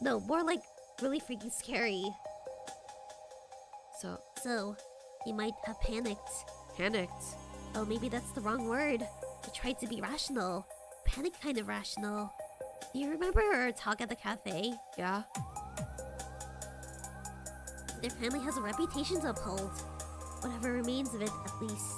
No, more like really freaking scary. So, they might have panicked. Panicked? Oh, maybe that's the wrong word. They tried to be rational. Panic kind of rational. Do you remember our talk at the cafe? Yeah? Their family has a reputation to uphold. Whatever remains of it, at least.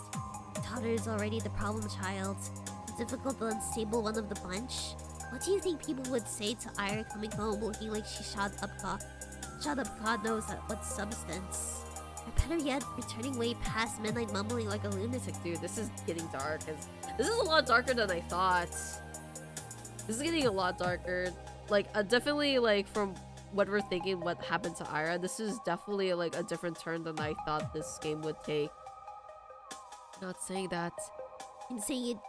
Their daughter is already the problem child. The difficult, the unstable one of the bunch. What do you think people would say to Ira coming home looking like she shot up God knows at what substance? Or better yet, returning way past midnight mumbling like a lunatic. Dude, this is getting dark. This is a lot darker than I thought. This is getting a lot darker. Like, definitely, like, from what we're thinking, what happened to Ira, this is definitely, like, a different turn than I thought this game would take. I'm not saying that. I'm saying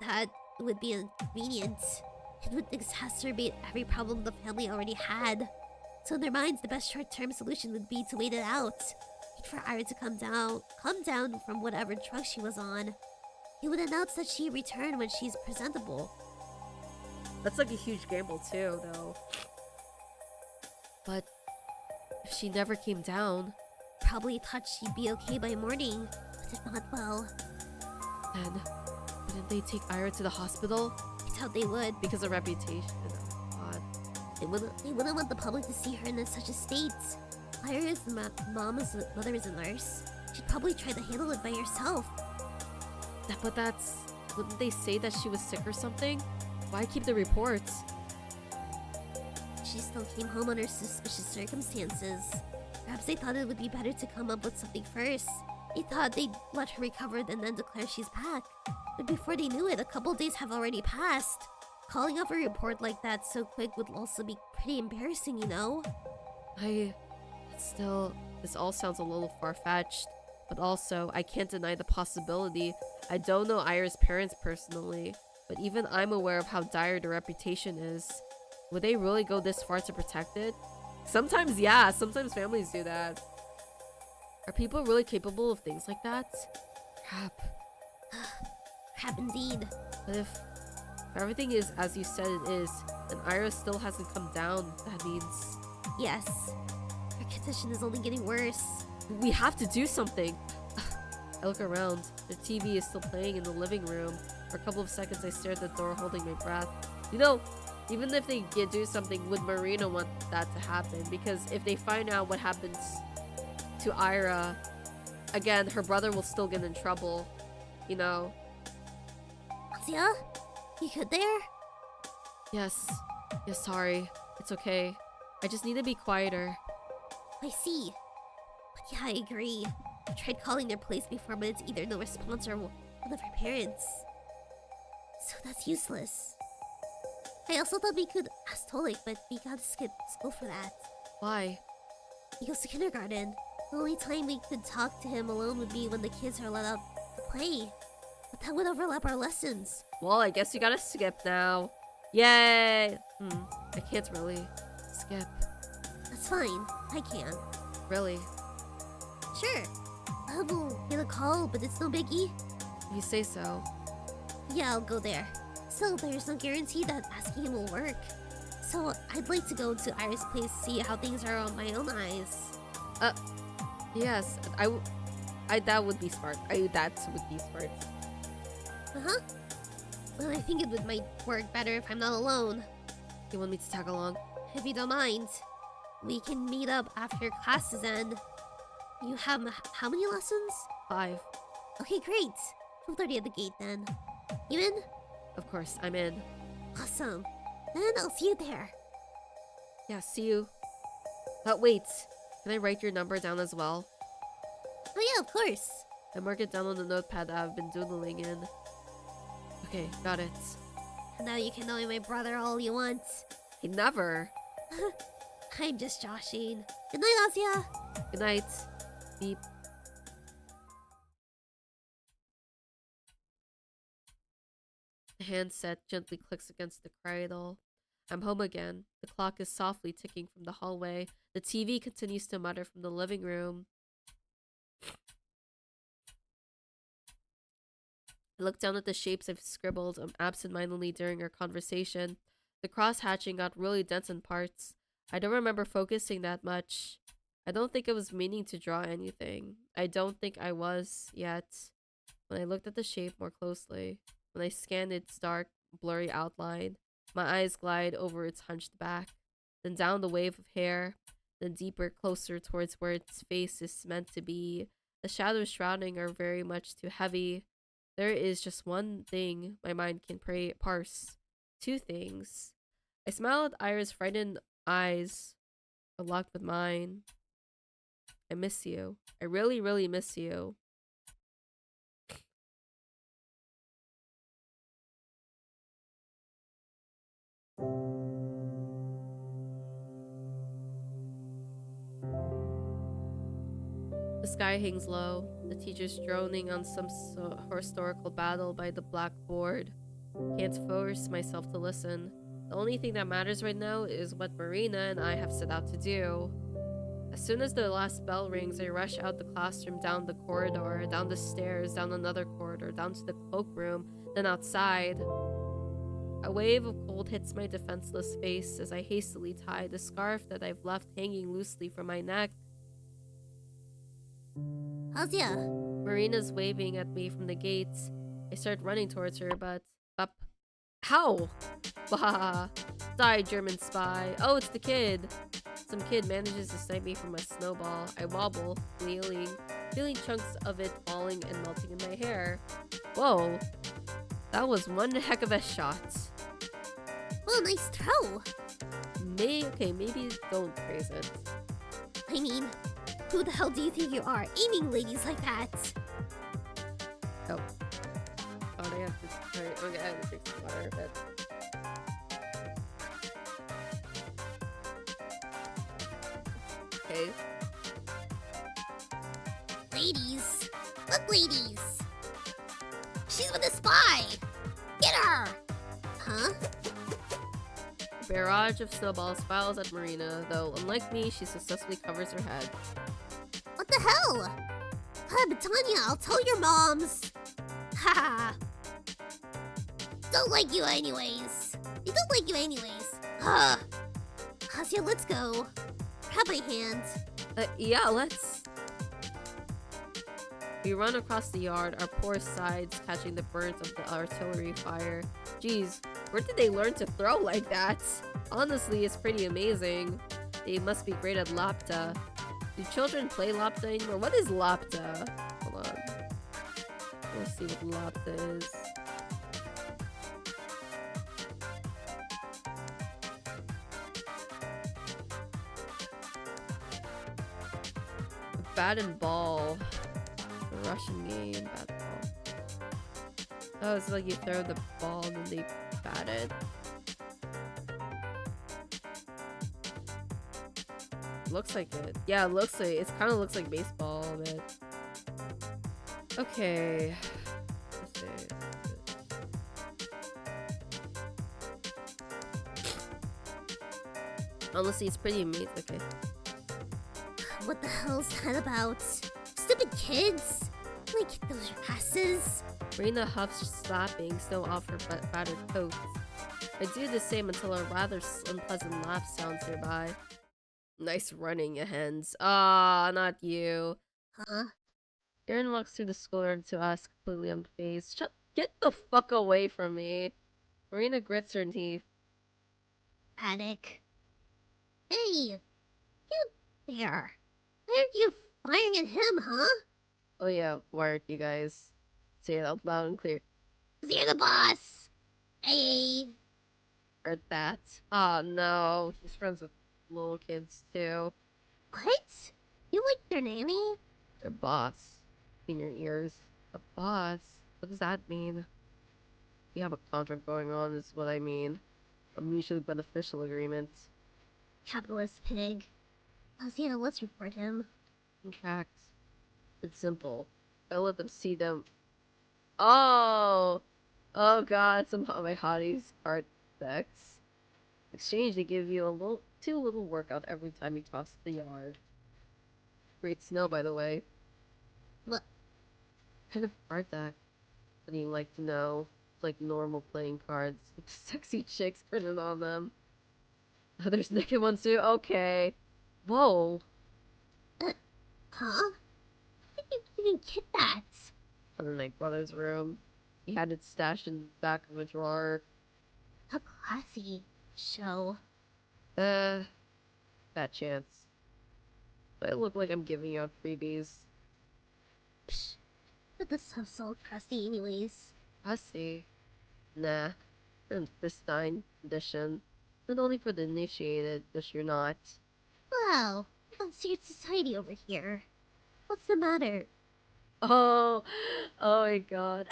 that it would be inconvenient. It would exacerbate every problem the family already had. So in their minds, the best short-term solution would be to wait it out. Wait for Ira to come down from whatever drug she was on. He would announce that she returned when she's presentable. That's like a huge gamble too, though. But if she never came down, Probably thought she'd be okay by morning, but if not, well, then wouldn't they take Ira to the hospital? I doubt they would. Because of reputation. Oh, God. They wouldn't want the public to see her in such a state. Ira's mother is a nurse. She'd probably try to handle it by herself. But that's... Wouldn't they say that she was sick or something? Why keep the reports? She still came home under suspicious circumstances. Perhaps they thought it would be better to come up with something first. They thought they'd let her recover and then declare she's back. But before they knew it, a couple days have already passed. Calling off a report like that so quick would also be pretty embarrassing, you know? Still, this all sounds a little far-fetched. But also, I can't deny the possibility. I don't know Ira's parents personally, but even I'm aware of how dire their reputation is. Would they really go this far to protect it? Sometimes, yeah. Sometimes families do that. Are people really capable of things like that? Crap. Crap indeed. But if everything is as you said it is, and Ira still hasn't come down, that means... Yes. Her condition is only getting worse. We have to do something. I look around. The TV is still playing in the living room. For a couple of seconds, I stare at the door, holding my breath. You know, even if they do something, would Marina want that to happen? Because if they find out what happens to Ira, again, her brother will still get in trouble. You know? Azia? You good there? Yes. Yes, sorry. It's okay. I just need to be quieter. I see. But yeah, I agree. I tried calling their place before, but it's either no response or one of her parents. So that's useless. I also thought we could ask Tolik, but we gotta skip school for that. Why? He goes to kindergarten. The only time we could talk to him alone would be when the kids are let out to play. But that would overlap our lessons. Well, I guess you gotta skip now. Yay! I can't really skip. That's fine. I can. Really? Sure. We'll get a call, but it's no biggie. You say so. Yeah, I'll go there. Still, there's no guarantee that asking him will work. So, I'd like to go to Iris' place to see how things are on my own eyes. Yes, that would be smart. That would be smart. Uh-huh. Well, I think it might work better if I'm not alone. You want me to tag along? If you don't mind, we can meet up after classes end. You have how many lessons? 5. Okay, great. 12:30 at the gate then. You in? Of course, I'm in. Awesome. Then I'll see you there. Yeah, see you. But wait, can I write your number down as well? Oh yeah, of course. I mark it down on the notepad that I've been doodling in. Okay, got it. Now you can annoy my brother all you want. Hey, never. I'm just joshing. Good night, Asia. Good night. Beep. The handset gently clicks against the cradle. I'm home again. The clock is softly ticking from the hallway. The TV continues to mutter from the living room. I look down at the shapes I've scribbled absentmindedly during our conversation. The cross-hatching got really dense in parts. I don't remember focusing that much. I don't think I was meaning to draw anything. I don't think I was yet. When I looked at the shape more closely, when I scanned its dark, blurry outline, my eyes glide over its hunched back, then down the wave of hair, then deeper, closer towards where its face is meant to be. The shadows shrouding are very much too heavy. There is just one thing my mind can parse. 2 things. I smile at Ira's frightened eyes are locked with mine. I miss you. I really, really miss you. The sky hangs low, the teacher's droning on some historical battle by the blackboard. Can't force myself to listen. The only thing that matters right now is what Marina and I have set out to do. As soon as the last bell rings, I rush out the classroom, down the corridor, down the stairs, down another corridor, down to the cloakroom, then outside. A wave of cold hits my defenseless face as I hastily tie the scarf that I've left hanging loosely from my neck. Asia. Marina's waving at me from the gates. I start running towards her, but up. How? Bah! Die, German spy. Oh, it's the kid. Some kid manages to snipe me from a snowball. I wobble, feeling chunks of it falling and melting in my hair. Whoa. That was one heck of a shot. Oh, nice throw. Maybe don't praise it. I mean, who the hell do you think you are, aiming ladies like that? Oh, I have to. Alright, I have to drink some water, but. Okay. Ladies. Look, ladies. She's with a spy. Get her. Huh? A barrage of snowballs files at Marina, though unlike me, she successfully covers her head. What the hell? But Tanya, I'll tell your moms. Haha. Don't like you anyways. They don't like you anyways. Asia, let's go. Grab my hand. Yeah, let's. We run across the yard, our poor sides catching the burns of the artillery fire. Geez, where did they learn to throw like that? Honestly, it's pretty amazing. They must be great at lapta. Do children play lapta anymore? What is lapta? Hold on. Let's see what lapta is. Bat and ball. The Russian game, bat and ball. Oh, it's like you throw the ball and then they bat it. Looks like it. Yeah, it looks like it kind of looks like baseball a bit. Okay. Let's see. Honestly, it's pretty amazing. Okay. What the hell's that about? Stupid kids! Like, those asses. Marina huffs, slapping snow off her battered coat. I do the same until a rather unpleasant laugh sounds nearby. Nice running, you hens. Ah, not you. Huh? Aaron walks through the schoolyard to ask, completely unfazed. Get the fuck away from me. Marina grits her teeth. Panic. Hey! You there! Why aren't you firing at him, huh? Oh yeah, why aren't you guys? Say it out loud and clear. 'Cause you're the boss! Hey! Or that. Oh no, he's friends with little kids too. What? You like their nanny? Their boss. In your ears. A boss? What does that mean? We have a contract going on is what I mean. A mutually beneficial agreement. Capitalist pig. Yeah, let's report him. In fact, it's simple. I let them see them. Oh! Oh god, somehow my hotties are sex. Exchange, they give you a little workout every time you toss the yard. Great snow, by the way. What? Kind of card deck. What do you like to know? Like normal playing cards with sexy chicks printed on them. Oh, there's naked ones too? Okay. Whoa. Huh? Where did you even get that? In my brother's room. He had it stashed in the back of a drawer. How classy. Show. Bad chance. But I look like I'm giving out freebies. Psh. But the stuff's so crusty anyways. I see. Nah. In pristine condition. But only for the initiated, because you're not. Wow. That's your society over here. What's the matter? Oh, oh my god.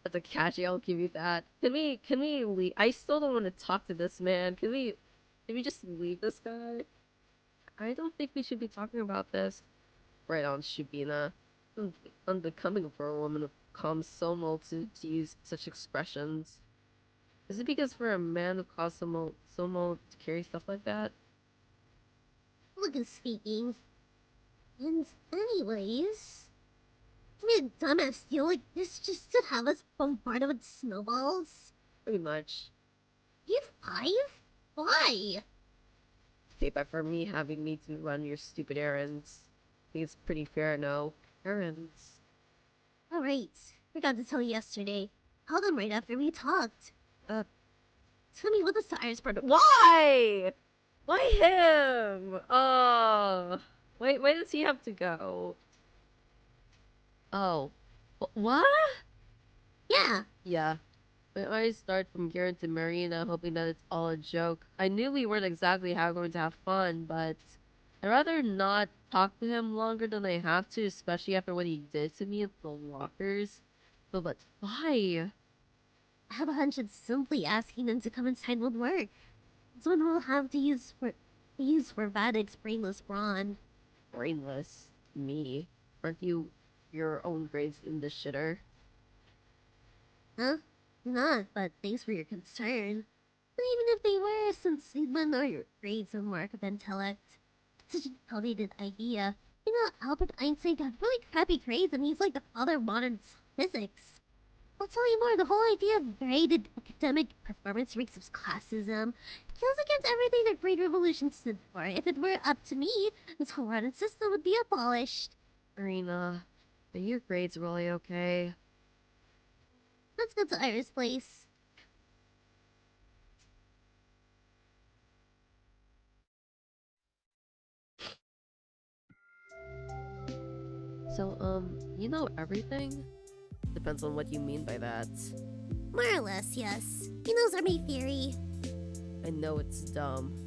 That's a catchy, I'll give you that. Can we leave? I still don't want to talk to this man. Can we just leave this guy? I don't think we should be talking about this. Right on, Shubina. Unbecoming for a woman of calm soul to use such expressions. Is it because for a man of calm soul to carry stuff like that? Look at speaking. And anyways... I mean, dumbass deal like this just to have us bombarded with snowballs? Pretty much. You 5? Why? Payback for me having me to run your stupid errands. I think it's pretty fair, no? Errands. Alright, forgot to tell you yesterday. Called him right after we talked. Tell me what the Cyrus part. Why? Why him? Why does he have to go? Oh. What? Yeah, Yeah. My eyes start from Garrett to Marina, hoping that it's all a joke. I knew we weren't exactly going to have fun, but I'd rather not talk to him longer than I have to, especially after what he did to me in the lockers. But why? I have a hunch it's simply asking them to come inside would work. Someone will have to use for Vadic's brainless brawn. Brainless. Me. Aren't you your own grades in the shitter? Huh? Not, but thanks for your concern. But even if they were, since they'd know your grades and mark of intellect. Such an outdated idea. You know, Albert Einstein got really crappy grades and he's like the father of modern physics. I'll tell you more, the whole idea of graded academic performance ranks of classism goes against everything the Great Revolution stood for. If it were up to me, this whole rotten system would be abolished. Marina, are your grades really okay? Let's go to Iris' place. So, you know everything? Depends on what you mean by that. More or less, yes. He knows our main theory. I know it's dumb.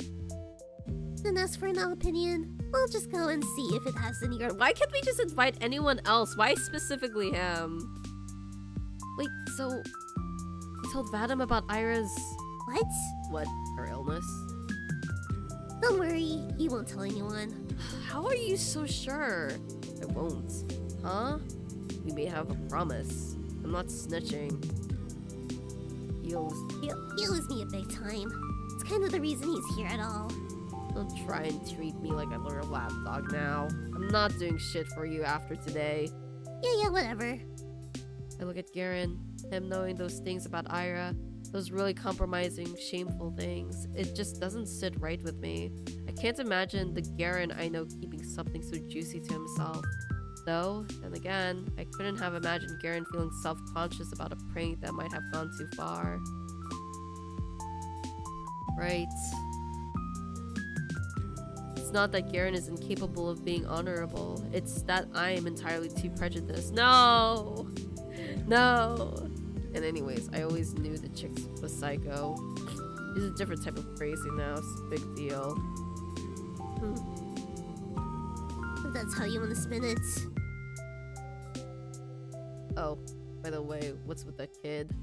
Then as for an opinion, we'll just go and see if it has any... Why can't we just invite anyone else? Why specifically him? Wait, so... You told Vadim about Ira's... What? What? Her illness? Don't worry, he won't tell anyone. How are you so sure? I won't. Huh? We may have a promise. I'm not snitching. He owes me a big time. It's kind of the reason he's here at all. Don't try and treat me like I'm your lapdog now. I'm not doing shit for you after today. Yeah, whatever. I look at Garen, him knowing those things about Ira, those really compromising, shameful things. It just doesn't sit right with me. I can't imagine the Garen I know keeping something so juicy to himself. Though, then again, I couldn't have imagined Garen feeling self-conscious about a prank that might have gone too far. Right. It's not that Garen is incapable of being honorable. It's that I am entirely too prejudiced. No! No! And anyways, I always knew the chick was psycho. She's a different type of crazy now. It's a big deal. If that's how you want to spin it. Oh, by the way, what's with that kid?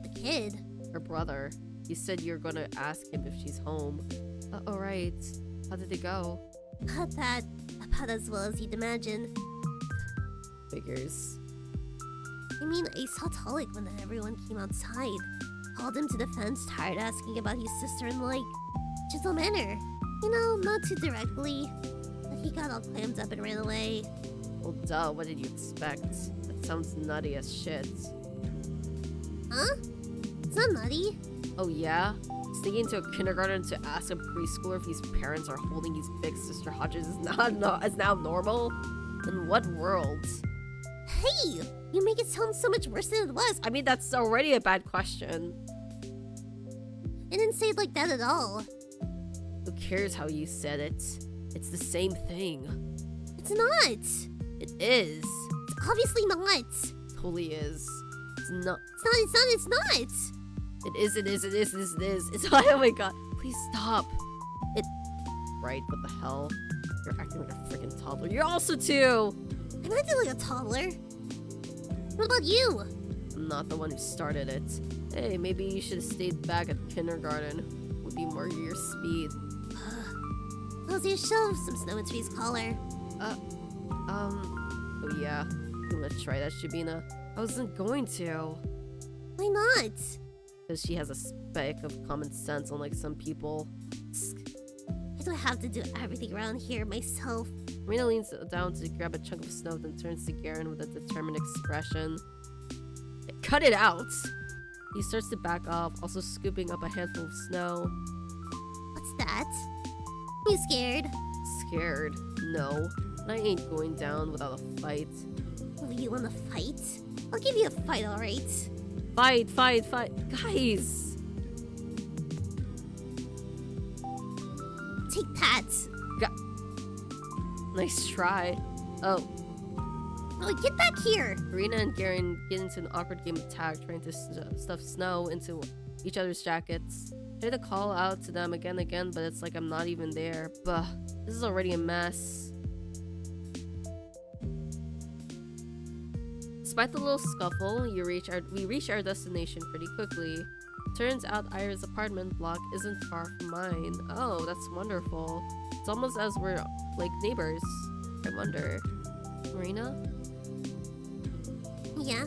The kid? Her brother. You said you're gonna ask him if she's home. Alright. How did it go? About as well as you'd imagine. Figures. I mean, I saw Talik when everyone came outside. Called him to the fence, tired asking about his sister in, like, gentle manner. You know, not too directly. But he got all clammed up and ran away. Well, duh, what did you expect? That sounds nutty as shit. Huh? It's not nutty. Oh yeah? Sneaking into a kindergarten to ask a preschooler if his parents are holding his big sister Hodges is now normal? In what world? Hey! You make it sound so much worse than it was. I mean, that's already a bad question. I didn't say it like that at all. Who cares how you said it? It's the same thing. It's not. It is. It's obviously not. Totally is. It's not. It's not. It is. It's oh my god. Please stop. It. Right, what the hell? You're acting like a freaking toddler. You're also too. I'm acting like a toddler. What about you? I'm not the one who started it. Hey, maybe you should have stayed back at kindergarten. Would be more your speed. How's your shove some snow into his collar? Oh yeah. You wanna try that, Shabina? I wasn't going to. Why not? Because she has a speck of common sense, unlike some people. I don't have to do everything around here myself. Marina leans down to grab a chunk of snow, then turns to Garen with a determined expression. Cut it out! He starts to back off, also scooping up a handful of snow. What's that? You scared? Scared? No. And I ain't going down without a fight. Oh, you wanna fight? I'll give you a fight, alright? Fight! Guys! Take that! Nice try. Oh. Oh, get back here! Marina and Garen get into an awkward game of tag, trying to stuff snow into each other's jackets. Try to call out to them again, but it's like I'm not even there. Bah, this is already a mess. Despite the little scuffle, we reach our destination pretty quickly. Turns out Ira's apartment block isn't far from mine. Oh, that's wonderful. It's almost as we're like neighbors. I wonder. Marina? Yeah?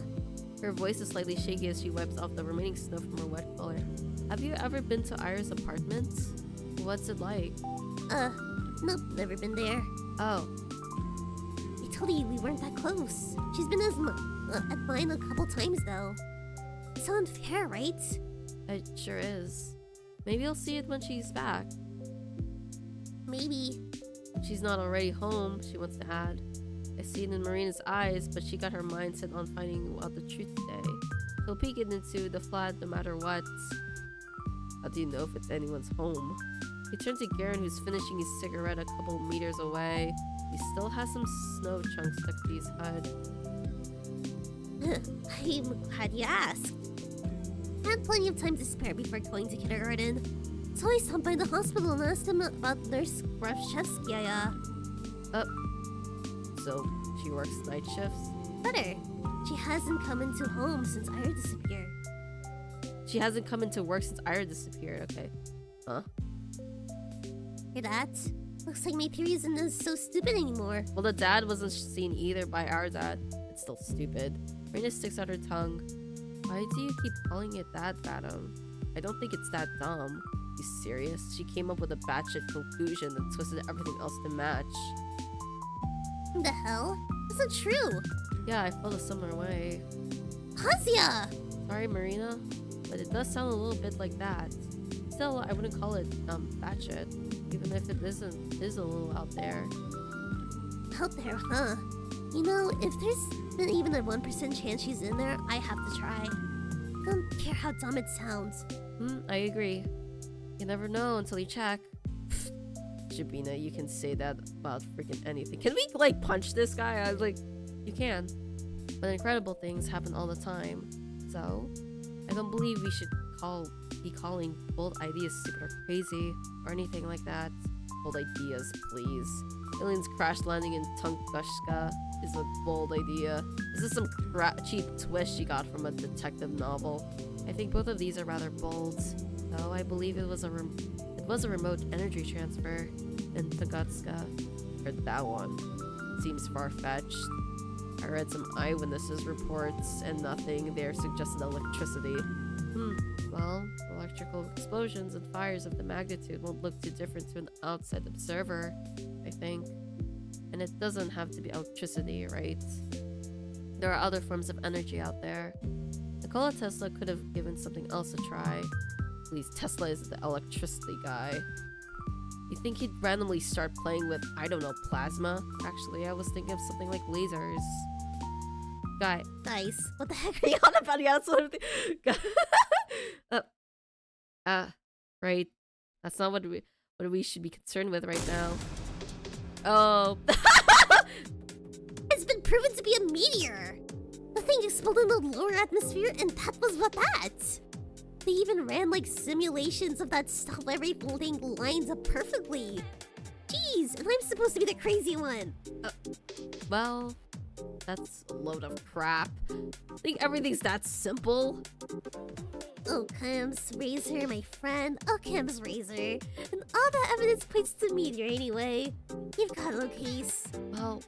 Her voice is slightly shaky as she wipes off the remaining snow from her wet collar. Have you ever been to Ira's apartment? What's it like? Nope, never been there. Oh. I told you we weren't that close. She's been at mine a couple times though. It's unfair, right? It sure is. Maybe I'll see it when she's back. Maybe. She's not already home, she wants to add. I see it in Marina's eyes, but she got her mind set on finding out the truth today. She'll peek it into the flat no matter what. How do you know if it's anyone's home? He turns to Garen, who's finishing his cigarette a couple meters away. He still has some snow chunks stuck to his head. I'm glad you asked. I had plenty of time to spare before going to kindergarten. So I stopped by the hospital and asked him about Nurse Grafshevskaya. So she works night shifts? Better. She hasn't come into home since Ira disappeared. She hasn't come into work since Ira disappeared, okay. Huh? Hear that? Looks like my theory isn't so stupid anymore. Well, the dad wasn't seen either by our dad. It's still stupid. Marina sticks out her tongue. Why do you keep calling it that, Vadim? I don't think it's that dumb. You serious? She came up with a batshit conclusion and twisted everything else to match. The hell? That's not true. Yeah, I felt a similar way. Hazia! Sorry, Marina, but it does sound a little bit like that. Still, I wouldn't call it batshit, even if it is a little out there. Out there, huh? You know, if there's been even a 1% chance she's in there, I have to try. Don't care how dumb it sounds. I agree. You never know until you check. Jabina, you can say that about freaking anything. Can we, like, punch this guy? I was like, you can. But incredible things happen all the time. So, I don't believe we should be calling bold ideas stupid or crazy or anything like that. Bold ideas, please. Aliens crash landing in Tunguska is a bold idea. This is some cheap twist she got from a detective novel. I think both of these are rather bold, though I believe it was a remote energy transfer in Tunguska. Heard that one. Seems far-fetched. I read some eyewitnesses reports and nothing there suggested electricity. Well, electrical explosions and fires of the magnitude won't look too different to an outside observer, I think. And it doesn't have to be electricity, right? There are other forms of energy out there. Nikola Tesla could have given something else a try. Please, Tesla is the electricity guy. You think he'd randomly start playing with, I don't know, plasma? Actually, I was thinking of something like lasers. Guys, what the heck Are you on about the outside of the... right. That's not what we should be concerned with right now. Oh. It's been proven to be a meteor! The thing exploded in the lower atmosphere, and that was what that! They even ran like simulations of that stuff where everything lines up perfectly. Jeez, and I'm supposed to be the crazy one. Well, that's a load of crap. Think everything's that simple? Oh, Cam's Razor, my friend. Oh, Cam's Razor. And all that evidence points to meteor anyway. You've got no case. Well,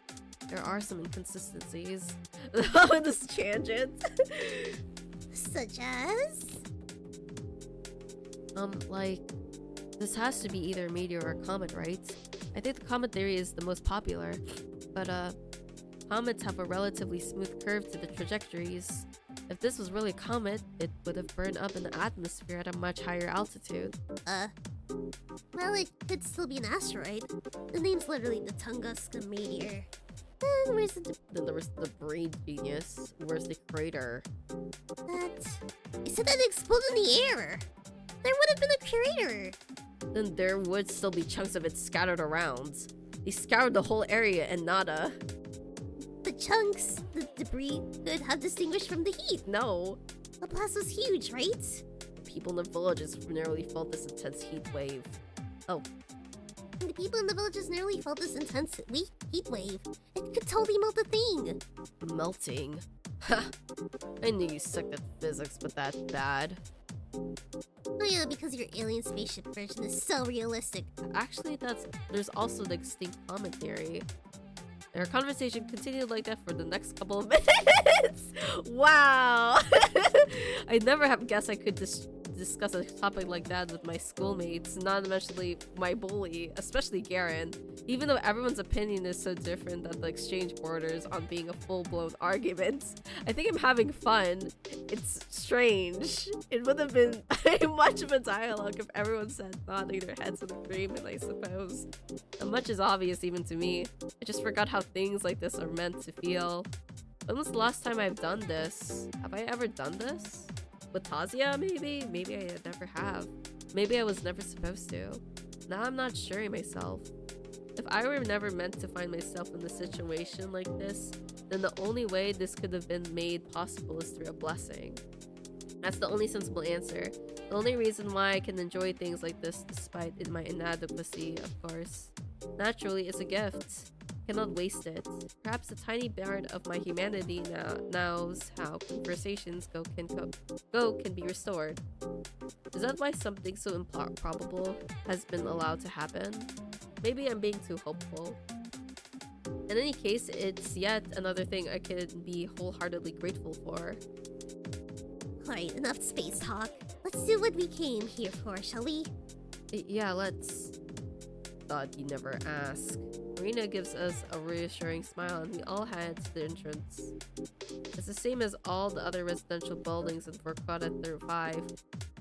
there are some inconsistencies with this tangent. Such as? Like, this has to be either a meteor or a comet, right? I think the comet theory is the most popular, but comets have a relatively smooth curve to the trajectories. If this was really a comet, it would have burned up in the atmosphere at a much higher altitude. Well, it could still be an asteroid. The name's literally the Tunguska meteor. Then where's Then there was the brain genius. Where's the crater? I said that it exploded in the air. There would have been a crater. Then there would still be chunks of it scattered around. They scoured the whole area and nada. The chunks, the debris, could have distinguished from the heat. No. The blast was huge, right? The people in the villages nearly felt this intense heat wave. Oh. The people in the villages nearly felt this intense heat wave. It could totally melt the thing. Melting. Ha! I knew you sucked at physics, but that bad. Oh yeah, because your alien spaceship version is so realistic. Actually, there's also the extinct comet theory. Our conversation continued like that for the next couple of minutes. Wow. I never have guessed I could discuss a topic like that with my schoolmates, not especially my bully, especially Garen. Even though everyone's opinion is so different that the exchange borders on being a full-blown argument, I think I'm having fun. It's strange. It would have been much of a dialogue if everyone said nodding their heads in agreement, I suppose. And much is obvious even to me. I just forgot how things like this are meant to feel. When was the last time I've done this? Have I ever done this? With Tazia, maybe? Maybe I never have. Maybe I was never supposed to. Now I'm not sure myself. If I were never meant to find myself in a situation like this, then the only way this could have been made possible is through a blessing. That's the only sensible answer. The only reason why I can enjoy things like this despite my inadequacy, of course. Naturally, it's a gift. Cannot waste it. Perhaps a tiny part of my humanity knows how conversations can be restored. Is that why something so improbable has been allowed to happen? Maybe I'm being too hopeful. In any case, it's yet another thing I could be wholeheartedly grateful for. Alright, enough space talk. Let's do what we came here for, shall we? Yeah, let's. Thought you never ask. Marina gives us a reassuring smile and we all head to the entrance. It's the same as all the other residential buildings in Vorkota 35.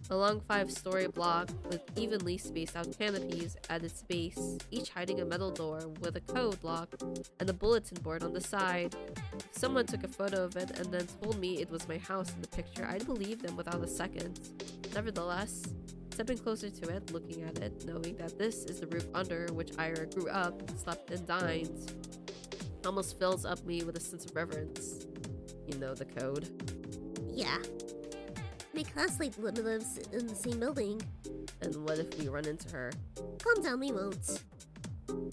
A long 5-story block with evenly spaced out canopies at its base, each hiding a metal door with a code lock and a bulletin board on the side. If someone took a photo of it and then told me it was my house in the picture, I'd believe them without a second. Nevertheless, stepping closer to it, looking at it, knowing that this is the roof under which Ira grew up, slept, and dined, almost fills up me with a sense of reverence. You know the code. Yeah. My classmate lives in the same building. And what if we run into her? Calm down, we won't.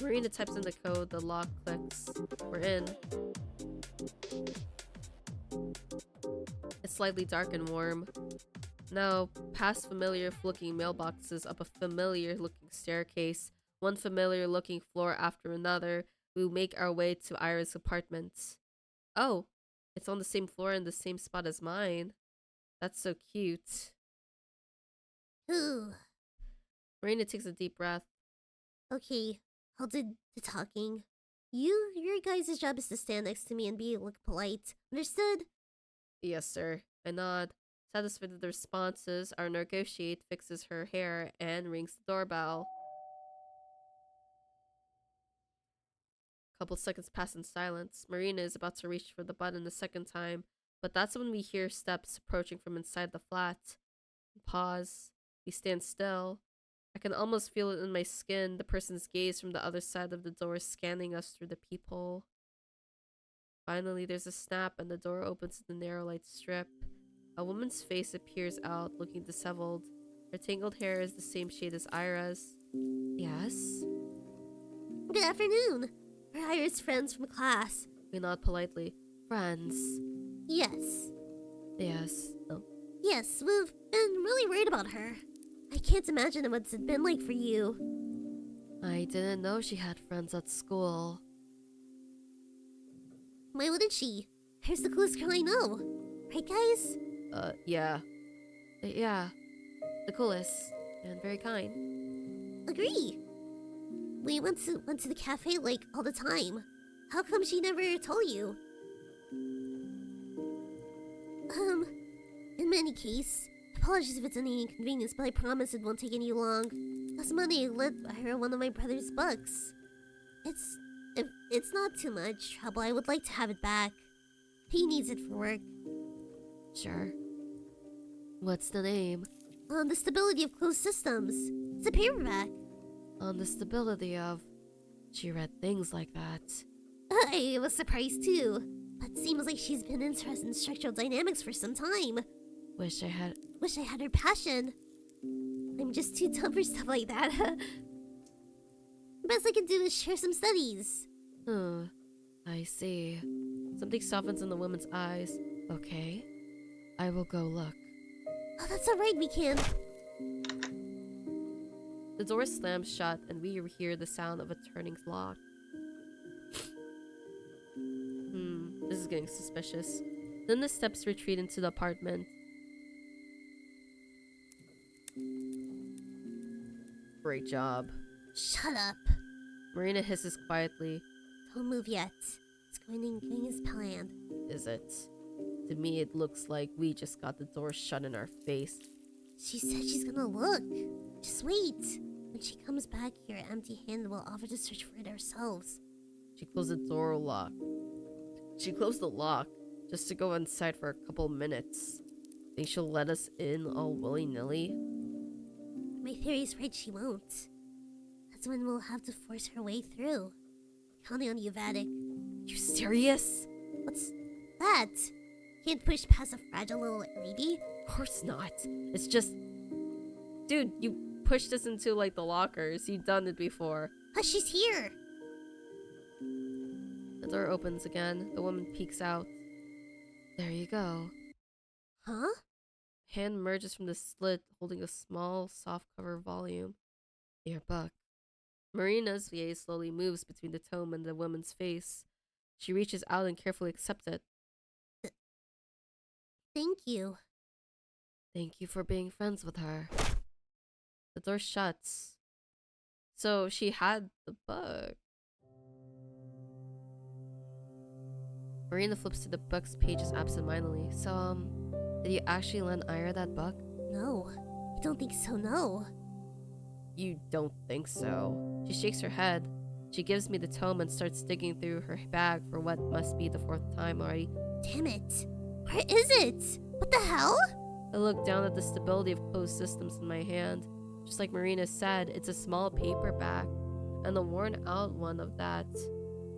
Marina types in the code, the lock clicks. We're in. It's slightly dark and warm. Now, past familiar-looking mailboxes, up a familiar-looking staircase, one familiar-looking floor after another, we make our way to Ira's apartment. Oh, it's on the same floor in the same spot as mine. That's so cute. Ooh. Marina takes a deep breath. Okay, I'll do the talking. Your guys' job is to stand next to me and look polite. Understood? Yes, sir. I nod. Satisfied with the responses, our negotiate fixes her hair and rings the doorbell. Couple seconds pass in silence. Marina is about to reach for the button a second time, but that's when we hear steps approaching from inside the flat. We pause. We stand still. I can almost feel it in my skin, the person's gaze from the other side of the door scanning us through the peephole. Finally, there's a snap and the door opens in the narrow light strip. A woman's face appears out, looking disheveled. Her tangled hair is the same shade as Ira's. Yes? Good afternoon. We're Ira's friends from class. We nod politely. Friends. Yes. Yes. Oh. Yes, we've been really worried about her. I can't imagine what's it been like for you. I didn't know she had friends at school. Why wouldn't she? Here's the coolest girl I know. Right, guys? Yeah. Yeah. The coolest. And very kind. Agree. We went to the cafe, like, all the time. How come she never told you? In any case, apologies if it's any inconvenience, but I promise it won't take any long. Last Monday, I lent her one of my brother's books. If it's not too much trouble, I would like to have it back. He needs it for work. Sure. What's the name? On the stability of closed systems. It's a paperback. On the stability of... She read things like that. I was surprised too. But seems like she's been interested in structural dynamics for some time. Wish I had her passion. I'm just too dumb for stuff like that. Best I can do is share some studies. I see. Something softens in the woman's eyes. Okay. I will go look. Oh, that's alright, we can. The door slams shut and we hear the sound of a turning lock. This is getting suspicious. Then the steps retreat into the apartment. Great job. Shut up. Marina hisses quietly. Don't move yet. It's going as planned. Is it? To me, it looks like we just got the door shut in our face. She said she's gonna look. Just wait. When she comes back here empty-handed, we'll offer to search for it ourselves. She closed the door lock. She closed the lock just to go inside for a couple minutes. Think she'll let us in all willy-nilly? My theory's right, she won't. That's when we'll have to force her way through. Counting on you, Vatic. You serious? What's that? Can't push past a fragile little lady? Of course not. It's just... Dude, you pushed us into, like, the lockers. You've done it before. Hush, she's here! The door opens again. The woman peeks out. There you go. Huh? Hand emerges from the slit, holding a small, soft-cover volume. Your book. Marina's gaze slowly moves between the tome and the woman's face. She reaches out and carefully accepts it. Thank you. Thank you for being friends with her. The door shuts. So she had the book. Marina flips to the book's pages absentmindedly. So, did you actually lend Ira that book? No, I don't think so, no. You don't think so? She shakes her head. She gives me the tome and starts digging through her bag for what must be the 4th time already. Damn it. Where is it? What the hell? I look down at the stability of closed systems in my hand. Just like Marina said, it's a small paperback, and the worn out one of that.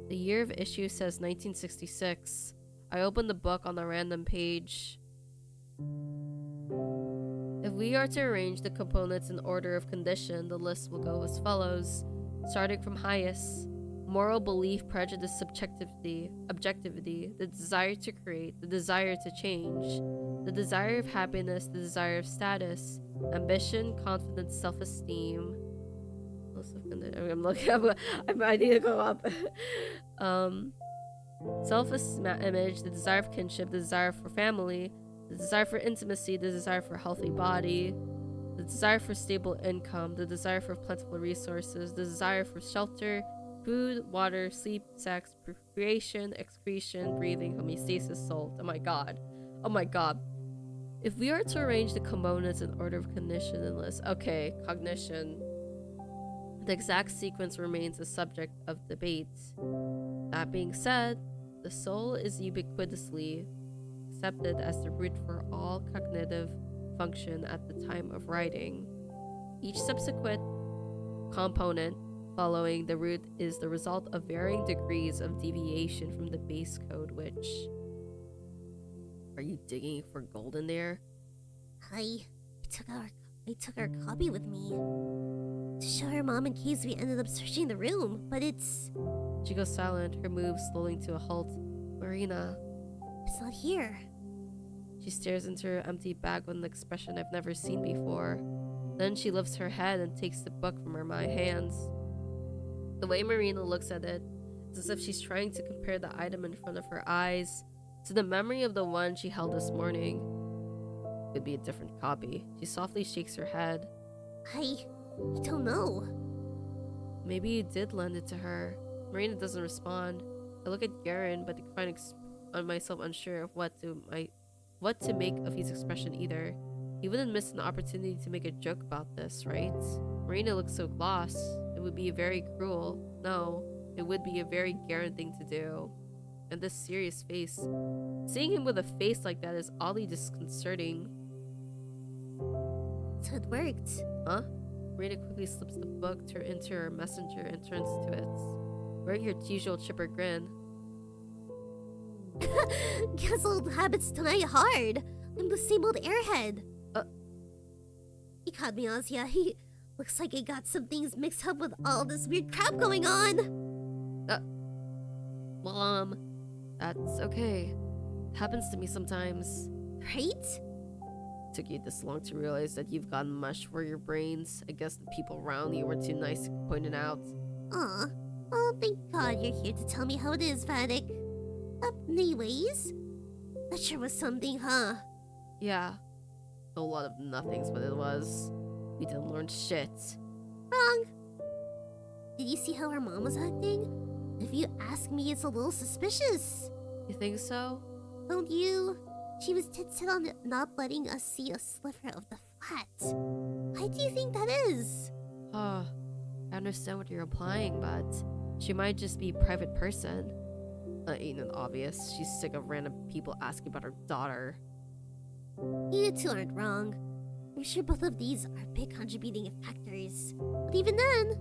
The year of issue says 1966. I open the book on a random page. If we are to arrange the components in order of condition, the list will go as follows. Starting from highest: moral belief, prejudice, objectivity, the desire to create, the desire to change, the desire of happiness, the desire of status, ambition, confidence, self-esteem. I'm looking up. I need to go up. Self-image, the desire of kinship, the desire for family, the desire for intimacy, the desire for a healthy body, the desire for stable income, the desire for plentiful resources, the desire for shelter, food, water, sleep, sex, procreation, excretion, breathing, homeostasis, soul. Oh my god. Oh my god. If we are to arrange the components in order of cognition in list, okay, cognition. The exact sequence remains a subject of debate. That being said, the soul is ubiquitously accepted as the root for all cognitive function at the time of writing. Each subsequent component following the root is the result of varying degrees of deviation from the base code, which... Are you digging for gold in there? I took our copy with me to show her mom in case we ended up searching the room, but it's... She goes silent, her moves slowing to a halt. Marina. It's not here. She stares into her empty bag with an expression I've never seen before. Then she lifts her head and takes the book from my hands. The way Marina looks at it is as if she's trying to compare the item in front of her eyes to the memory of the one she held this morning. Could be a different copy. She softly shakes her head. I don't know. Maybe you did lend it to her. Marina doesn't respond. I look at Garen, but I find myself unsure of what to make of his expression either. He wouldn't miss an opportunity to make a joke about this, right? Marina looks so lost. It would be very cruel. No, it would be a very Garen thing to do. And this serious face. Seeing him with a face like that is oddly disconcerting. So it worked. Huh? Marina quickly slips the book into her messenger and turns to it. Wearing her usual chipper grin. Guess old habits die hard. I'm the same old airhead. He caught me, Ozia. He looks like I got some things mixed up with all this weird crap going on. Mom, that's okay. It happens to me sometimes. Right? Took you this long to realize that you've gotten mush for your brains. I guess the people around you were too nice to point it out. Aw. Oh, thank God you're here to tell me how it is, Vatic. Anyways, that sure was something, huh? Yeah. A lot of nothing's what it was. We didn't learn shit. Wrong. Did you see how her mom was acting? If you ask me, it's a little suspicious. You think so? Don't you? She was set on not letting us see a sliver of the flat. Why do you think that is? I understand what you're implying, but she might just be a private person. Ain't it obvious? She's sick of random people asking about her daughter. You two aren't wrong. I'm sure both of these are big contributing factors. But even then,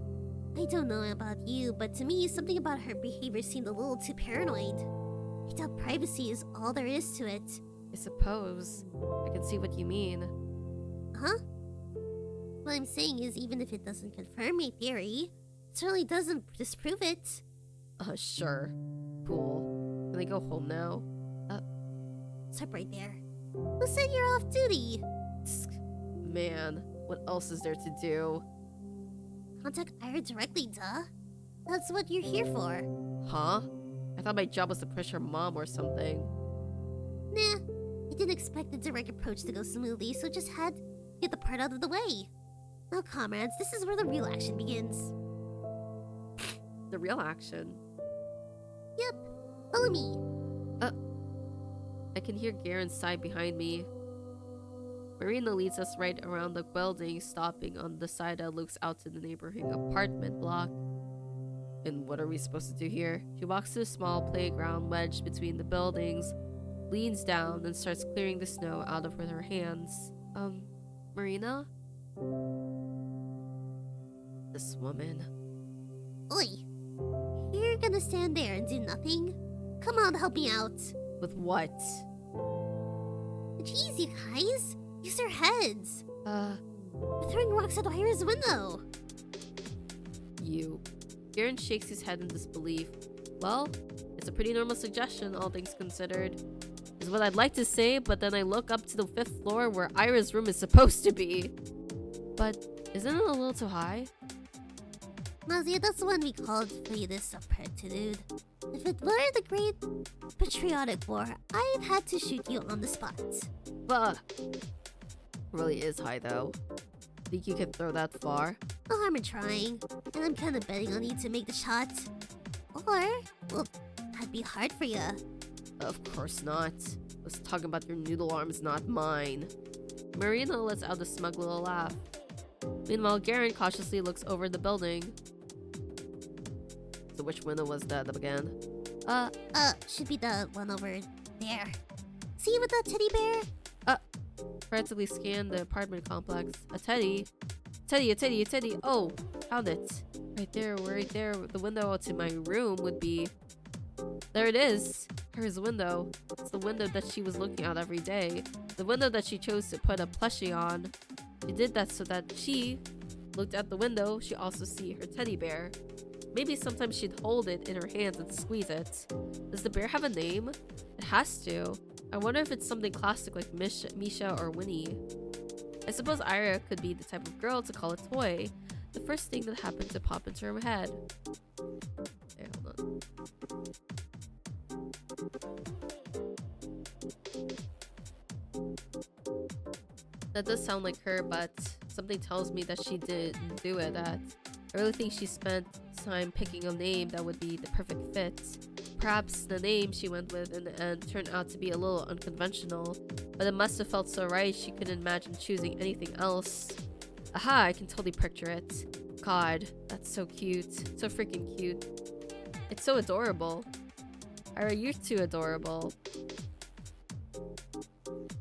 I don't know about you, but to me, something about her behavior seemed a little too paranoid. I doubt privacy is all there is to it. I suppose. I can see what you mean. Huh? What I'm saying is, even if it doesn't confirm my theory, it certainly doesn't disprove it. Sure. Cool. Can I go home now? Stop right there. Who said you're off duty? Man, what else is there to do? Contact Ira directly, duh. That's what you're here for. Huh? I thought my job was to push her mom or something. Nah, I didn't expect the direct approach to go smoothly, so just had to get the part out of the way. Now, comrades, this is where the real action begins. The real action. Yep. Follow me. I can hear Garen's sigh behind me. Marina leads us right around the building, stopping on the side that looks out to the neighboring apartment block. And what are we supposed to do here? She walks to a small playground wedged between the buildings, leans down, and starts clearing the snow out of her hands. Marina? This woman. Oi. You're gonna stand there and do nothing? Come on, help me out. With what? Jeez, you guys. Use your heads. We're We're throwing rocks at Ira's window. You. Garen shakes his head in disbelief. Well, it's a pretty normal suggestion, all things considered. Is what I'd like to say, but then I look up to the 5th floor where Ira's room is supposed to be. But isn't it a little too high? Mazia, that's when we called fetus of certitude. If it were the Great Patriotic War, I'd had to shoot you on the spot. But really is high though. Think you can throw that far? No harm in trying, and I'm kind of betting on you to make the shot. Or, well, that'd be hard for you. Of course not. I was talking about your noodle arms, not mine. Marina lets out a smug little laugh. Meanwhile, Garen cautiously looks over the building. So which window was that again? Should be the one over there. See with that teddy bear? Frantically scan the apartment complex. A teddy? A teddy. Oh, found it. Right there. The window to my room would be. There it is. Here's the window. It's the window that she was looking out every day. The window that she chose to put a plushie on. She did that so that she looked at the window. She also see her teddy bear. Maybe sometimes she'd hold it in her hands and squeeze it. Does the bear have a name? It has to. I wonder if it's something classic like Misha or Winnie. I suppose Ira could be the type of girl to call a toy. The first thing that happened to pop into her head. Okay, hold on. That does sound like her, but something tells me that she didn't do it. I really think she spent time picking a name that would be the perfect fit. Perhaps the name she went with in the end turned out to be a little unconventional, but it must have felt so right she couldn't imagine choosing anything else. Aha, I can totally picture it. God, that's so cute. So freaking cute. It's so adorable. Ira, you're too adorable.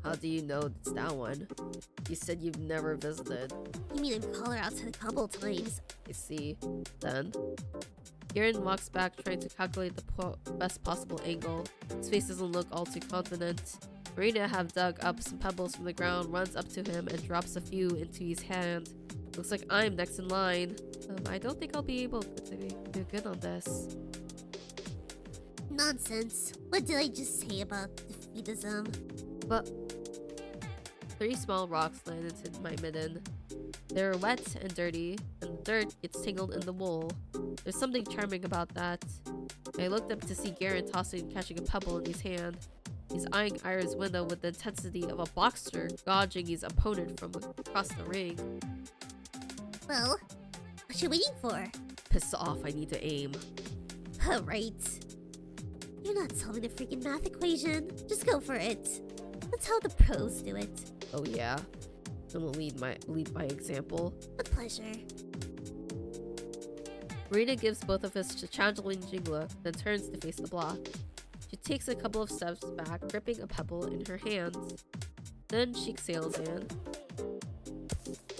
How do you know it's that one? You said you've never visited. You mean I've called her out to a couple times. I see. Then? Garen walks back trying to calculate the best possible angle. His face doesn't look all too confident. Marina have dug up some pebbles from the ground, runs up to him and drops a few into his hand. Looks like I'm next in line. I don't think I'll be able to do good on this. Nonsense. What did I just say about defeatism? But 3 small rocks land into my midden. They're wet and dirty, and the dirt gets tangled in the wool. There's something charming about that. I looked up to see Garen tossing and catching a pebble in his hand. He's eyeing Ira's window with the intensity of a boxer gouging his opponent from across the ring. Well, what you waiting for? Piss off, I need to aim. Right. You're not solving the freaking math equation. Just go for it. That's how the pros do it. Oh yeah? I'm gonna lead by example. With pleasure. Marina gives both of us a challenging look, then turns to face the block. She takes a couple of steps back, gripping a pebble in her hands. Then she sails in.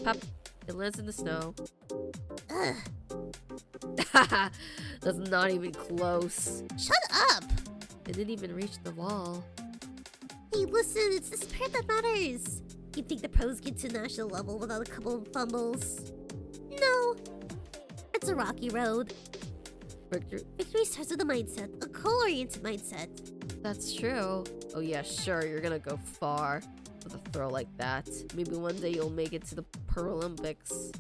Pop! It lands in the snow. Ugh. That's not even close. Shut up! It didn't even reach the wall. Hey, listen, it's the spirit that matters. You think the pros get to national level without a couple of fumbles? No. It's a rocky road. Victory starts with a mindset, a goal-oriented mindset. That's true. Oh yeah, sure, you're gonna go far with a throw like that. Maybe one day you'll make it to the Paralympics.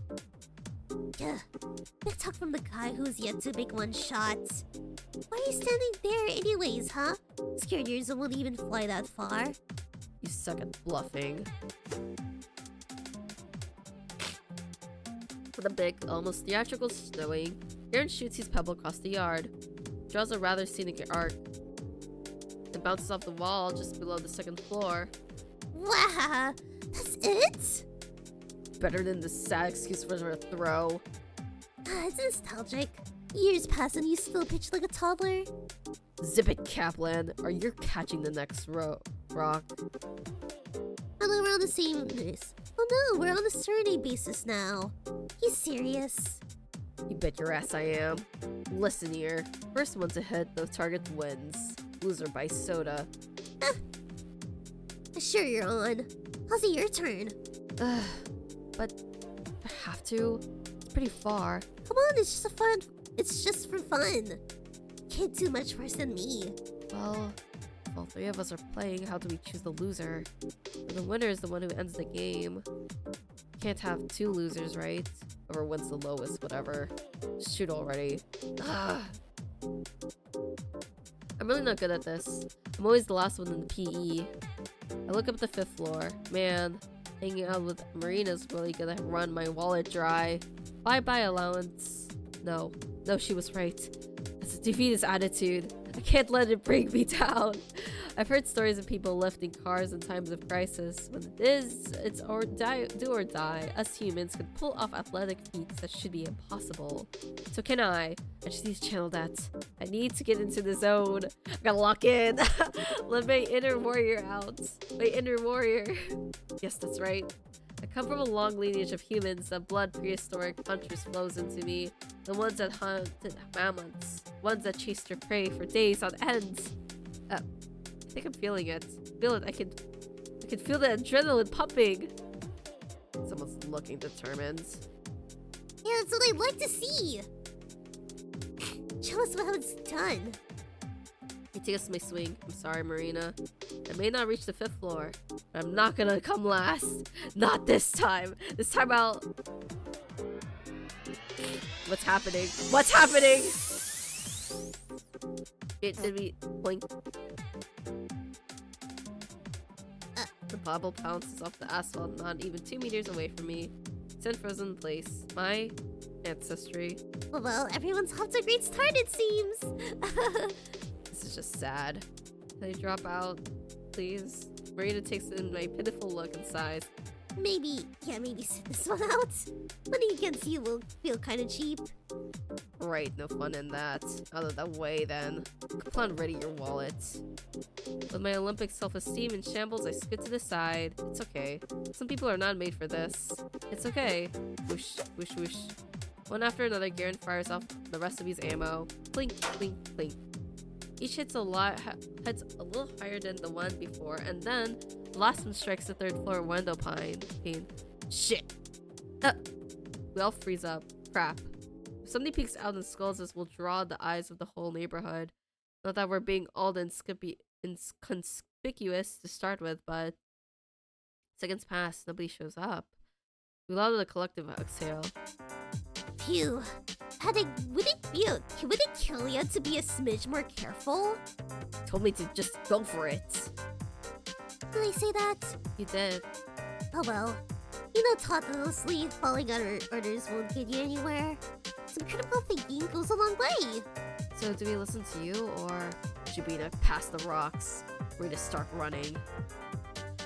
Yeah, big talk from the guy who's yet to make one shot. Why are you standing there anyways, huh? Scared yours won't even fly that far. You suck at bluffing. With a big, almost theatrical snowing, Garen shoots his pebble across the yard. Draws a rather scenic arc. It bounces off the wall just below the second floor. Wow, that's it? Better than the sad excuse for a throw. It's nostalgic. Years pass and you still pitch like a toddler. Zip it, Kaplan, or you're catching the next rock. I know we're on the same base. Oh no, we're on a surname basis now. He's serious. You bet your ass I am. Listen here. First one to hit the target wins. Loser by soda. Sure you're on. How's it your turn? But I have to. It's pretty far. Come on, it's just it's just for fun. Can't do much worse than me. Well, if all three of us are playing, how do we choose the loser? The winner is the one who ends the game. Can't have two losers, right? Whoever wins the lowest, whatever. Just shoot already. Ugh. I'm really not good at this. I'm always the last one in the PE. I look up at the 5th floor. Man, hanging out with Marina's really gonna run my wallet dry. Bye-bye allowance. No, she was right. It's a defeatist attitude. I can't let it bring me down. I've heard stories of people lifting cars in times of crisis. When it's do or die. Us humans can pull off athletic feats that should be impossible. So can I. I just need to channel that. I need to get into the zone. I gotta lock in. Let my inner warrior out. My inner warrior. Yes, that's right. I come from a long lineage of humans. The blood prehistoric hunters flows into me. The ones that hunted mammoths. Ones that chased their prey for days on end. I think I'm feeling it. I can feel the adrenaline pumping. Someone's looking determined. Yeah, that's what I'd like to see. Show us how it's done. I take my swing. I'm sorry, Marina. I may not reach the 5th floor, but I'm not gonna come last. Not this time. This time I'll... What's happening? What's happening? It did we blink. The bobble pounces off the asphalt, not even 2 meters away from me. It's unfrozen in place. My ancestry. Well, everyone's off to a great start, it seems. This is just sad. Can I drop out, please? Marina takes in my pitiful look and sighs. Maybe sit this one out. Money against you will feel kind of cheap. Right, no fun in that. Out of that way, then. Come on, ready your wallet. With my Olympic self-esteem in shambles, I scoot to the side. It's okay. Some people are not made for this. It's okay. Whoosh, whoosh, whoosh. One after another, Garen fires off the rest of his ammo. Clink, clink, clink. Each hits a little higher than the one before, and then the last one strikes the 3rd floor window pane. Shit! We all freeze up. Crap. If somebody peeks out and scolds us, we'll draw the eyes of the whole neighborhood. Not that we're being all inconspicuous to start with, but seconds pass, nobody shows up. We let out a collective exhale. Phew. Would it kill you to be a smidge more careful? Told me to just go for it. Did I say that? You did. Oh well. You know, thoughtlessly following orders won't get you anywhere. Some critical thinking goes a long way. So do we listen to you, or should we pass the rocks? We're to start running.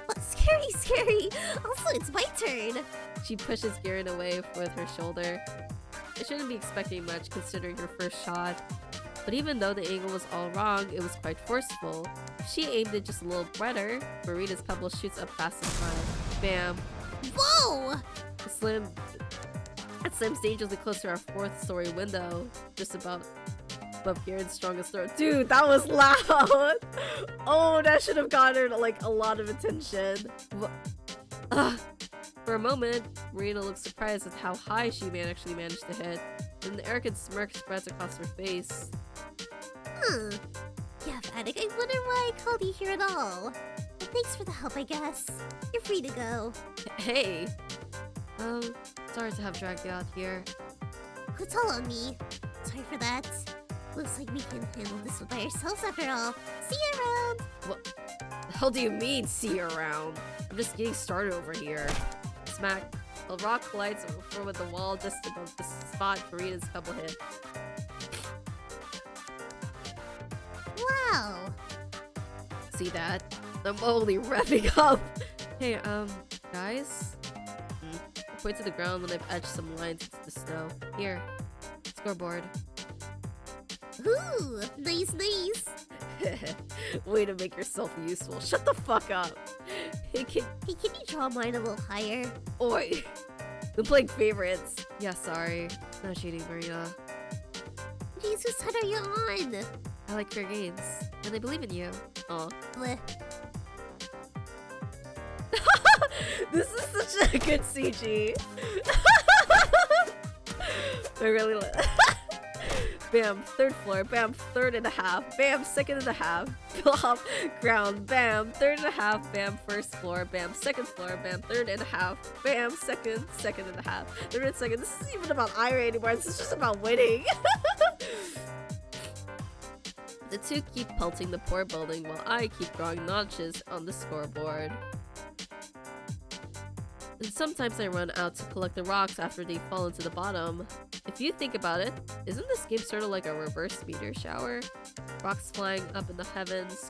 What? Scary! Also, it's my turn. She pushes Garen away with her shoulder. I shouldn't be expecting much considering her first shot. But even though the angle was all wrong, it was quite forceful. If she aimed it just a little better, Marina's pebble shoots up fast and far. Bam. Whoa! It slams dangerously close to our 4th story window, just about above Garen's strongest throw. Dude, that was loud! Oh, that should have garnered like a lot of attention. For a moment, Marina looks surprised at how high she actually managed to hit. Then the arrogant smirk spreads across her face. Yeah, Vatic, I wonder why I called you here at all. But thanks for the help, I guess. You're free to go. Hey! Sorry to have dragged you out here. It's all on me. Sorry for that. Looks like we can handle this by ourselves after all. See you around! What the hell do you mean, see you around? I'm just getting started over here. Smack. The rock collides with the wall just above the spot Marina's pebble hit. Wow. See that? I'm only revving up. Hey, guys? I point to the ground when I've etched some lines into the snow. Here, scoreboard. Ooh, nice. Way to make yourself useful. Shut the fuck up. Hey, Hey, can you draw mine a little higher? Oi. I'm playing favorites. Yeah, sorry. No cheating, Marina. Jeez, whose side are you on? I like fair games, and I believe in you. Aw. Bleh. This is such a good CG. I really like. Bam, third floor. Bam, third and a half. Bam, second and a half. Plop, ground. Bam, third and a half. Bam, first floor. Bam, second floor. Bam, third and a half. Bam, second and a half. Third and second. This isn't even about Ira anymore. This is just about winning. The two keep pelting the poor building while I keep drawing notches on the scoreboard. And sometimes I run out to collect the rocks after they fall into the bottom. If you think about it, isn't this game sort of like a reverse meteor shower? Rocks flying up in the heavens,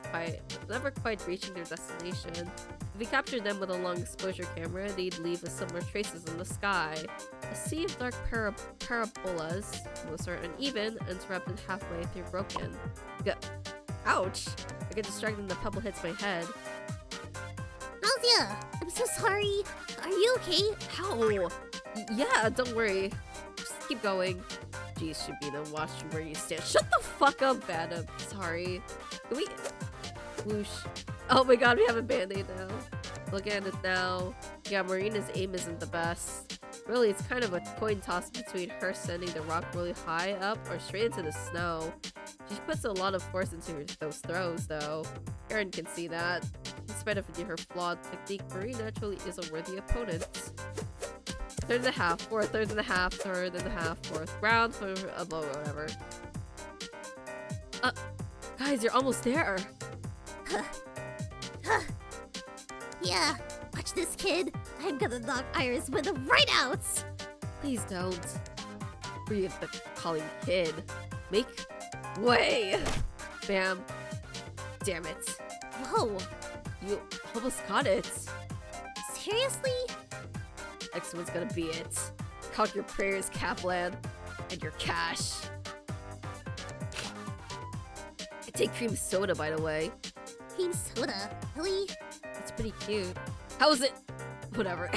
never quite reaching their destination. If we captured them with a long exposure camera, they'd leave us similar traces in the sky. A sea of dark parabolas, most are uneven, interrupted halfway through broken. Ouch! I get distracted and the pebble hits my head. Nausea! I'm so sorry. Are you okay? Ow! Yeah, don't worry. Just keep going. Geez, should be the watch you where you stand. Shut the fuck up, Adam. Sorry. Can we... Whoosh. Oh my god, we have a band-aid now. Looking at it now. Yeah, Marina's aim isn't the best. Really, it's kind of a coin toss between her sending the rock really high up or straight into the snow. She puts a lot of force into those throws, though. Aaron can see that. In spite of her flawed technique, Marina naturally is a worthy opponent. Third and a half, fourth, third and a half, third and a half, fourth, round, third, whatever. Guys, you're almost there. Yeah, watch this, kid. I'm gonna knock Iris with a right out. Please don't. Breathe the calling kid. Make way. Bam. Damn it. Whoa. You almost got it. Seriously? Next one's gonna be it. Count your prayers, Kaplan. And your cash. I take cream soda, by the way. Cream soda? Really? It's pretty cute. How is it? Whatever.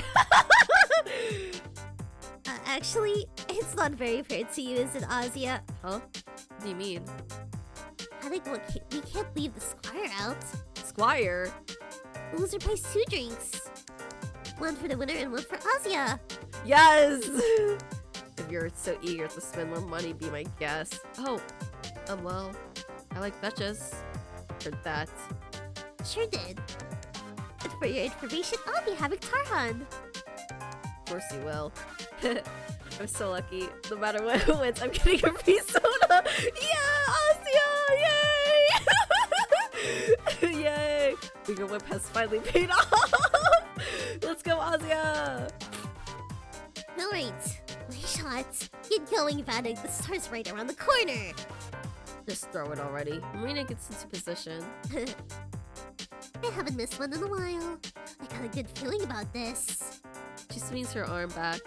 Actually, it's not very fair to you, is it, Azia? Huh? What do you mean? I think we can't leave the Squire out. Squire? Loser buys 2 drinks. One for the winner and one for Azia. Yes! If you're so eager to spend more money, be my guest. Oh, well, I like fetches. Heard that. Sure did. And for your information, I'll be having Tarhan. Of course you will. I'm so lucky. No matter what wins, I'm getting a free soda! Yeah! Asia! Yay! Yay! Bigger Whip has finally paid off! Let's go, Asia! Alright, my shot. Get going, Vanek. The star's right around the corner. Just throw it already. Marina gets into position. I haven't missed one in a while. I got a good feeling about this. She swings her arm back.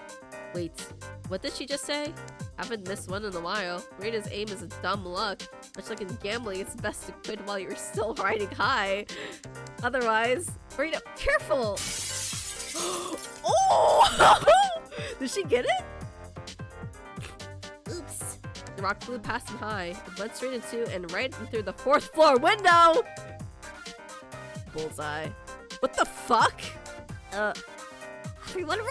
Wait, what did she just say? Haven't missed one in a while. Marina's aim is a dumb luck. Much like in gambling, it's best to quit while you're still riding high. Otherwise, Marina, careful! Oh! Did she get it? Oops. The rock flew past him high. It went straight into and right through the 4th floor window! Bullseye. What the fuck? Everyone run!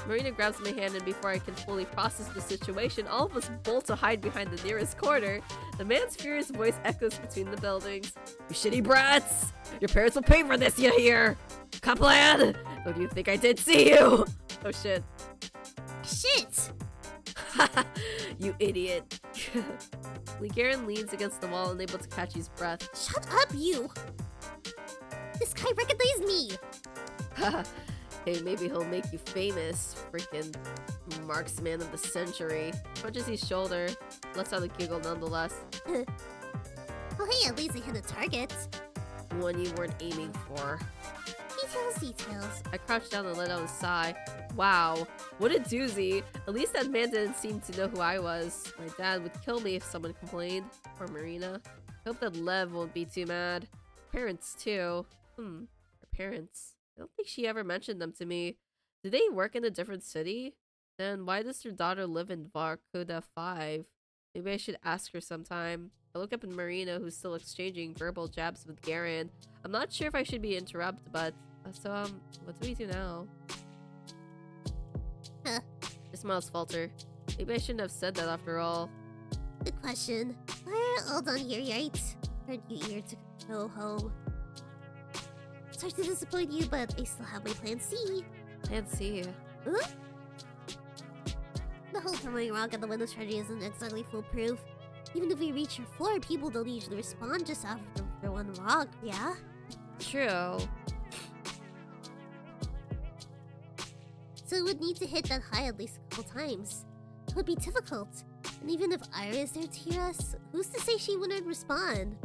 Marina grabs my hand, and before I can fully process the situation, all of us bolt to hide behind the nearest corner. The man's furious voice echoes between the buildings. You shitty brats! Your parents will pay for this, you hear? Kaplan! What do you think I did see you? Oh shit. Shit! You idiot. Garen leans against the wall, unable to catch his breath. Shut up, you! This guy recognized me! Hey, maybe he'll make you famous. Freaking marksman of the century. Punches his shoulder. Lets out a giggle nonetheless. Well, hey, at least I hit a target. One you weren't aiming for. Details. I crouched down and let out a sigh. Wow, what a doozy. At least that man didn't seem to know who I was. My dad would kill me if someone complained. Or Marina. I hope that Lev won't be too mad. Parents, too. Her parents. I don't think she ever mentioned them to me. Do they work in a different city? Then why does her daughter live in Varkuda 5? Maybe I should ask her sometime. I look up at Marina, who's still exchanging verbal jabs with Garen. I'm not sure if I should be interrupted, but... what do we do now? Huh. Her smiles falter. Maybe I shouldn't have said that after all. Good question. We're all done here, right? Aren't you eager to go home? Sorry to disappoint you, but I still have my plan C. Plan C? Huh? The whole throwing rock at the window strategy isn't exactly foolproof. Even if we reach your floor, people don't usually respond just after one rock, yeah? True. So we would need to hit that high at least a couple times. It would be difficult. And even if Ira is there to hear us, who's to say she wouldn't respond?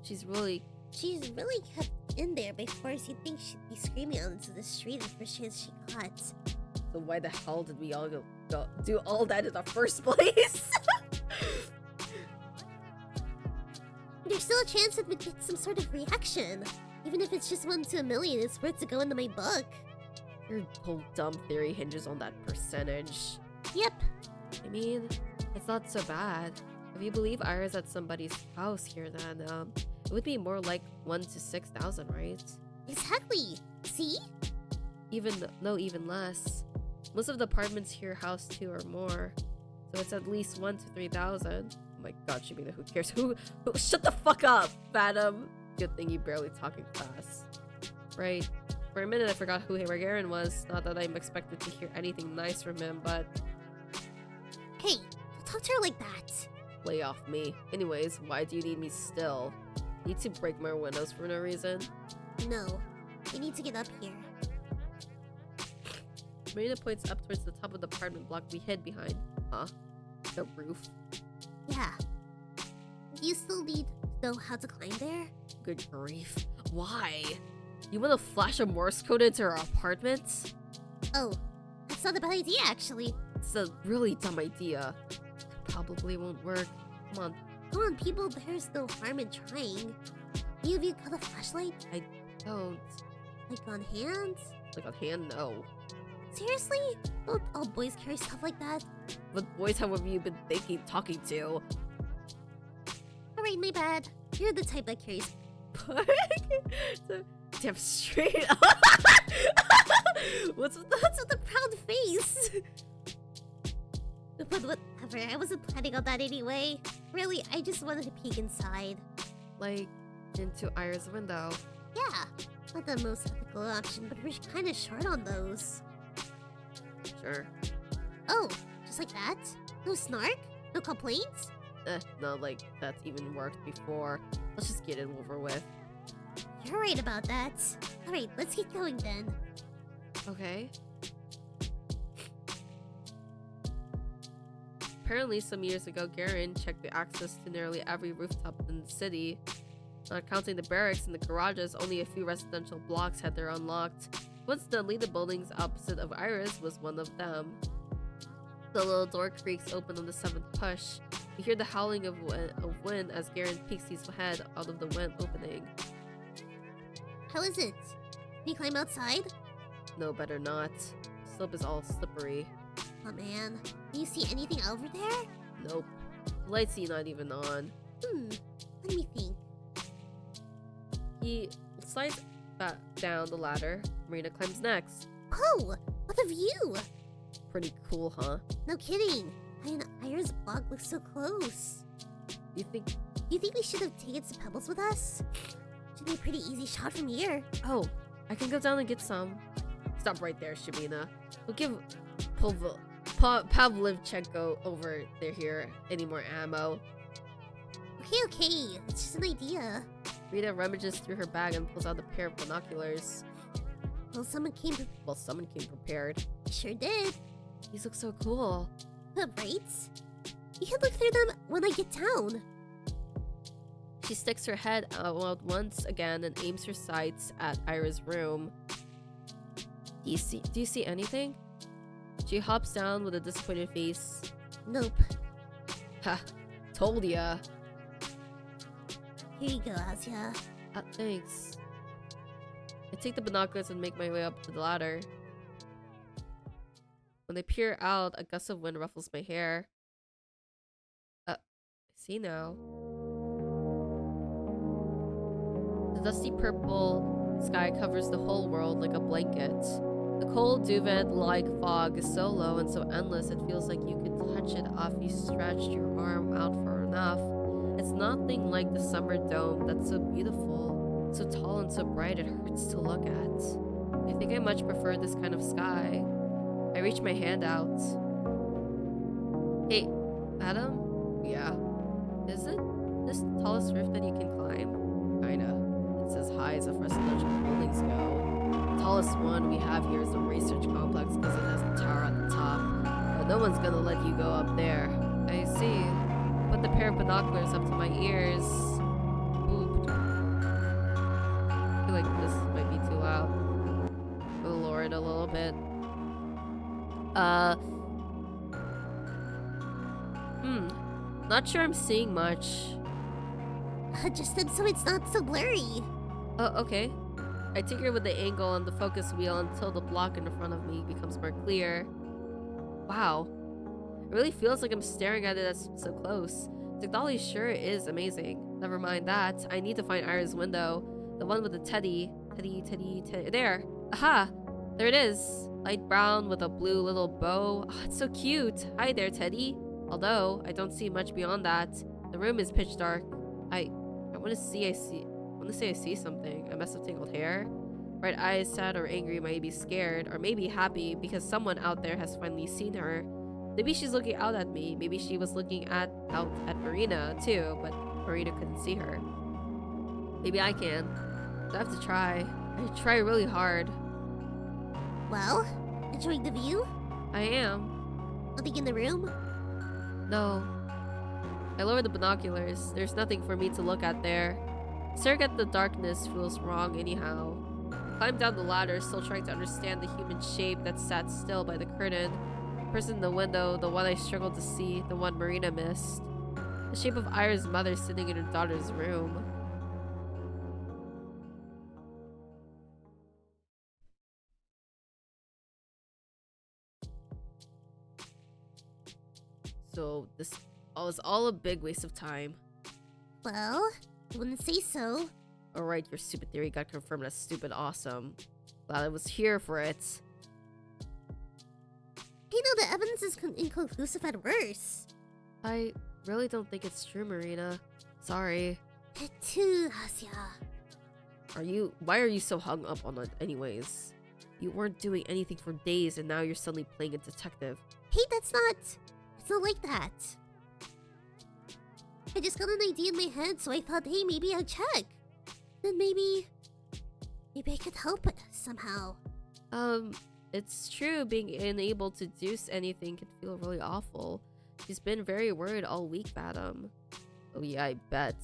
She's really kept in there before you'd think she'd be screaming out into the street the first chance she got. So why the hell did we all go do all that in the first place? There's still a chance that we'd get some sort of reaction. Even if it's just 1 to a million, it's worth to go into my book. Your whole dumb theory hinges on that percentage. Yep. I mean, it's not so bad. If you believe Ira's at somebody's house here, then it would be more like 1 to 6,000, right? Exactly. See? Even less. Most of the apartments here house 2 or more, so it's at least 1 to 3,000. Oh my god, Shamina, who cares? Who? Shut the fuck up, Phantom! Good thing you barely talk in class. Right. For a minute, I forgot who Garen was. Not that I'm expected to hear anything nice from him, but... Hey, don't talk to her like that. Lay off me. Anyways, why do you need me still? Need to break my windows for no reason? No. I need to get up here. Marina points up towards the top of the apartment block we hid behind. Huh? The roof? Yeah. Do you still need to know how to climb there? Good grief. Why? You want to flash a Morse code into our apartments? Oh, that's not a bad idea, actually. It's a really dumb idea. Probably won't work. Come on. Come on, people, there's no harm in trying. Have you got a flashlight? I don't. Like on hand? Like on hand? No. Seriously? Don't all boys carry stuff like that? What boys have you been talking to? Alright, my bad. You're the type that carries... Damn straight. What's with the proud face? But whatever, I wasn't planning on that anyway. Really, I just wanted to peek inside. Like, into Ira's window. Yeah, not the most ethical option, but we're kinda short on those. Sure. Oh, just like that? No snark? No complaints? Not like that's even worked before. Let's just get it over with. You're right about that. Alright, let's get going then. Okay. Apparently, some years ago, Garen checked the access to nearly every rooftop in the city. Not counting the barracks and the garages, only a few residential blocks had their unlocked. Coincidentally, the buildings opposite of Iris was one of them. The little door creaks open on the 7th push. You hear the howling of wind as Garen peeks his head out of the wind opening. How is it? Can you climb outside? No, better not. The slope is all slippery. Oh man, do you see anything over there? Nope. The lights are not even on. Let me think. He slides back down the ladder. Marina climbs next. Whoa! What a view! Pretty cool, huh? No kidding. And Ira's block looks so close. You think we should have taken some pebbles with us? Should be a pretty easy shot from here. Oh, I can go down and get some. Stop right there, Shamina. We'll give Pavlivchenko over there here any more ammo. Okay. It's just an idea. Rita rummages through her bag and pulls out a pair of binoculars. Well, someone came prepared. Sure did. These look so cool. Right? You can look through them when I get down. She sticks her head out once again and aims her sights at Ira's room. Do you see anything? She hops down with a disappointed face. Nope. Ha, told ya. Here you go, Asya. Thanks. I take the binoculars and make my way up to the ladder. When I peer out, a gust of wind ruffles my hair. I see now. The dusty purple sky covers the whole world like a blanket. The cold duvet-like fog is so low and so endless it feels like you could touch it off if you stretched your arm out far enough. It's nothing like the summer dome that's so beautiful, so tall and so bright it hurts to look at. I think I much prefer this kind of sky. I reach my hand out. Hey, Adam? Yeah. Is it this the tallest roof that you can climb? Kinda. It's as high as a residential buildings go. The tallest one we have here is the research complex because it has a tower at the top. But no one's gonna let you go up there. I see. Put the pair of binoculars up to my ears. Booped. I feel like this might be too loud. We'll lower it a little bit. Not sure I'm seeing much. Adjust it so it's not so blurry. Oh, okay. I tinker with the angle on the focus wheel until the block in front of me becomes more clear. Wow. It really feels like I'm staring at it so close. Technology sure is amazing. Never mind that. I need to find Ira's window. The one with the teddy. There. Aha! There it is. Light brown with a blue little bow. Oh, it's so cute. Hi there, Teddy. Although, I don't see much beyond that. The room is pitch dark. I want to say I see something. A mess of tangled hair. Bright eyes, sad or angry, maybe scared, or maybe happy because someone out there has finally seen her. Maybe she's looking out at me. Maybe she was looking out at Marina too, but Marina couldn't see her. Maybe I can. I have to try. I try really hard. Well, enjoying the view? I am. Nothing in the room? No. I lower the binoculars. There's nothing for me to look at there. Staring at the darkness feels wrong anyhow. Climb down the ladder, still trying to understand the human shape that sat still by the curtain. The person in the window, the one I struggled to see, the one Marina missed. The shape of Ira's mother sitting in her daughter's room. So this was all a big waste of time. Well, I wouldn't say so. Alright, your stupid theory got confirmed as stupid awesome. Glad I was here for it. You know the evidence is inconclusive at worst. I really don't think it's true, Marina. Sorry. It too, Asya. Why are you so hung up on it anyways? You weren't doing anything for days and now you're suddenly playing a detective. Hey, it's not like that. I just got an idea in my head, so I thought, hey, maybe I'll check. Then maybe I could help it somehow. It's true, being unable to do anything can feel really awful. She's been very worried all week, Madam. Oh yeah, I bet.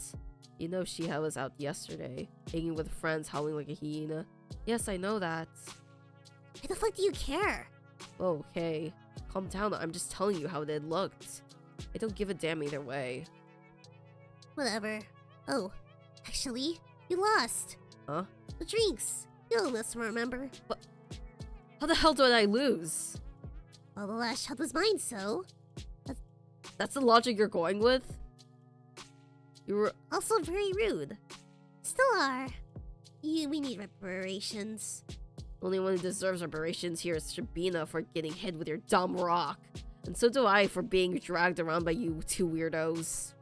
You know she was out yesterday, hanging with friends, howling like a hyena. Yes, I know that. Why the fuck do you care? Whoa, okay. Calm down, I'm just telling you how it looked. I don't give a damn either way. Whatever. Oh, actually, you lost. Huh? The drinks. You must remember. What? How the hell did I lose? Well, the last shot was mine, so... That's the logic you're going with? You were... Also very rude. Still are. We need reparations. Only one who deserves reparations here is Shabina for getting hit with your dumb rock. And so do I for being dragged around by you two weirdos.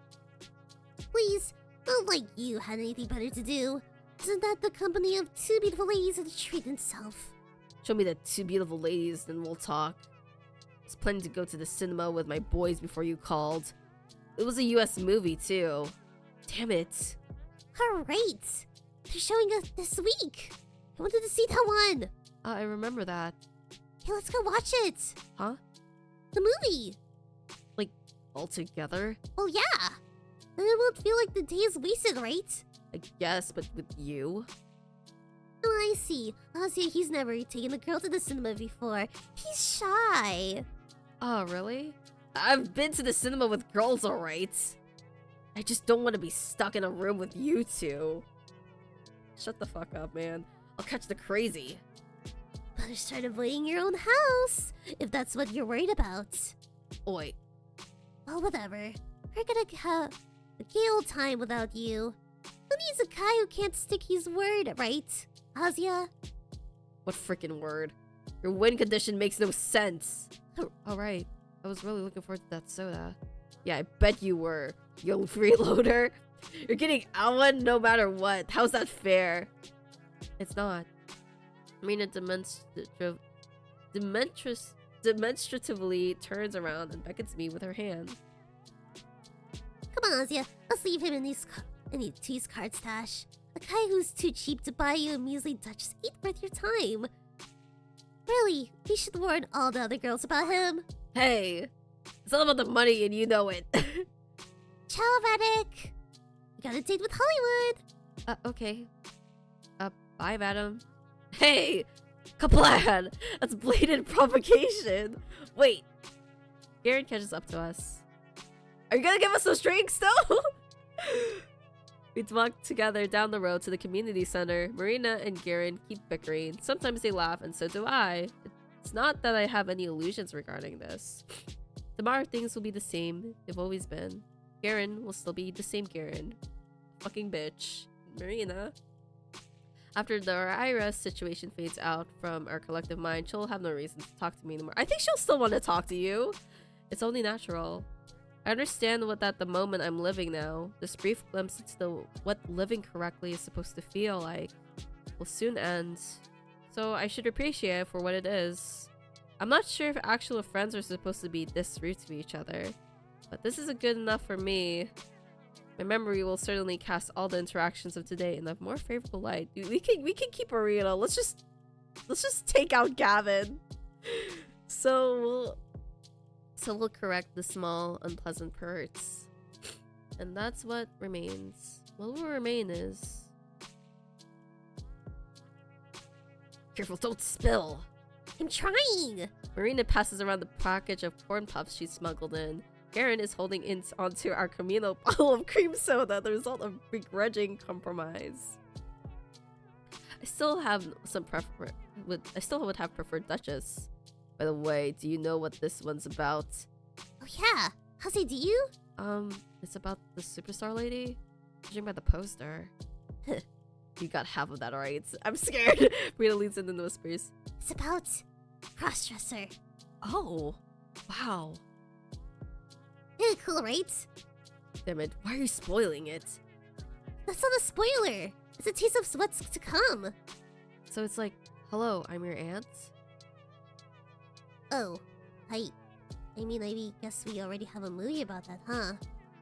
Please, not like you had anything better to do. Isn't that the company of two beautiful ladies and a treat itself? Show me the two beautiful ladies, then we'll talk. I was planning to go to the cinema with my boys before you called. It was a US movie, too. Damn it. Alright. They're showing us this week. I wanted to see that one. I remember that. Hey, let's go watch it! Huh? The movie! Like, all together? Oh yeah! Then it won't feel like the day is wasted, right? I guess, but with you? Oh, I see. Honestly, he's never taken a girl to the cinema before. He's shy. Oh, really? I've been to the cinema with girls, alright. I just don't want to be stuck in a room with you two. Shut the fuck up, man. I'll catch the crazy. Better start avoiding your own house, if that's what you're worried about. Oi. Well, whatever. We're gonna have a gay old time without you. Who needs a guy who can't stick his word, right? Azia? What freaking word? Your win condition makes no sense. Alright. I was really looking forward to that soda. Yeah, I bet you were, you freeloader. You're getting Awan no matter what. How's that fair? It's not. Marina demonstratively turns around and beckons me with her hand. Come on, Azia. Let's leave him in his card stash. A guy who's too cheap to buy you a measly Dutch ain't worth your time. Really, we should warn all the other girls about him. Hey, it's all about the money and you know it. Ciao, Vadik. You got a date with Hollywood. Okay. Bye, madam. Hey, Kaplan! That's blatant provocation. Wait. Garen catches up to us. Are you gonna give us those drinks, though? We walk together down the road to the community center. Marina and Garen keep bickering. Sometimes they laugh, and so do I. It's not that I have any illusions regarding this. Tomorrow things will be the same they've always been. Garen will still be the same Garen. Fucking bitch. Marina. After the Ira situation fades out from our collective mind, she'll have no reason to talk to me anymore. I think she'll still want to talk to you. It's only natural. I understand what at the moment I'm living now. This brief glimpse into what living correctly is supposed to feel like will soon end. So I should appreciate it for what it is. I'm not sure if actual friends are supposed to be this rude to each other, but this isn't good enough for me. My memory will certainly cast all the interactions of today in a more favorable light. Dude, we can keep Arena. Let's just take out Gavin. So we'll correct the small, unpleasant hurts. And that's what remains. What will remain is... Careful, don't spill! I'm trying! Marina passes around the package of corn puffs she smuggled in. Garen is holding onto our communal bottle of cream soda, the result of begrudging compromise. I still would have preferred Duchess. By the way, do you know what this one's about? Oh yeah, Haze, do you? It's about the superstar lady? Judging by the poster. You got half of that right. I'm scared. Rita leads in and whispers. It's about crossdresser. Oh, wow. Really cool, right? Damn it, why are you spoiling it? That's not a spoiler. It's a taste of what's to come. So it's like, hello, I'm your aunt? Oh, I guess we already have a movie about that, huh?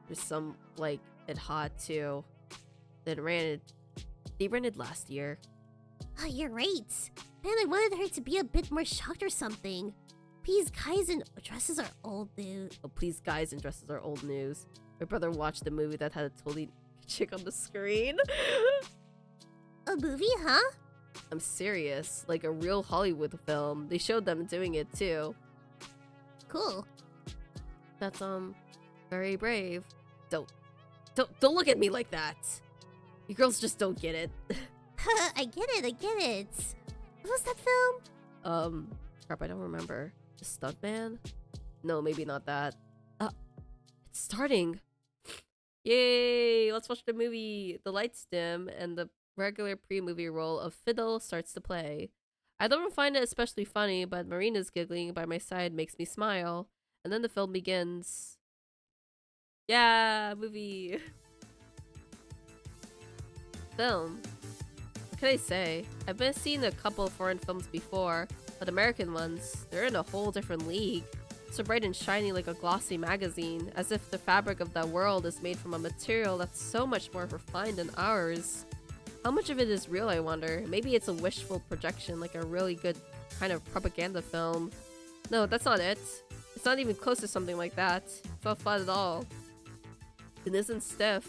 There's some, like, it hot too. They ran it last year. Oh, you're right. Man, I wanted her to be a bit more shocked or something. Please, guys in dresses are old news. Oh, please, guys in dresses are old news. My brother watched the movie that had a totally chick on the screen. A movie, huh? I'm serious. Like a real Hollywood film. They showed them doing it too. Cool. That's, very brave. Don't look at me like that. You girls just don't get it. I get it. What was that film? Crap, I don't remember. The Stuntman? No, maybe not that. It's starting. Yay! Let's watch the movie. The lights dim and the regular pre-movie roll of Fiddle starts to play. I don't find it especially funny, but Marina's giggling by my side makes me smile. And then the film begins. Yeah, movie. Film. What can I say? I've been seeing a couple of foreign films before, but American ones, they're in a whole different league. So bright and shiny like a glossy magazine, as if the fabric of that world is made from a material that's so much more refined than ours. How much of it is real, I wonder? Maybe it's a wishful projection, like a really good kind of propaganda film. No, that's not it. It's not even close to something like that. It's not fun at all. It isn't stiff.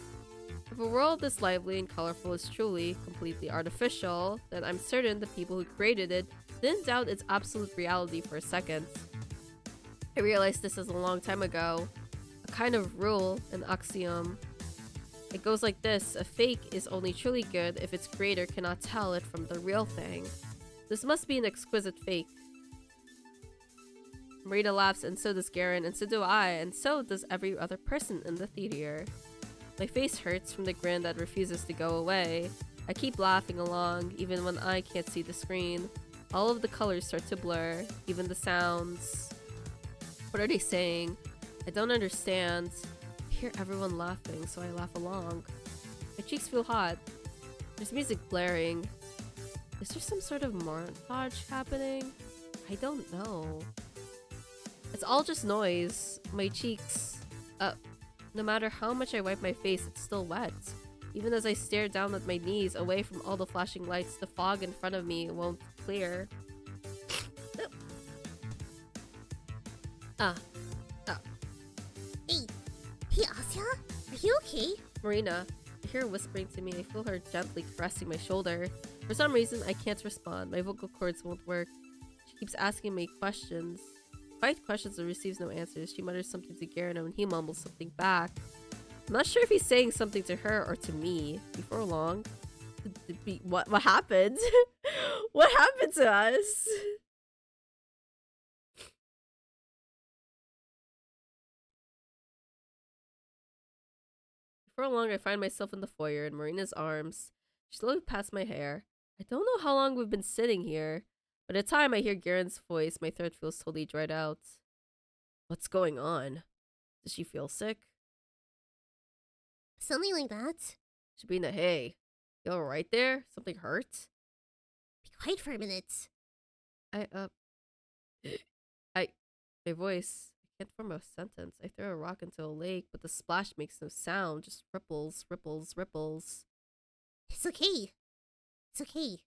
If a world this lively and colorful is truly, completely artificial, then I'm certain the people who created it didn't doubt its absolute reality for a second. I realized this is a long time ago. A kind of rule, an axiom. It goes like this: a fake is only truly good if its creator cannot tell it from the real thing. This must be an exquisite fake. Marina laughs, and so does Garen, and so do I, and so does every other person in the theater. My face hurts from the grin that refuses to go away. I keep laughing along, even when I can't see the screen. All of the colors start to blur, even the sounds. What are they saying? I don't understand. I hear everyone laughing, so I laugh along. My cheeks feel hot. There's music blaring. Is there some sort of montage happening? I don't know. It's all just noise. My cheeks... no matter how much I wipe my face, it's still wet. Even as I stare down at my knees, away from all the flashing lights, the fog in front of me won't clear. Hey, Asya? Are you okay? Marina. I hear her whispering to me. I feel her gently caressing my shoulder. For some reason, I can't respond. My vocal cords won't work. She keeps asking me questions. 5 questions and receives no answers. She mutters something to Garen and he mumbles something back. I'm not sure if he's saying something to her or to me. Before long... What happened? What happened to us? Before long, I find myself in the foyer in Marina's arms. She slowly pats my hair. I don't know how long we've been sitting here. By the time I hear Garen's voice, my throat feels totally dried out. What's going on? Does she feel sick? Something like that. Shabina, hey. You alright there? Something hurt? Be quiet for a minute. My voice. I can't form a sentence. I throw a rock into a lake, but the splash makes no sound, just ripples, ripples, ripples. It's okay. It's okay.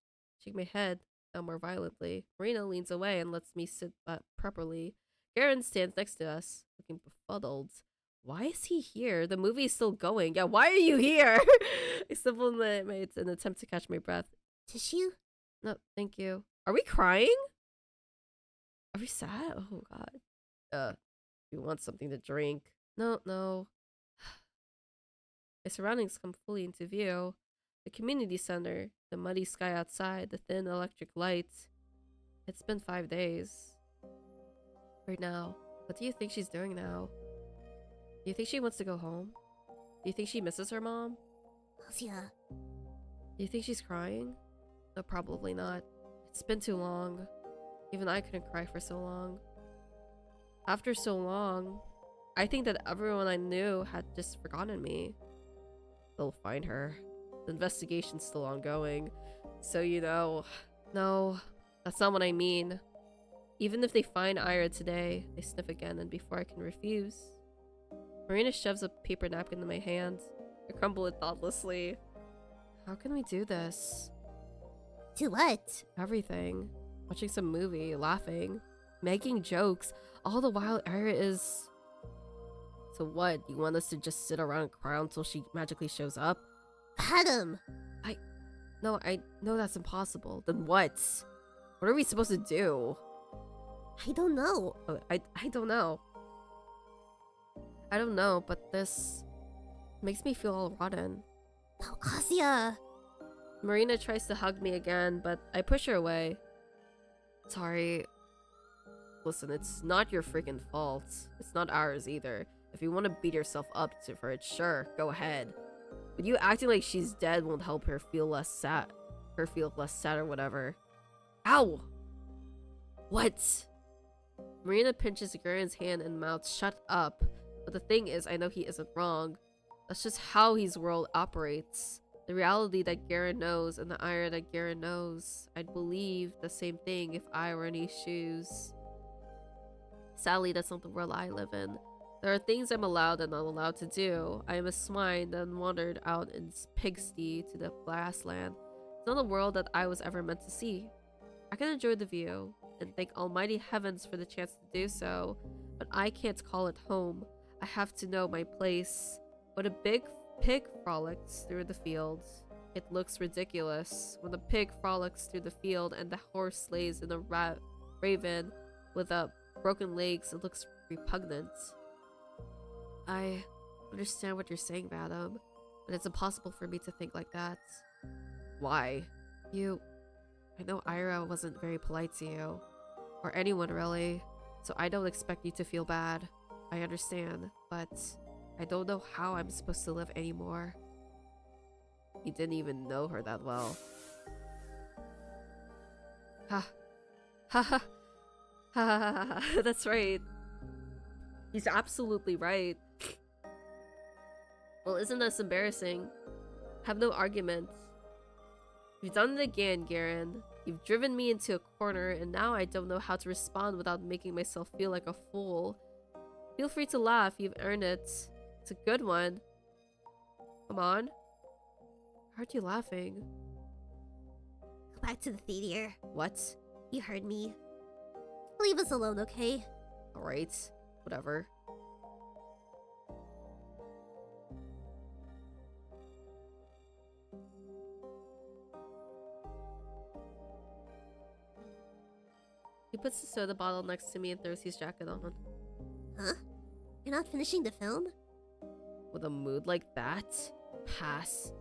Shake my head, now more violently. Marina leans away and lets me sit properly. Garen stands next to us, looking befuddled. Why is he here? The movie is still going. Yeah, why are you here? I stumble in an attempt to catch my breath. Tissue? No, thank you. Are we crying? Are we sad? Oh, God. You want something to drink? No. My surroundings come fully into view. The community center, the muddy sky outside, the thin electric lights. It's been 5 days. Right now. What do you think she's doing now? Do you think she wants to go home? Do you think she misses her mom? Asya. Do you think she's crying? No, probably not. It's been too long. Even I couldn't cry for so long. After so long, I think that everyone I knew had just forgotten me. They'll find her. The investigation's still ongoing. So, you know... No, that's not what I mean. Even if they find Ira today, they sniff again, and before I can refuse... Marina shoves a paper napkin in my hand. I crumble it thoughtlessly. How can we do this? Do what? Everything. Watching some movie, laughing, making jokes. All the while Ira is... So what? You want us to just sit around and cry until she magically shows up? Adam! No, I know that's impossible. Then what? What are we supposed to do? I don't know. Oh, I don't know. I don't know, but this makes me feel all rotten. No, Asya! Marina tries to hug me again, but I push her away. Sorry. Listen, it's not your freaking fault. It's not ours either. If you want to beat yourself up for it, sure, go ahead. But you acting like she's dead won't help her feel less sad. Or whatever. Ow! What? Marina pinches Garen's hand and mouths shut up. But the thing is, I know he isn't wrong. That's just how his world operates. The reality that Garen knows and the Ira that Garen knows. I'd believe the same thing if I were in his shoes. Sadly, that's not the world I live in. There are things I'm allowed and not allowed to do. I am a swine that wandered out in pigsty to the grassland. It's not a world that I was ever meant to see. I can enjoy the view and thank almighty heavens for the chance to do so, but I can't call it home. I have to know my place. When a big pig frolics through the fields, it looks ridiculous. When the pig frolics through the field and the horse slays in a raven with broken legs, it looks repugnant. I understand what you're saying, madam, but it's impossible for me to think like that. Why? I know Ira wasn't very polite to you, or anyone really, so I don't expect you to feel bad. I understand, but I don't know how I'm supposed to live anymore. You didn't even know her that well. Ha. Ha ha. Ha ha ha. That's right. He's absolutely right. Well, isn't this embarrassing? Have no argument. You've done it again, Garen. You've driven me into a corner, and now I don't know how to respond without making myself feel like a fool. Feel free to laugh. You've earned it. It's a good one. Come on. Aren't you laughing? Go back to the theater. What? You heard me. Leave us alone, okay? Alright. Whatever. He puts the soda bottle next to me and throws his jacket on. Huh? You're not finishing the film? With a mood like that? Pass.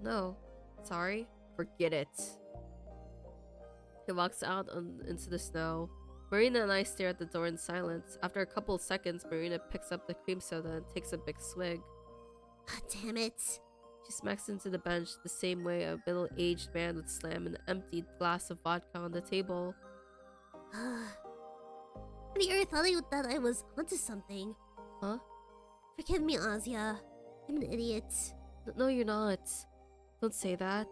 No. Sorry. Forget it. He walks out into the snow. Marina and I stare at the door in silence. After a couple of seconds, Marina picks up the cream soda and takes a big swig. Ah, damn it. She smacks into the bench the same way a middle-aged man would slam an emptied glass of vodka on the table. Have you ever thought that I was onto something? Huh? Forgive me, Azia. I'm an idiot. No, you're not. Don't say that.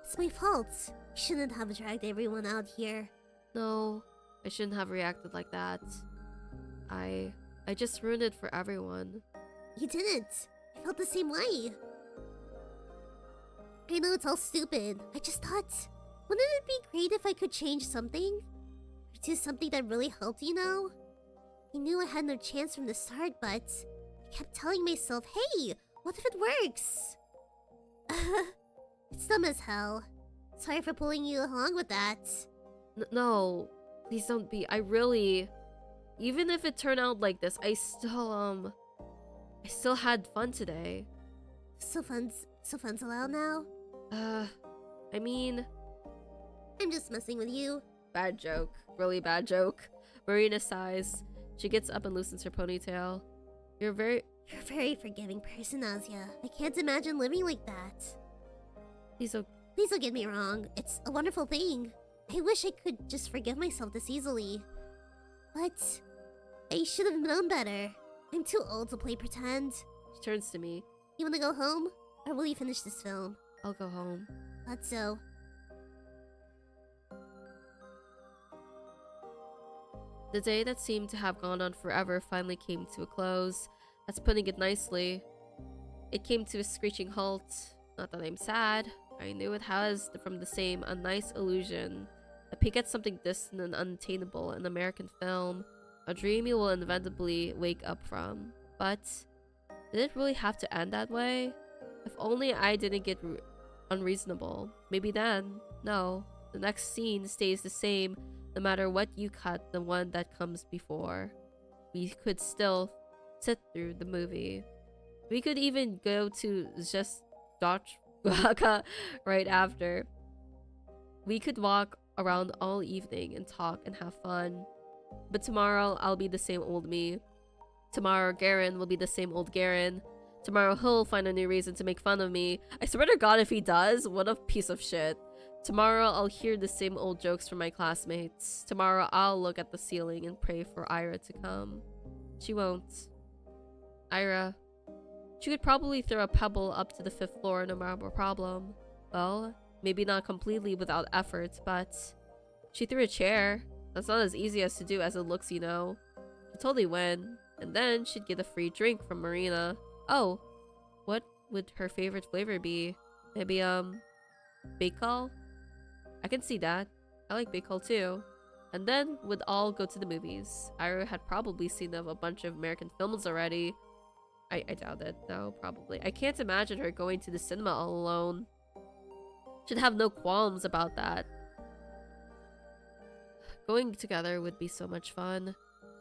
It's my fault. I shouldn't have dragged everyone out here. No, I shouldn't have reacted like that. I just ruined it for everyone. You didn't. I felt the same way. I know it's all stupid. I just thought, wouldn't it be great if I could change something? Or do something that really helped, you know? I knew I had no chance from the start, but I kept telling myself, hey, what if it works? It's dumb as hell. Sorry for pulling you along with that. No, please don't be. I really, even if it turned out like this, I still had fun today. So fun's allowed now? I mean, I'm just messing with you. bad joke. Really bad joke. Marina sighs. She gets up and loosens her ponytail. You're a very forgiving person, Azia. I can't imagine living like that. Please don't get me wrong. It's a wonderful thing. I wish I could just forgive myself this easily. But I should have known better. I'm too old to play pretend. She turns to me. You wanna go home? Or will you finish this film? I'll go home. Thought so. The day that seemed to have gone on forever finally came to a close. That's putting it nicely. It came to a screeching halt. Not that I'm sad. I knew it has from the same a nice illusion. A peek at something distant and unattainable in American film. A dream you will inevitably wake up from. But did it really have to end that way? If only I didn't get unreasonable. Maybe then. No. The next scene stays the same no matter what you cut the one that comes before. We could still sit through the movie. We could even go to just Dutch right after. We could walk around all evening and talk and have fun. But tomorrow I'll be the same old me. Tomorrow Garen will be the same old Garen. Tomorrow he'll find a new reason to make fun of me. I swear to God, if he does, what a piece of shit. Tomorrow I'll hear the same old jokes from my classmates. Tomorrow I'll look at the ceiling and pray for Ira to come. She won't. Ira. She could probably throw a pebble up to the 5th floor no matter problem. Well, maybe not completely without effort, but she threw a chair. That's not as easy as to do as it looks, you know. She'll totally win. And then she'd get a free drink from Marina. Oh, what would her favorite flavor be? Maybe, Bakal? I can see that. I like Bakal too. And then we'd all go to the movies. Ira had probably seen a bunch of American films already. I doubt it, though, probably. I can't imagine her going to the cinema all alone. Should have no qualms about that. Going together would be so much fun.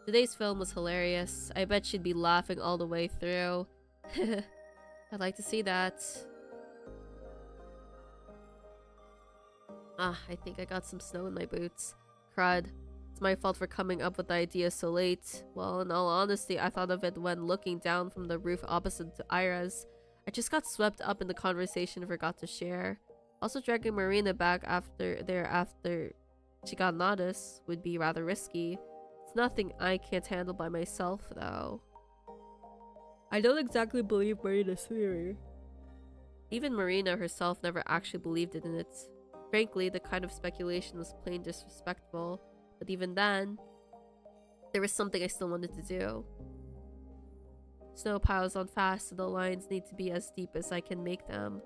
Today's film was hilarious. I bet she'd be laughing all the way through. I'd like to see that. Ah, I think I got some snow in my boots. Crud. It's my fault for coming up with the idea so late. Well, in all honesty, I thought of it when looking down from the roof opposite to Ira's. I just got swept up in the conversation and forgot to share. Also, dragging Marina back after she got noticed would be rather risky. It's nothing I can't handle by myself, though. I don't exactly believe Marina's theory. Even Marina herself never actually believed in it. Frankly, the kind of speculation was plain disrespectful. But even then, there was something I still wanted to do. Snow piles on fast, so the lines need to be as deep as I can make them.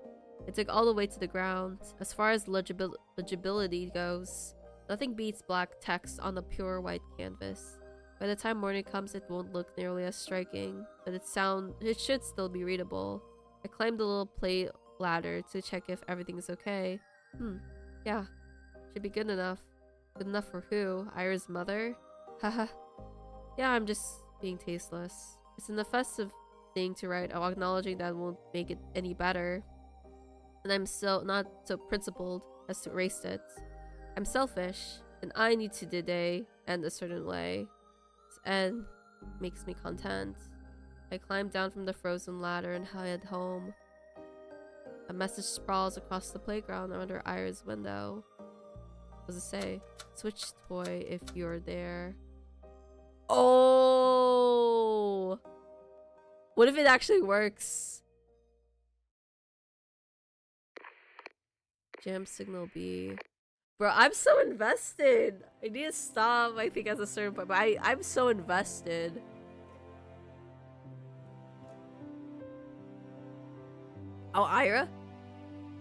I dig all the way to the ground. As far as legibility goes, nothing beats black text on a pure white canvas. By the time morning comes, it won't look nearly as striking, but it should still be readable. I climbed the little plate ladder to check if everything's okay. Yeah, should be good enough. Good enough for who? Ira's mother? Haha. Yeah, I'm just being tasteless. It's an offensive thing to write, acknowledging that won't make it any better. And I'm still not so principled as to erase it. I'm selfish, and I need to today end a certain way. And makes me content. I climb down from the frozen ladder and head home. A message sprawls across the playground under Ira's window. What does it say? Switch toy if you're there. Oh! What if it actually works? Jam signal B. Bro, I'm so invested. I need to stop, I think, at a certain point. But I'm so invested. Oh, Ira?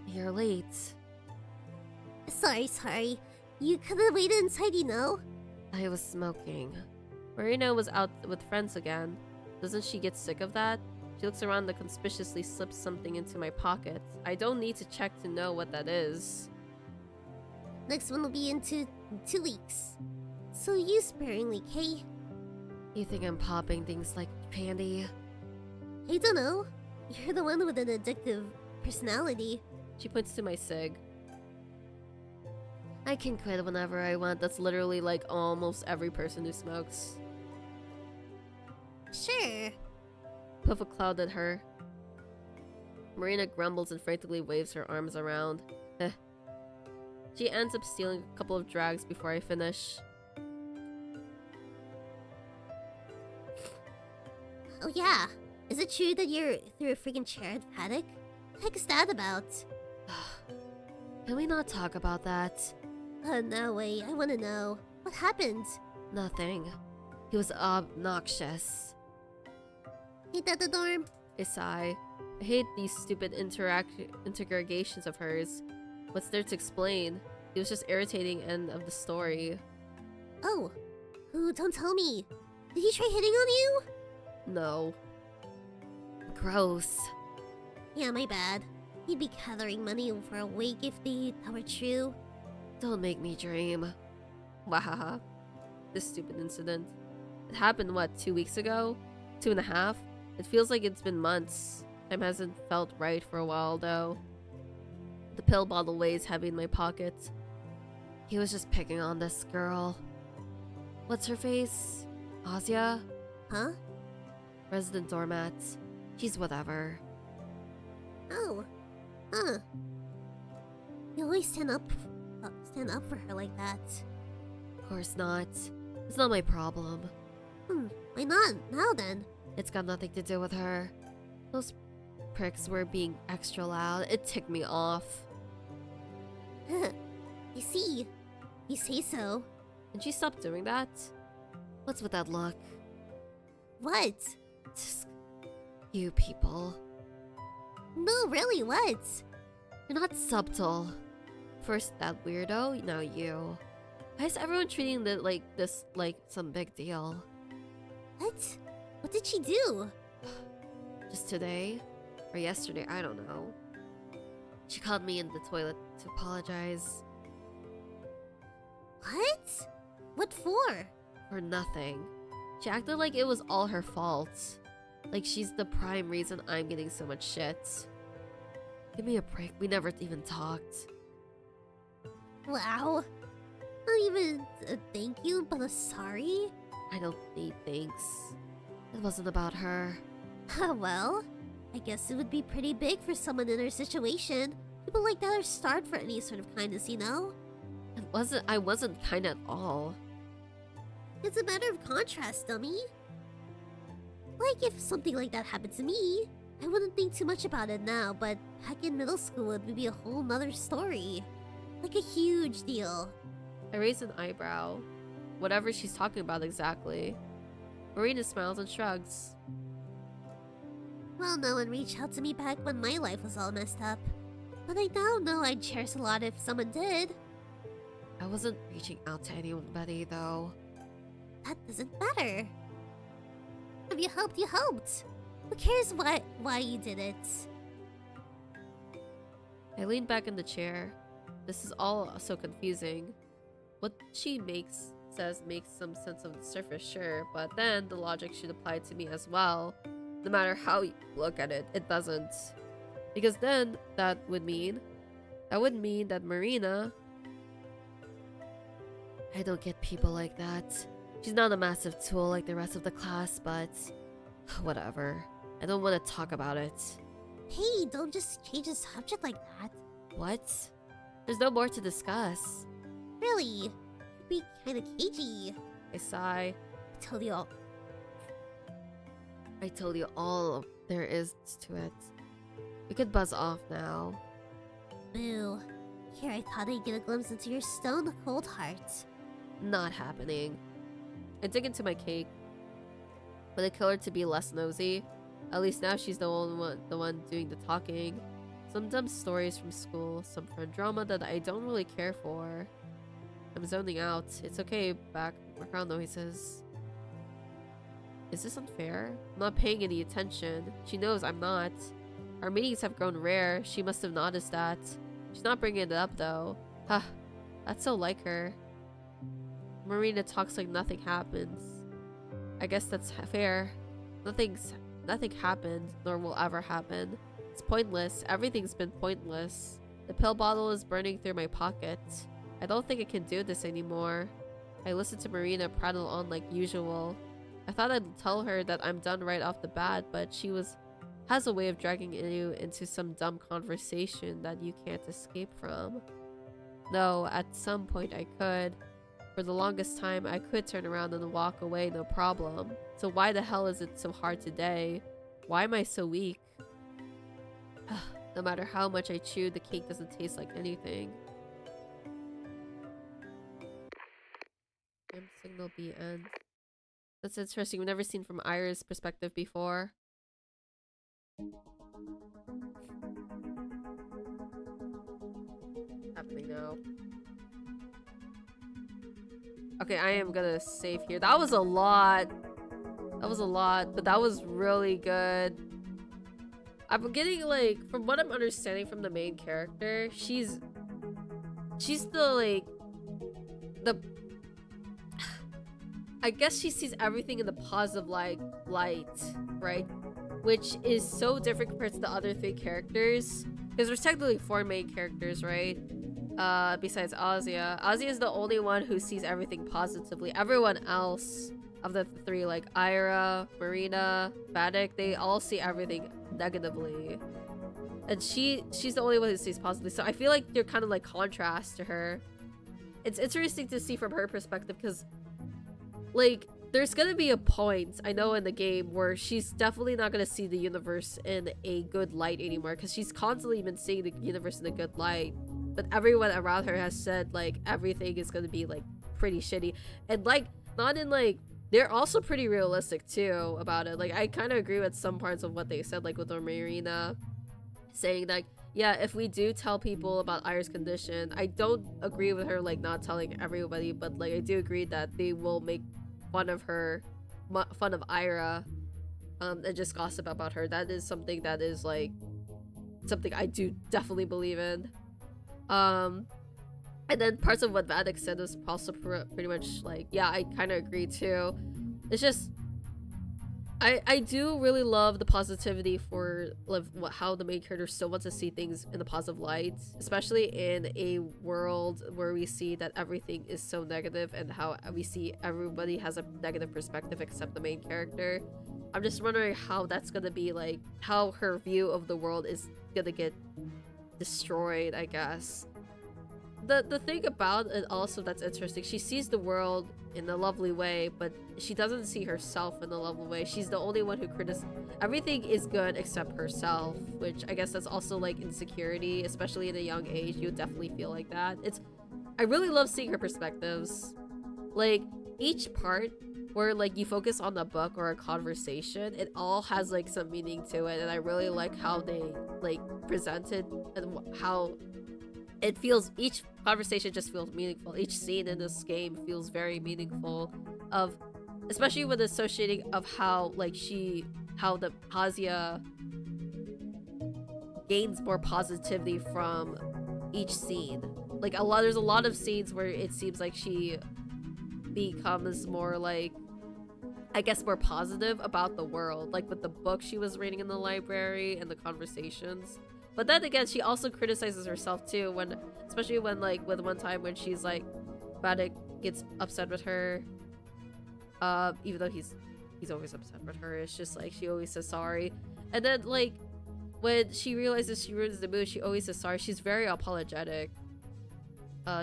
You're late. Sorry. You could have waited inside, you know? I was smoking. Marina was out with friends again. Doesn't she get sick of that? She looks around and conspicuously slips something into my pocket. I don't need to check to know what that is. Next one will be in 2 weeks. So use sparingly, Kay. You think I'm popping things like candy? I don't know. You're the one with an addictive personality. She points to my cig. I can quit whenever I want. That's literally like almost every person who smokes. Sure. Puff a cloud at her. Marina grumbles and frantically waves her arms around. She ends up stealing a couple of drags before I finish. Oh yeah. Is it true that you're through a freaking chair at Paddock? What the heck is that about? Can we not talk about that? No way. I want to know. What happened? Nothing. He was obnoxious. Ain't that the dorm? I sigh. I hate these stupid interrogations of hers. What's there to explain? It was just irritating end of the story. Oh. Ooh, don't tell me. Did he try hitting on you? No. Gross. Yeah, my bad. He'd be gathering money for a wake if that were true. Don't make me dream. Wahaha. This stupid incident. It happened, what, 2 weeks ago? 2.5? It feels like it's been months. Time hasn't felt right for a while, though. The pill bottle weighs heavy in my pocket. He was just picking on this girl. What's her face? Asya? Huh? Resident doormat. She's whatever. Oh. Huh. You always stand up for her like that. Of course not. It's not my problem. Why not? Now then. It's got nothing to do with her. Those pricks were being extra loud. It ticked me off. I see. You say so. Can she stop doing that? What's with that look? What? Just you people. No, really, what? You're not subtle. First that weirdo, now you. Why is everyone treating this like some big deal? What? What did she do? Just today? Or yesterday, I don't know. She called me in the toilet to apologize. What? What for? For nothing. She acted like it was all her fault. Like she's the prime reason I'm getting so much shit. Give me a break, we never even talked. Wow. Not even a thank you, but a sorry? I don't need thanks. It wasn't about her. Well, I guess it would be pretty big for someone in her situation. People like that are starved for any sort of kindness, you know? I wasn't kind at all. It's a matter of contrast, dummy. Like if something like that happened to me, I wouldn't think too much about it now, but back in middle school it would be a whole nother story. Like a huge deal. I raised an eyebrow. Whatever she's talking about exactly. Marina smiles and shrugs. Well, no one reached out to me back when my life was all messed up. But I now know I'd cherish a lot if someone did. I wasn't reaching out to anybody though. That doesn't matter. If you helped, you helped. Who cares why you did it? I leaned back in the chair. This is all so confusing. What she says makes some sense on the surface, sure, but then the logic should apply to me as well. No matter how you look at it, it doesn't. Because then that would mean that Marina... I don't get people like that. She's not a massive tool like the rest of the class, but... whatever. I don't want to talk about it. Hey, don't just change the subject like that. What? There's no more to discuss. Really? Could be kinda cagey. I sigh. I told you all. I told you all there is to it. We could buzz off now. Boo. Here I thought I'd get a glimpse into your stone cold heart. Not happening. I dig into my cake. But I kill her to be less nosy. At least now she's the one doing the talking. Some dumb stories from school, some friend drama that I don't really care for. I'm zoning out. It's okay, background noises. Is this unfair? I'm not paying any attention. She knows I'm not. Our meetings have grown rare. She must have noticed that. She's not bringing it up though. Huh. That's so like her. Marina talks like nothing happens. I guess that's fair. Nothing happened, nor will ever happen. It's pointless. Everything's been pointless. The pill bottle is burning through my pocket. I don't think I can do this anymore. I listen to Marina prattle on like usual. I thought I'd tell her that I'm done right off the bat, but she has a way of dragging you into some dumb conversation that you can't escape from. No, at some point I could. For the longest time, I could turn around and walk away, no problem. So why the hell is it so hard today? Why am I so weak? No matter how much I chew, the cake doesn't taste like anything. Signal B end. That's interesting. We've never seen from Ira's perspective before. Happening now. Okay, I am gonna save here. That was a lot. But that was really good. I'm getting like, from what I'm understanding from the main character, she's the I guess she sees everything in the positive light, right? Which is so different compared to the other three characters. Because there's technically 4 main characters, right? Besides Azia. Azia is the only one who sees everything positively. Everyone else of the 3, like Ira, Marina, Vatic, they all see everything negatively. And she's the only one who sees positively. So I feel like they're kind of like contrast to her. It's interesting to see from her perspective because, like, there's gonna be a point, I know, in the game where she's definitely not gonna see the universe in a good light anymore because she's constantly been seeing the universe in a good light. But everyone around her has said, like, everything is gonna be, like, pretty shitty. And, like, not in, like, they're also pretty realistic too about it. Like I kind of agree with some parts of what they said, like with the Marina saying like, yeah, if we do tell people about Ira's condition, I don't agree with her like not telling everybody, but like I do agree that they will make fun of her, fun of Ira, and just gossip about her. That is something that is like something I do definitely believe in. And then parts of what Vadik said was also pretty much like, yeah, I kind of agree too. It's just, I do really love the positivity for like how the main character still wants to see things in the positive light, especially in a world where we see that everything is so negative and how we see everybody has a negative perspective except the main character. I'm just wondering how that's gonna be, like how her view of the world is gonna get destroyed, I guess. The thing about it also that's interesting, she sees the world in a lovely way, but she doesn't see herself in a lovely way. She's the only one who everything is good except herself, which I guess that's also like insecurity, especially at a young age. You would definitely feel like that. I really love seeing her perspectives. Like each part where like you focus on the book or a conversation, it all has like some meaning to it, and I really like how they like presented and how it feels, each conversation just feels meaningful. Each scene in this game feels very meaningful, of especially with associating of how like how the Hazia gains more positivity from each scene. Like there's a lot of scenes where it seems like she becomes more like, I guess, more positive about the world, like with the book she was reading in the library and the conversations. But then again, she also criticizes herself too, especially when like with one time when she's like, Vadik gets upset with her, even though he's always upset with her. It's just like she always says sorry, and then like when she realizes she ruins the mood, she always says sorry. She's very apologetic.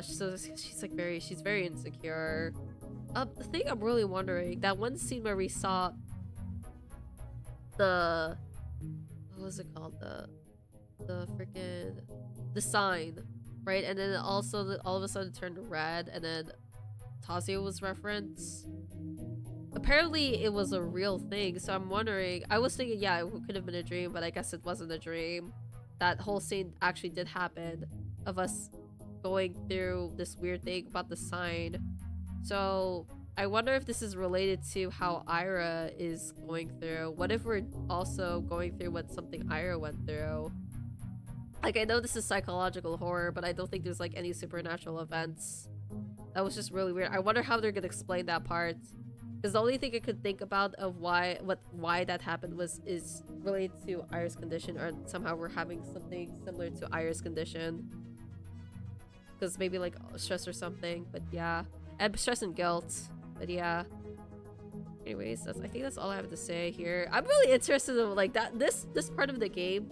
So she's very insecure. The thing I'm really wondering, that one scene where we saw what was it called, the sign, right? And then also all of a sudden turned red, and then Tazio was referenced. Apparently it was a real thing, so I'm wondering, I was thinking, yeah, it could have been a dream, but I guess it wasn't a dream. That whole scene actually did happen, of us going through this weird thing about the sign. So I wonder if this is related to how Ira is going through. What if we're also going through what something Ira went through? Like, I know this is psychological horror, but I don't think there's like any supernatural events. That was just really weird. I wonder how they're gonna explain that part, because the only thing I could think about of why that happened is related to Ira's condition, or somehow we're having something similar to Ira's condition, because maybe like stress or something. But yeah, and stress and guilt. But yeah. Anyways, I think that's all I have to say here. I'm really interested in like that. This part of the game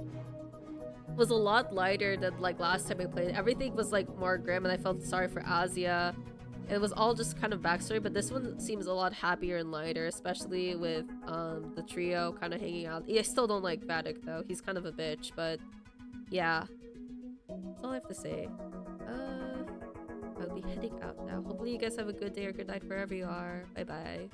was a lot lighter than like last time I played. Everything was like more grim, and I felt sorry for Azia. It was all just kind of backstory, but this one seems a lot happier and lighter, especially with the trio kind of hanging out. Yeah, I still don't like Vadik though. He's kind of a bitch, but yeah. That's all I have to say. I'll be heading out now. Hopefully you guys have a good day or good night wherever you are. Bye bye.